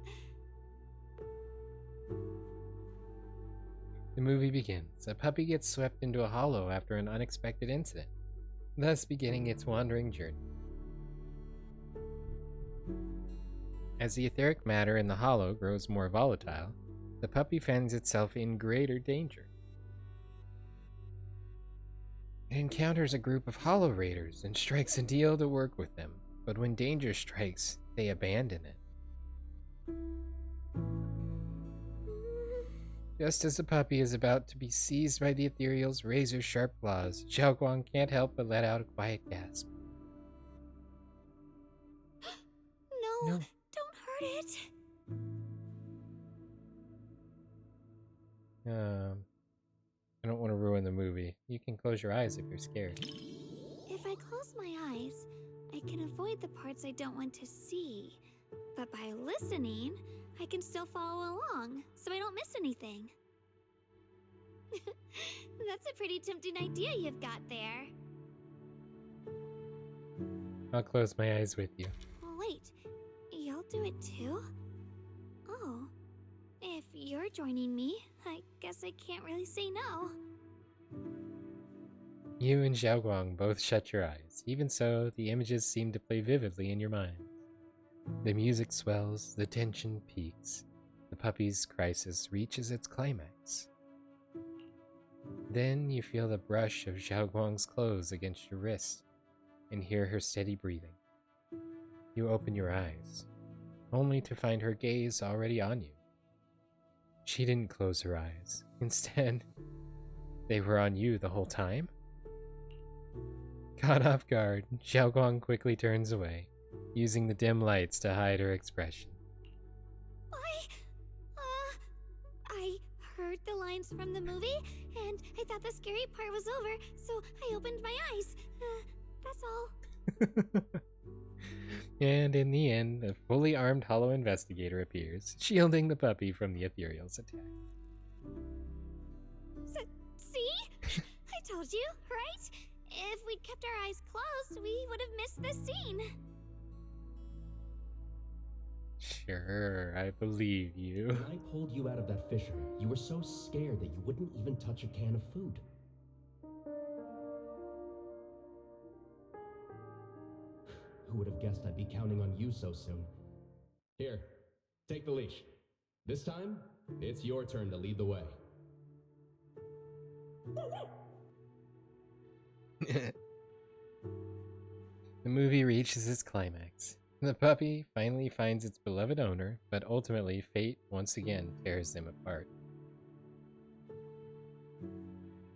The movie begins. A puppy gets swept into a hollow after an unexpected incident, thus beginning its wandering journey. As the etheric matter in the hollow grows more volatile, the puppy finds itself in greater danger. It encounters a group of hollow raiders and strikes a deal to work with them, but when danger strikes, they abandon it. Just as the puppy is about to be seized by the ethereal's razor-sharp claws, XiaoGuang can't help but let out a quiet gasp. No, don't hurt it. I don't want to ruin the movie. You can close your eyes if you're scared. If I close my eyes, I can avoid the parts I don't want to see. But by listening, I can still follow along, so I don't miss anything. That's a pretty tempting idea you've got there. I'll close my eyes with you. Oh, wait, you'll do it too? Oh, if you're joining me, I guess I can't really say no. You and XiaoGuang both shut your eyes. Even so, the images seem to play vividly in your mind. The music swells, the tension peaks. The puppy's crisis reaches its climax. Then you feel the brush of XiaoGuang's clothes against your wrist and hear her steady breathing. You open your eyes, only to find her gaze already on you. She didn't close her eyes. Instead, they were on you the whole time? Caught off guard, XiaoGuang quickly turns away, using the dim lights to hide her expression. I heard the lines from the movie, and I thought the scary part was over, so I opened my eyes. That's all. And in the end, a fully armed hollow investigator appears, shielding the puppy from the ethereal's attack. See? I told you, right? If we'd kept our eyes closed, we would have missed this scene. Sure, I believe you. When I pulled you out of that fissure, you were so scared that you wouldn't even touch a can of food. Who would have guessed I'd be counting on you so soon? Here, take the leash. This time, it's your turn to lead the way. The movie reaches its climax. The puppy finally finds its beloved owner, but ultimately fate once again tears them apart.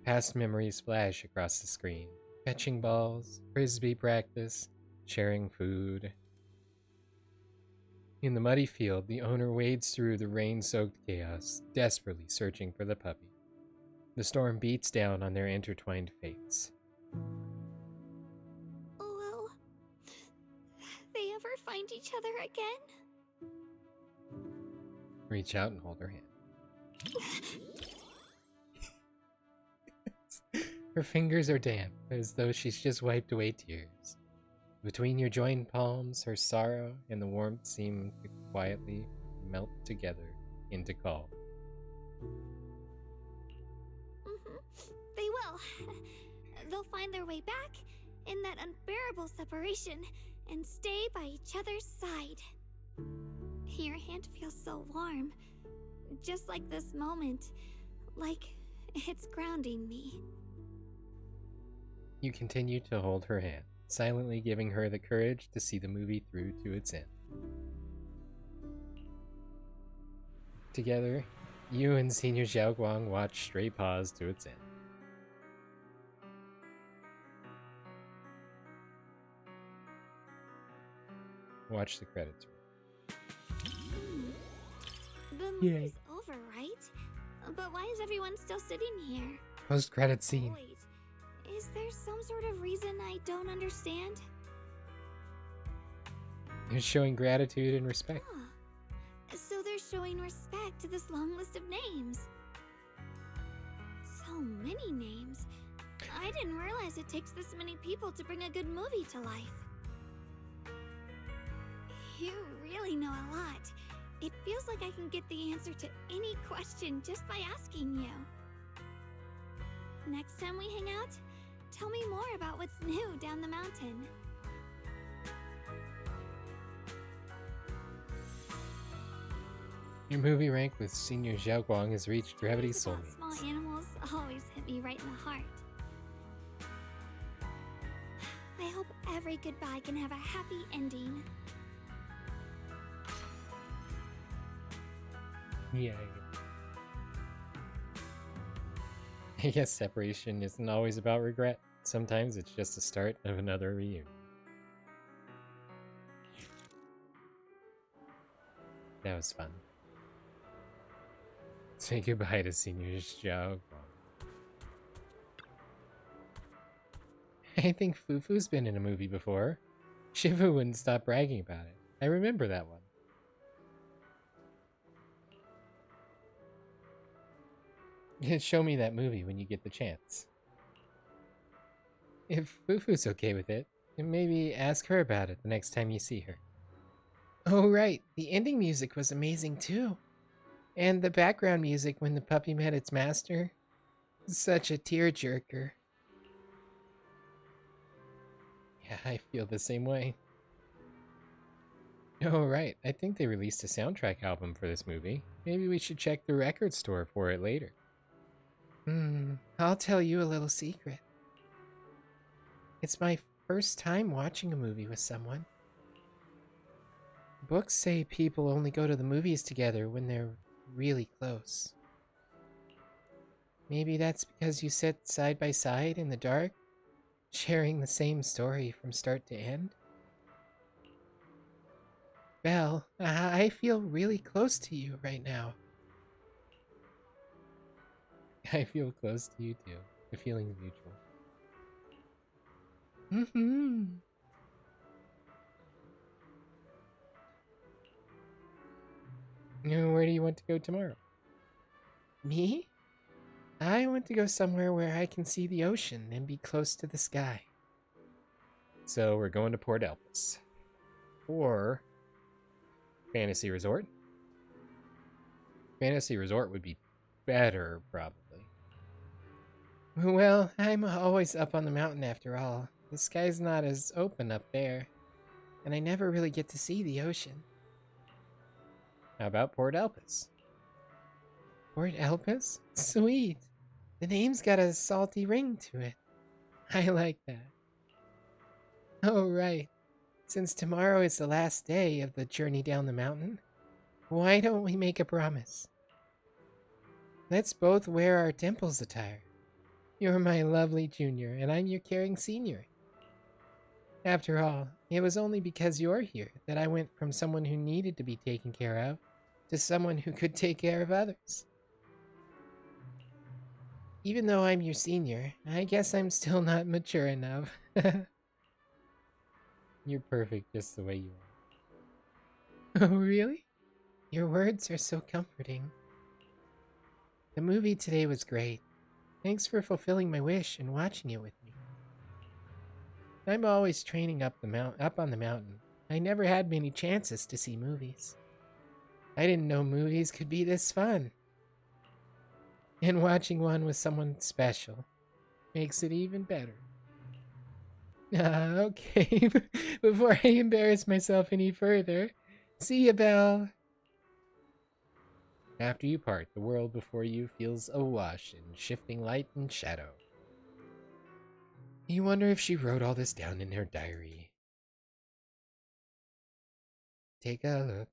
Past memories flash across the screen. Fetching balls, frisbee practice, sharing food. In the muddy field, the owner wades through the rain-soaked chaos, desperately searching for the puppy. The storm beats down on their intertwined fates. Will they ever find each other again? Reach out and hold her hand. Her fingers are damp, as though she's just wiped away tears. Between your joined palms, her sorrow and the warmth seem to quietly melt together into calm. They will. They'll find their way back in that unbearable separation and stay by each other's side. Your hand feels so warm, just like this moment, like it's grounding me. You continue to hold her hand, silently giving her the courage to see the movie through to its end. Together, you and Senior XiaoGuang watch Stray Paws to its end. Watch the credits. The movie's over, right? But why is everyone still sitting here? Post-credit scene. Wait, is there some sort of reason I don't understand? You're showing gratitude and respect. So they're showing respect to this long list of names. So many names. I didn't realize it takes this many people to bring a good movie to life. You really know a lot. It feels like I can get the answer to any question just by asking you. Next time we hang out, tell me more about what's new down the mountain. Your movie rank with Senior XiaoGuang has reached Gravity Soulmates. Small animals always hit me right in the heart. I hope every goodbye can have a happy ending. Yeah. I guess separation isn't always about regret. Sometimes it's just the start of another reunion. That was fun. Say goodbye to Senior XiaoGuang. I think Fufu's been in a movie before. Shifu wouldn't stop bragging about it. I remember that one. Show me that movie when you get the chance. If Fufu's okay with it, then maybe ask her about it the next time you see her. Oh right, the ending music was amazing too. And the background music when the puppy met its master. Such a tearjerker. Yeah, I feel the same way. Oh right, I think they released a soundtrack album for this movie. Maybe we should check the record store for it later. I'll tell you a little secret. It's my first time watching a movie with someone. Books say people only go to the movies together when they're really close. Maybe that's because you sit side by side in the dark, sharing the same story from start to end? Belle, I feel really close to you right now. I feel close to you too. The feeling's mutual. Mm-hmm. Where do you want to go tomorrow? Me? I want to go somewhere where I can see the ocean and be close to the sky. So we're going to Port Elpis. Or Fantasy Resort. Fantasy Resort would be better, probably. Well, I'm always up on the mountain after all. The sky's not as open up there. And I never really get to see the ocean. How about Port Elpis? Port Elpis? Sweet. The name's got a salty ring to it. I like that. Oh, right. Since tomorrow is the last day of the journey down the mountain, why don't we make a promise? Let's both wear our temple's attire. You're my lovely junior, and I'm your caring senior. After all, it was only because you're here that I went from someone who needed to be taken care of to someone who could take care of others. Even though I'm your senior, I guess I'm still not mature enough. You're perfect just the way you are. Oh, really? Your words are so comforting. The movie today was great. Thanks for fulfilling my wish and watching it with me. I'm always training up on the mountain. I never had many chances to see movies. I didn't know movies could be this fun. And watching one with someone special makes it even better. Okay, before I embarrass myself any further, see ya, Belle. After you part, the world before you feels awash in shifting light and shadow. You wonder if she wrote all this down in her diary. Take a look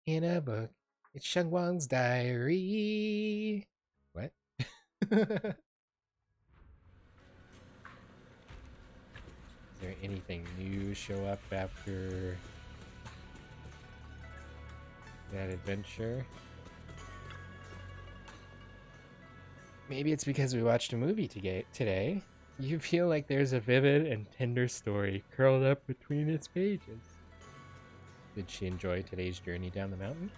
in a book. It's Shungguang's diary. What? Is there anything new show up after that adventure? Maybe it's because we watched a movie today. You feel like there's a vivid and tender story curled up between its pages. Did she enjoy today's journey down the mountain?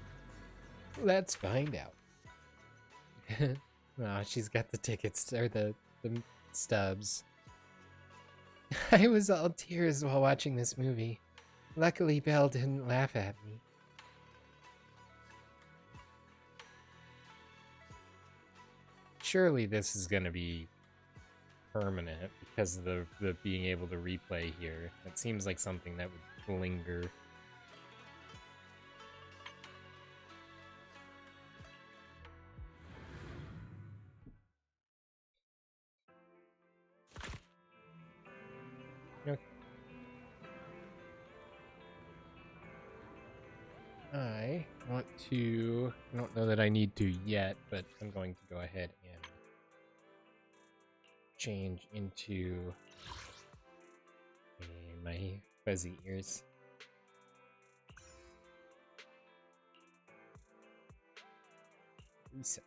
Let's find out. Oh, she's got the tickets, or the stubs. I was all tears while watching this movie. Luckily, Belle didn't laugh at me. Surely this is gonna be permanent because of the being able to replay here. That seems like something that would linger. Okay. I don't know that I need to yet, but I'm going to go ahead and change into my fuzzy ears. Reset.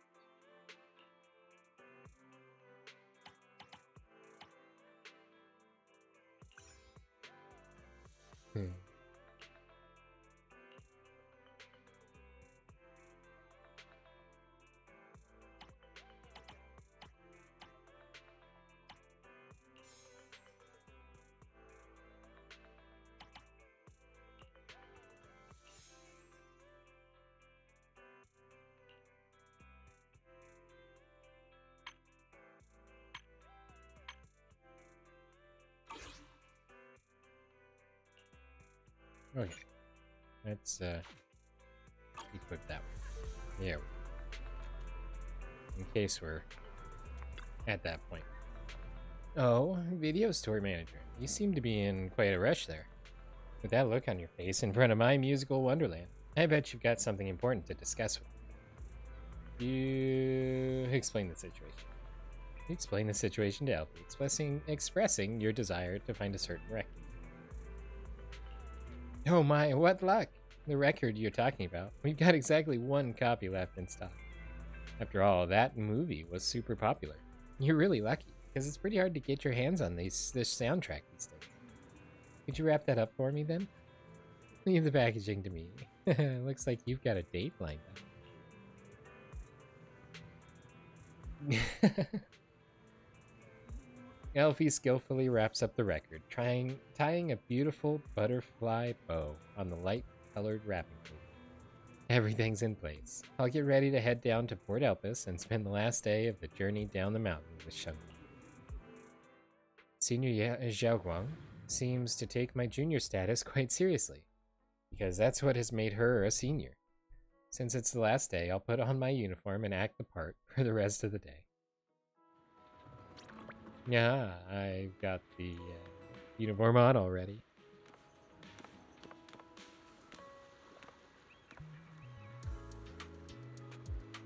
Okay, let's equip that one. There we go. In case we're at that point. Oh, video store manager. You seem to be in quite a rush there. With that look on your face in front of my musical wonderland, I bet you've got something important to discuss with me. You explain the situation. You explain the situation to Elfie, expressing your desire to find a certain record. Oh my, what luck! The record you're talking about. We've got exactly one copy left in stock. After all, that movie was super popular. You're really lucky, because it's pretty hard to get your hands on this soundtrack these days. Could you wrap that up for me, then? Leave the packaging to me. Looks like you've got a date lined up. Elfie skillfully wraps up the record, tying a beautiful butterfly bow on the light-colored wrapping paper. Everything's in place. I'll get ready to head down to Port Elpis and spend the last day of the journey down the mountain with Shungguang. Senior XiaoGuang seems to take my junior status quite seriously, because that's what has made her a senior. Since it's the last day, I'll put on my uniform and act the part for the rest of the day. Yeah, I've got the uniform on already.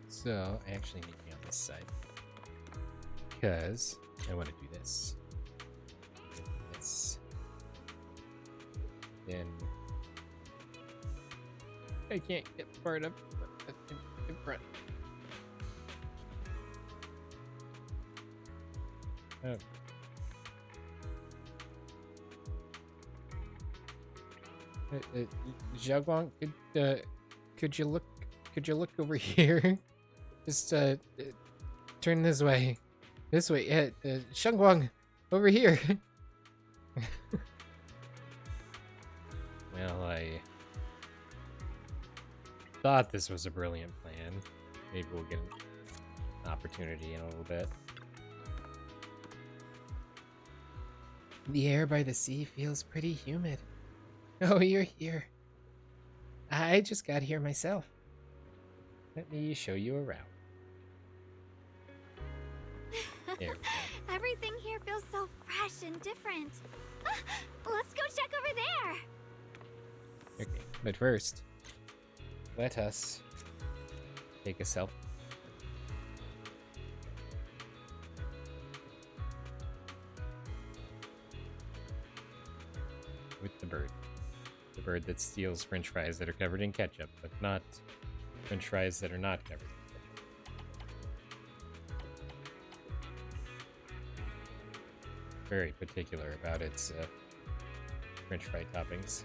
So, I actually need to be on this side, because I want to do this. This. Then I can't get part of in front. Oh. XiaoGuang, could you look over here? Just turn this way. This way. Shungguang, over here. Well, I thought this was a brilliant plan. Maybe we'll get an opportunity in a little bit. The air by the sea feels pretty humid. Oh, you're here. I just got here myself. Let me show you around. There we go. Everything here feels so fresh and different. Let's go check over there. Okay, but first, let us take a selfie. With the bird. The bird that steals french fries that are covered in ketchup, but not french fries that are not covered in ketchup. Very particular about its french fry toppings.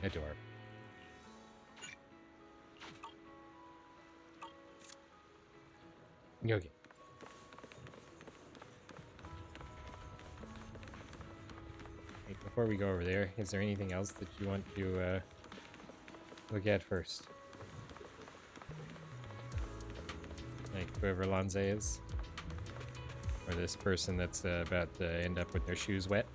Adore. Okay. Wait, before we go over there, is there anything else that you want to look at first? Like whoever Lanze is? Or this person that's about to end up with their shoes wet?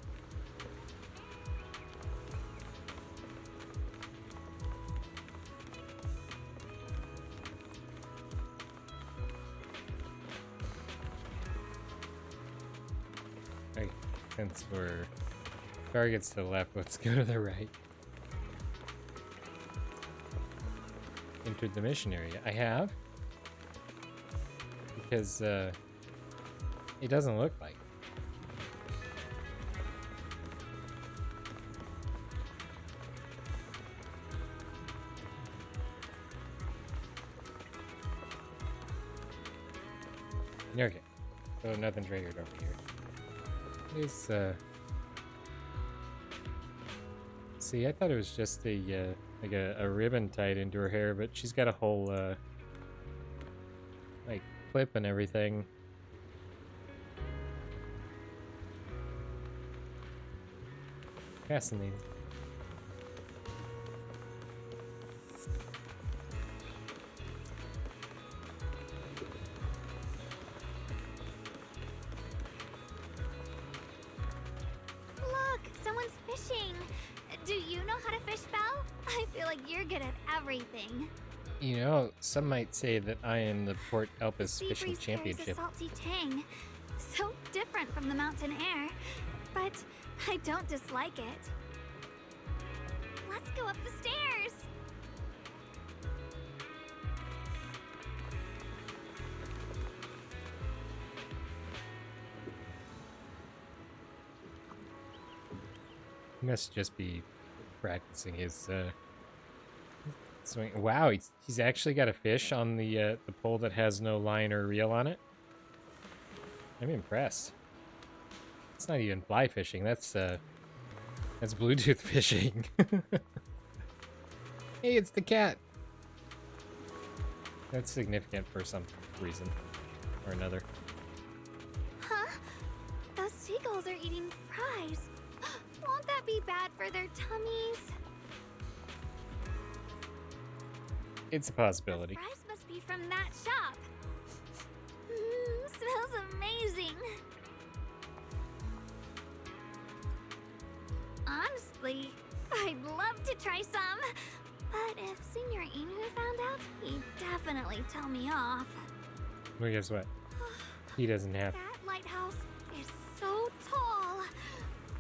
Okay, since we're targets to the left, let's go to the right. Entered the mission area. I have. Because it doesn't look like. Okay, so nothing triggered over here. It's see, I thought it was just a like a ribbon tied into her hair, but she's got a whole like clip and everything. Fascinating. Look, someone's fishing. Do you know how to fish, Belle? I feel like you're good at everything. You know, some might say that I am the Port Elpis Sea Fishing breeze carries Championship. a salty tang, so different from the mountain air, but I don't dislike it. Let's go up the stairs. Must just be practicing his swing. Wow, he's actually got a fish on the pole that has no line or reel on it. I'm impressed. It's not even fly fishing. That's Bluetooth fishing. Hey, it's the cat. That's significant for some reason or another. Huh? Those seagulls are eating fries. Won't that be bad for their tummies? It's a possibility. Fries must be from that shop. Smells amazing. Honestly, I'd love to try some. But if Senior Inu found out, he'd definitely tell me off. Well, guess what? He doesn't have. That lighthouse is so tall.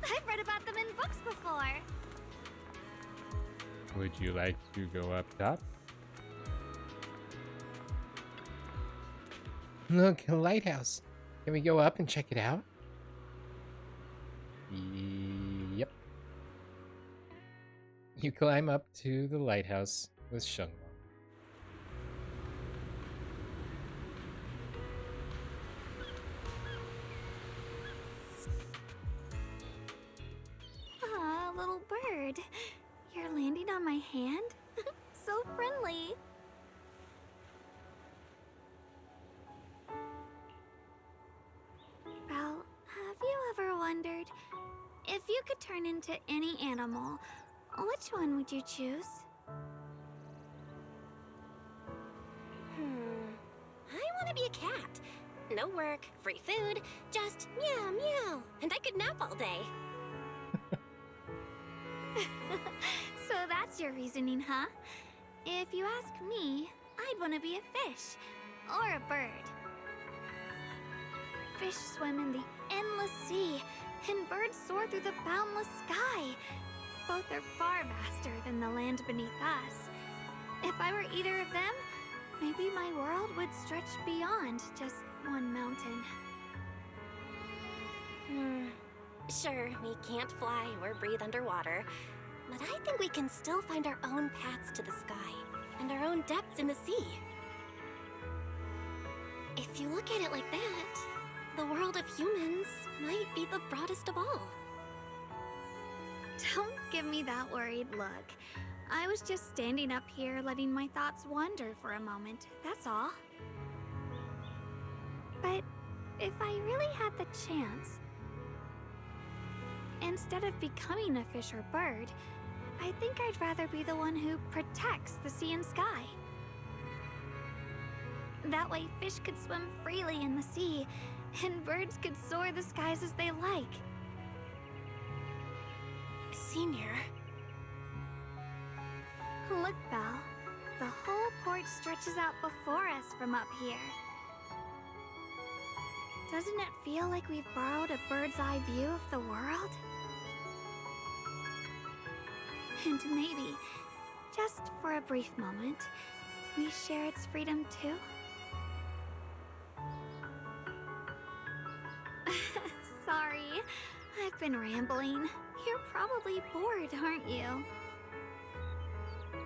I've read about them in books before. Would you like to go up top? Look, a lighthouse. Can we go up and check it out? Yep. You climb up to the lighthouse with Shungguang. Aw, little bird. You're landing on my hand? So friendly. Well, have you ever wondered, if you could turn into any animal, which one would you choose? I want to be a cat. No work, free food, just meow meow, and I could nap all day. So that's your reasoning, huh? If you ask me, I'd want to be a fish or a bird. Fish swim in the endless sea, and birds soar through the boundless sky. Both are far vaster than the land beneath us. If I were either of them, maybe my world would stretch beyond just one mountain. Sure, we can't fly or breathe underwater, but I think we can still find our own paths to the sky and our own depths in the sea. If you look at it like that, the world of humans might be the broadest of all. Don't give me that worried look. I was just standing up here letting my thoughts wander for a moment, that's all. But if I really had the chance, instead of becoming a fish or bird, I think I'd rather be the one who protects the sea and sky. That way fish could swim freely in the sea, and birds could soar the skies as they like. Senior. Look, Belle. The whole port stretches out before us from up here. Doesn't it feel like we've borrowed a bird's eye view of the world? And maybe, just for a brief moment, we share its freedom too? Sorry, I've been rambling. You're probably bored, aren't you?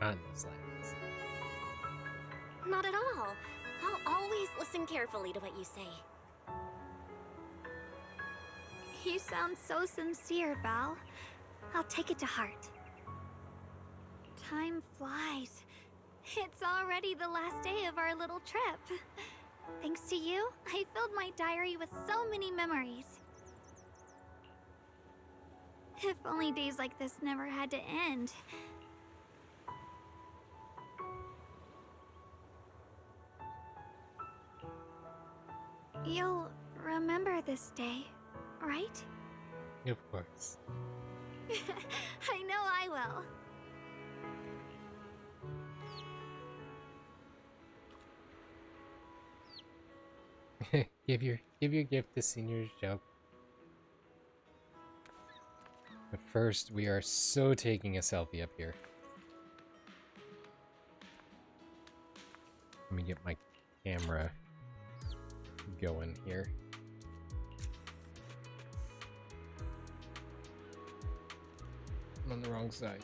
On the slides. Not at all. I'll always listen carefully to what you say. You sound so sincere, Belle. I'll take it to heart. Time flies. It's already the last day of our little trip. Thanks to you, I filled my diary with so many memories. If only days like this never had to end. You'll remember this day, right? Of course. I know I will. give your gift to Senior's joke. But first, we are so taking a selfie up here. Let me get my camera going here. I'm on the wrong side.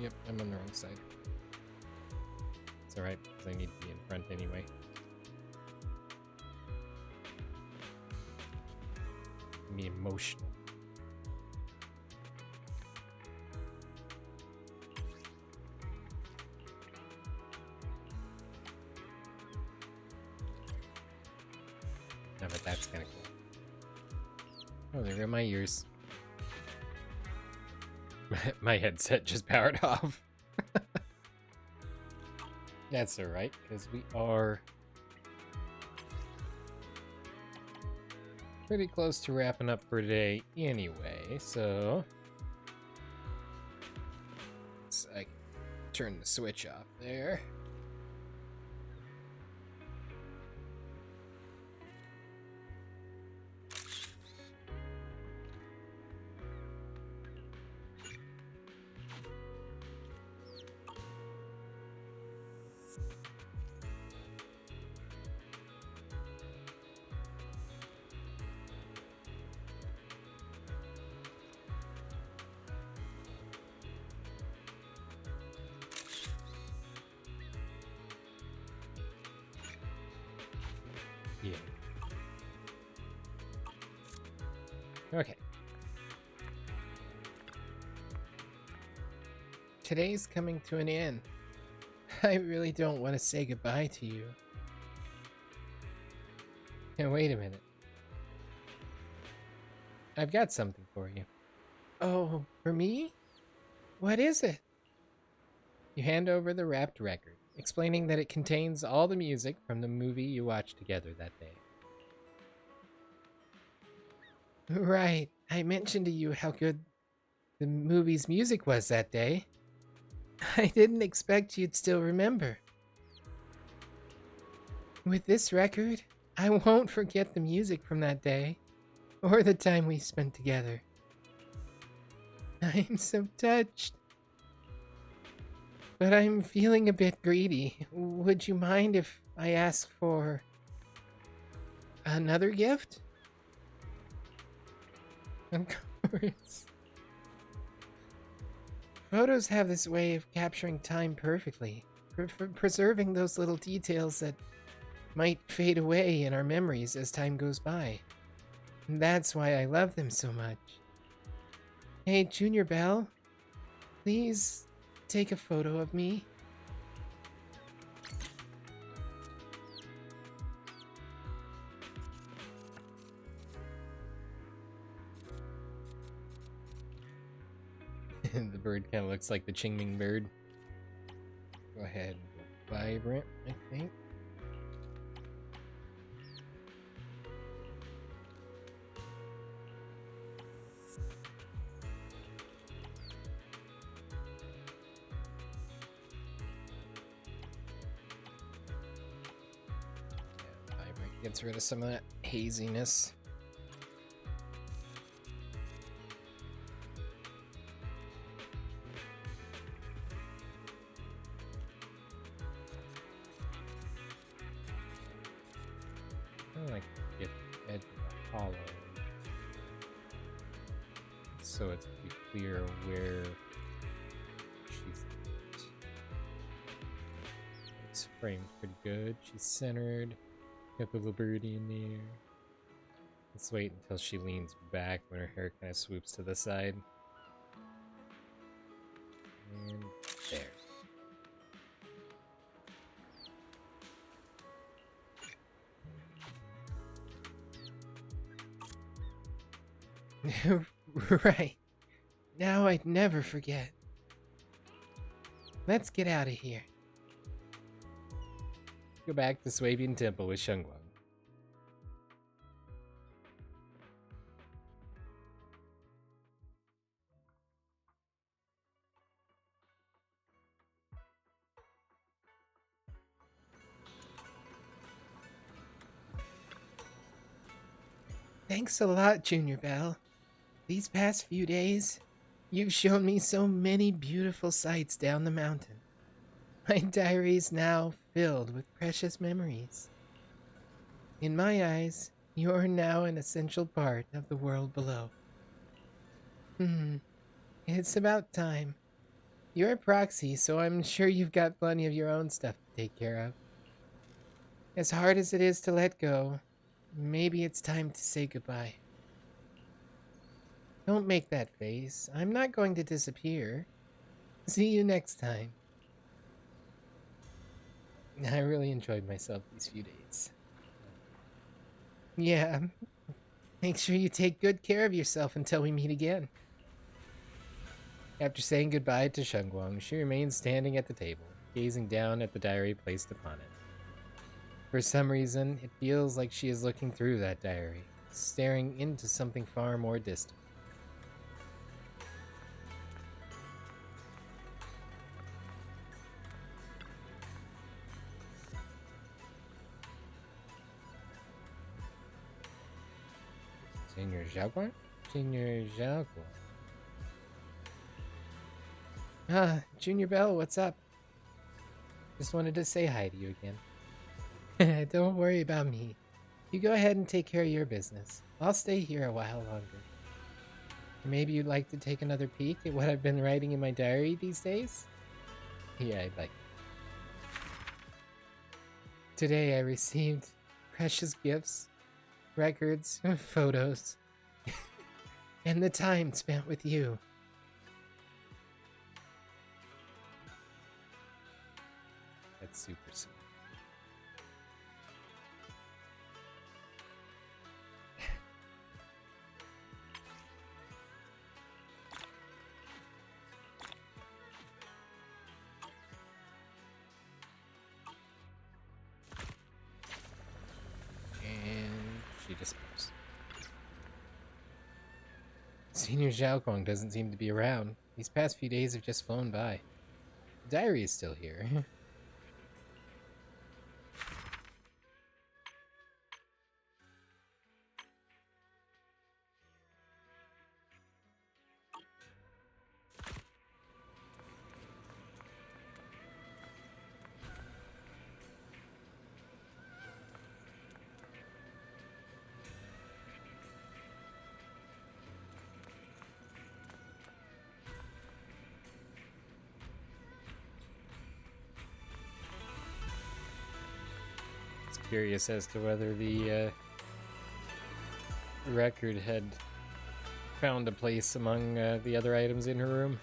Yep, I'm on the wrong side. It's alright, because I need to be in front anyway. Me emotional. No, but that's kind of cool. Oh, there go my ears. My headset just powered off. That's alright, because we are pretty close to wrapping up for today anyway, so I can turn the switch off there. Yeah. Okay. Today's coming to an end. I really don't want to say goodbye to you. And wait a minute. I've got something for you. Oh, for me? What is it? You hand over the wrapped record, explaining that it contains all the music from the movie you watched together that day. Right, I mentioned to you how good the movie's music was that day. I didn't expect you'd still remember. With this record, I won't forget the music from that day, or the time we spent together. I'm so touched. But I'm feeling a bit greedy. Would you mind if I ask for another gift? Of course. Photos have this way of capturing time perfectly, preserving those little details that might fade away in our memories as time goes by. And that's why I love them so much. Hey, Junior Belle, please take a photo of me. The bird kind of looks like the Qingming bird. Go ahead and go vibrant, I think. Yeah, vibrant gets rid of some of that haziness. Like get the edge of the hollow so it's pretty clear where she's at. It's framed pretty good. She's centered. Got the little birdie in there. Let's wait until she leans back when her hair kind of swoops to the side. And there. Right. Now I'd never forget. Let's get out of here. Go back to Swabian Temple with Shungguang. Thanks a lot, Junior Belle. These past few days, you've shown me so many beautiful sights down the mountain. My diary's now filled with precious memories. In my eyes, you're now an essential part of the world below. It's about time. You're a Proxy, so I'm sure you've got plenty of your own stuff to take care of. As hard as it is to let go, maybe it's time to say goodbye. Don't make that face. I'm not going to disappear. See you next time. I really enjoyed myself these few days. Yeah. Make sure you take good care of yourself until we meet again. After saying goodbye to Shungguang, she remains standing at the table, gazing down at the diary placed upon it. For some reason, it feels like she is looking through that diary, staring into something far more distant. Senior XiaoGuang? Senior XiaoGuang. Ah, Junior Bell, what's up? Just wanted to say hi to you again. Don't worry about me. You go ahead and take care of your business. I'll stay here a while longer. Maybe you'd like to take another peek at what I've been writing in my diary these days? Yeah, I'd like. Today I received precious gifts, records, photos, and the time spent with you. That's super sweet. She disappears. Senior XiaoGuang doesn't seem to be around. These past few days have just flown by. The diary is still here. Curious as to whether the record had found a place among the other items in her room.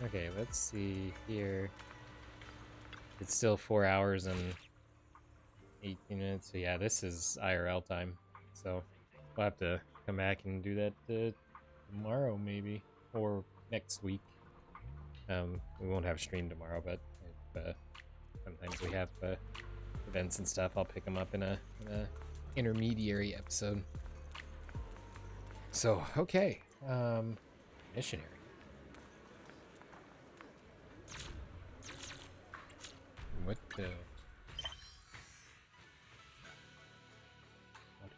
Okay, let's see here. It's still 4 hours and 18 minutes. So yeah, this is IRL time. So we'll have to come back and do that tomorrow maybe, or next week. We won't have stream tomorrow, but if, sometimes we have events and stuff. I'll pick them up in a intermediary episode. So, okay. Missionary. What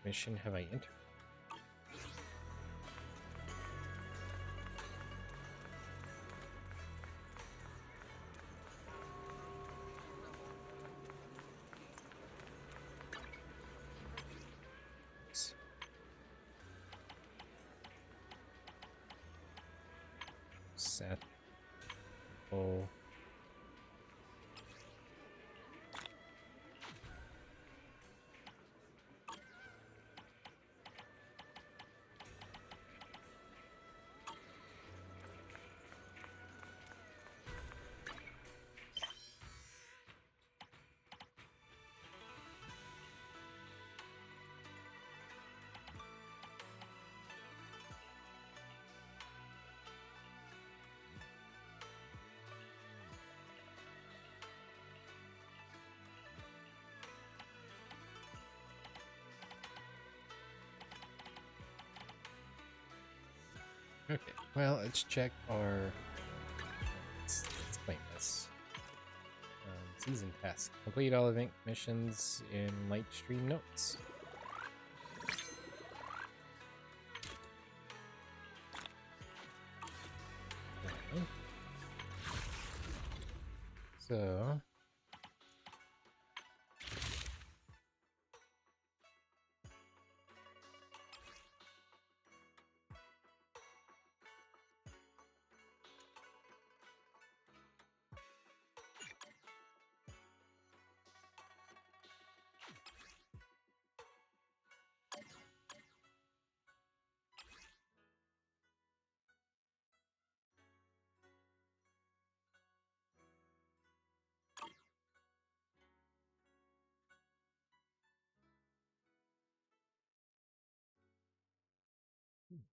mission have I entered? Set. Oh. Okay, well, let's check our... Let's claim this. Season task. Complete all event missions in Lightstream notes. Okay. So...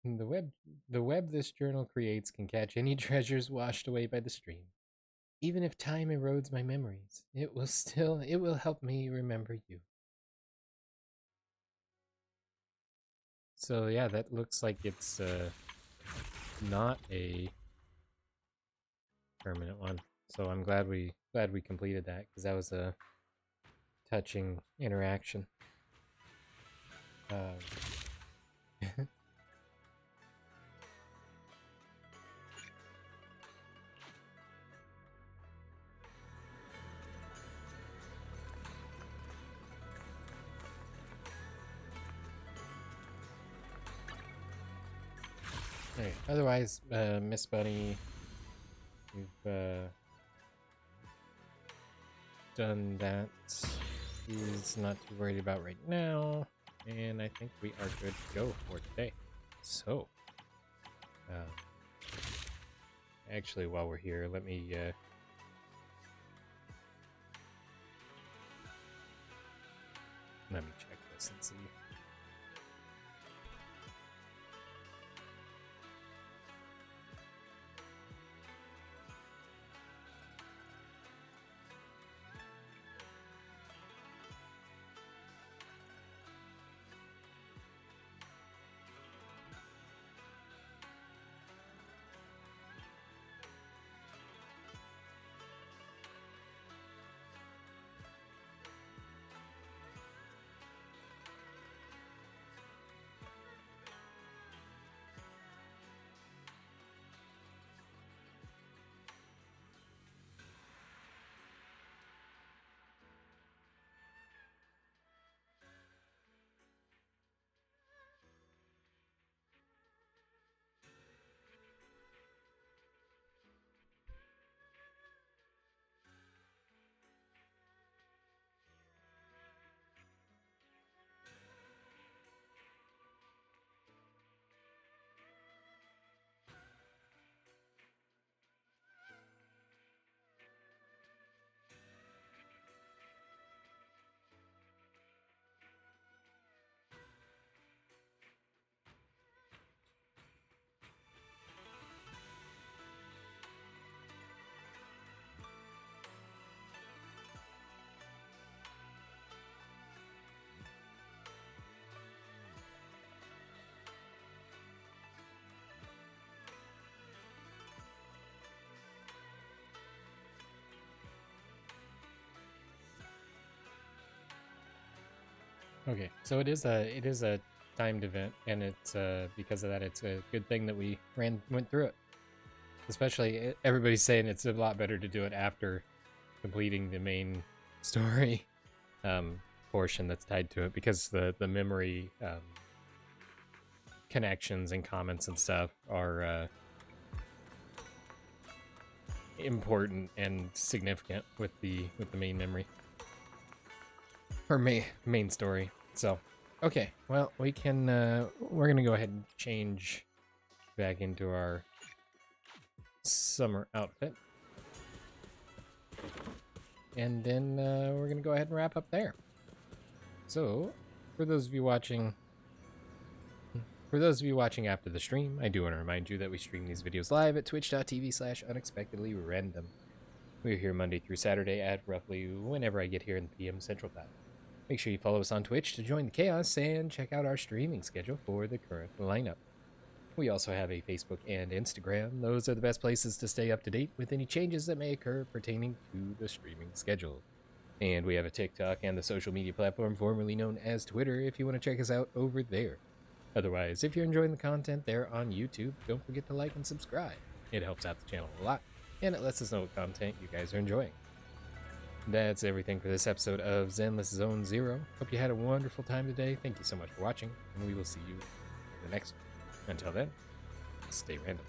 The web this journal creates can catch any treasures washed away by the stream. Even if time erodes my memories, it will help me remember you. So yeah, that looks like it's not a permanent one. So I'm glad we completed that, because that was a touching interaction. Okay, otherwise, Miss Bunny, we've done that. He's not too worried about right now, and I think we are good to go for today. So, actually, while we're here, let me check this and see. Okay, so it is a timed event, and it's because of that, it's a good thing that we went through it. Especially, everybody's saying it's a lot better to do it after completing the main story portion that's tied to it, because the memory connections and comments and stuff are important and significant with the main memory or main story. So, okay, well, we can we're gonna go ahead and change back into our summer outfit, and then we're gonna go ahead and wrap up there. So, for those of you watching after the stream, I do want to remind you that we stream these videos live at twitch.tv/unexpectedlyrandom. We're here Monday through Saturday at roughly whenever I get here in the PM Central Time. Make sure you follow us on Twitch to join the chaos and check out our streaming schedule for the current lineup. We also have a Facebook and Instagram. Those are the best places to stay up to date with any changes that may occur pertaining to the streaming schedule. And we have a TikTok and the social media platform formerly known as Twitter if you want to check us out over there. Otherwise, if you're enjoying the content there on YouTube, don't forget to like and subscribe. It helps out the channel a lot, and it lets us know what content you guys are enjoying. That's everything for this episode of Zenless Zone Zero. Hope you had a wonderful time today. Thank you so much for watching, and we will see you in the next one. Until then, stay random.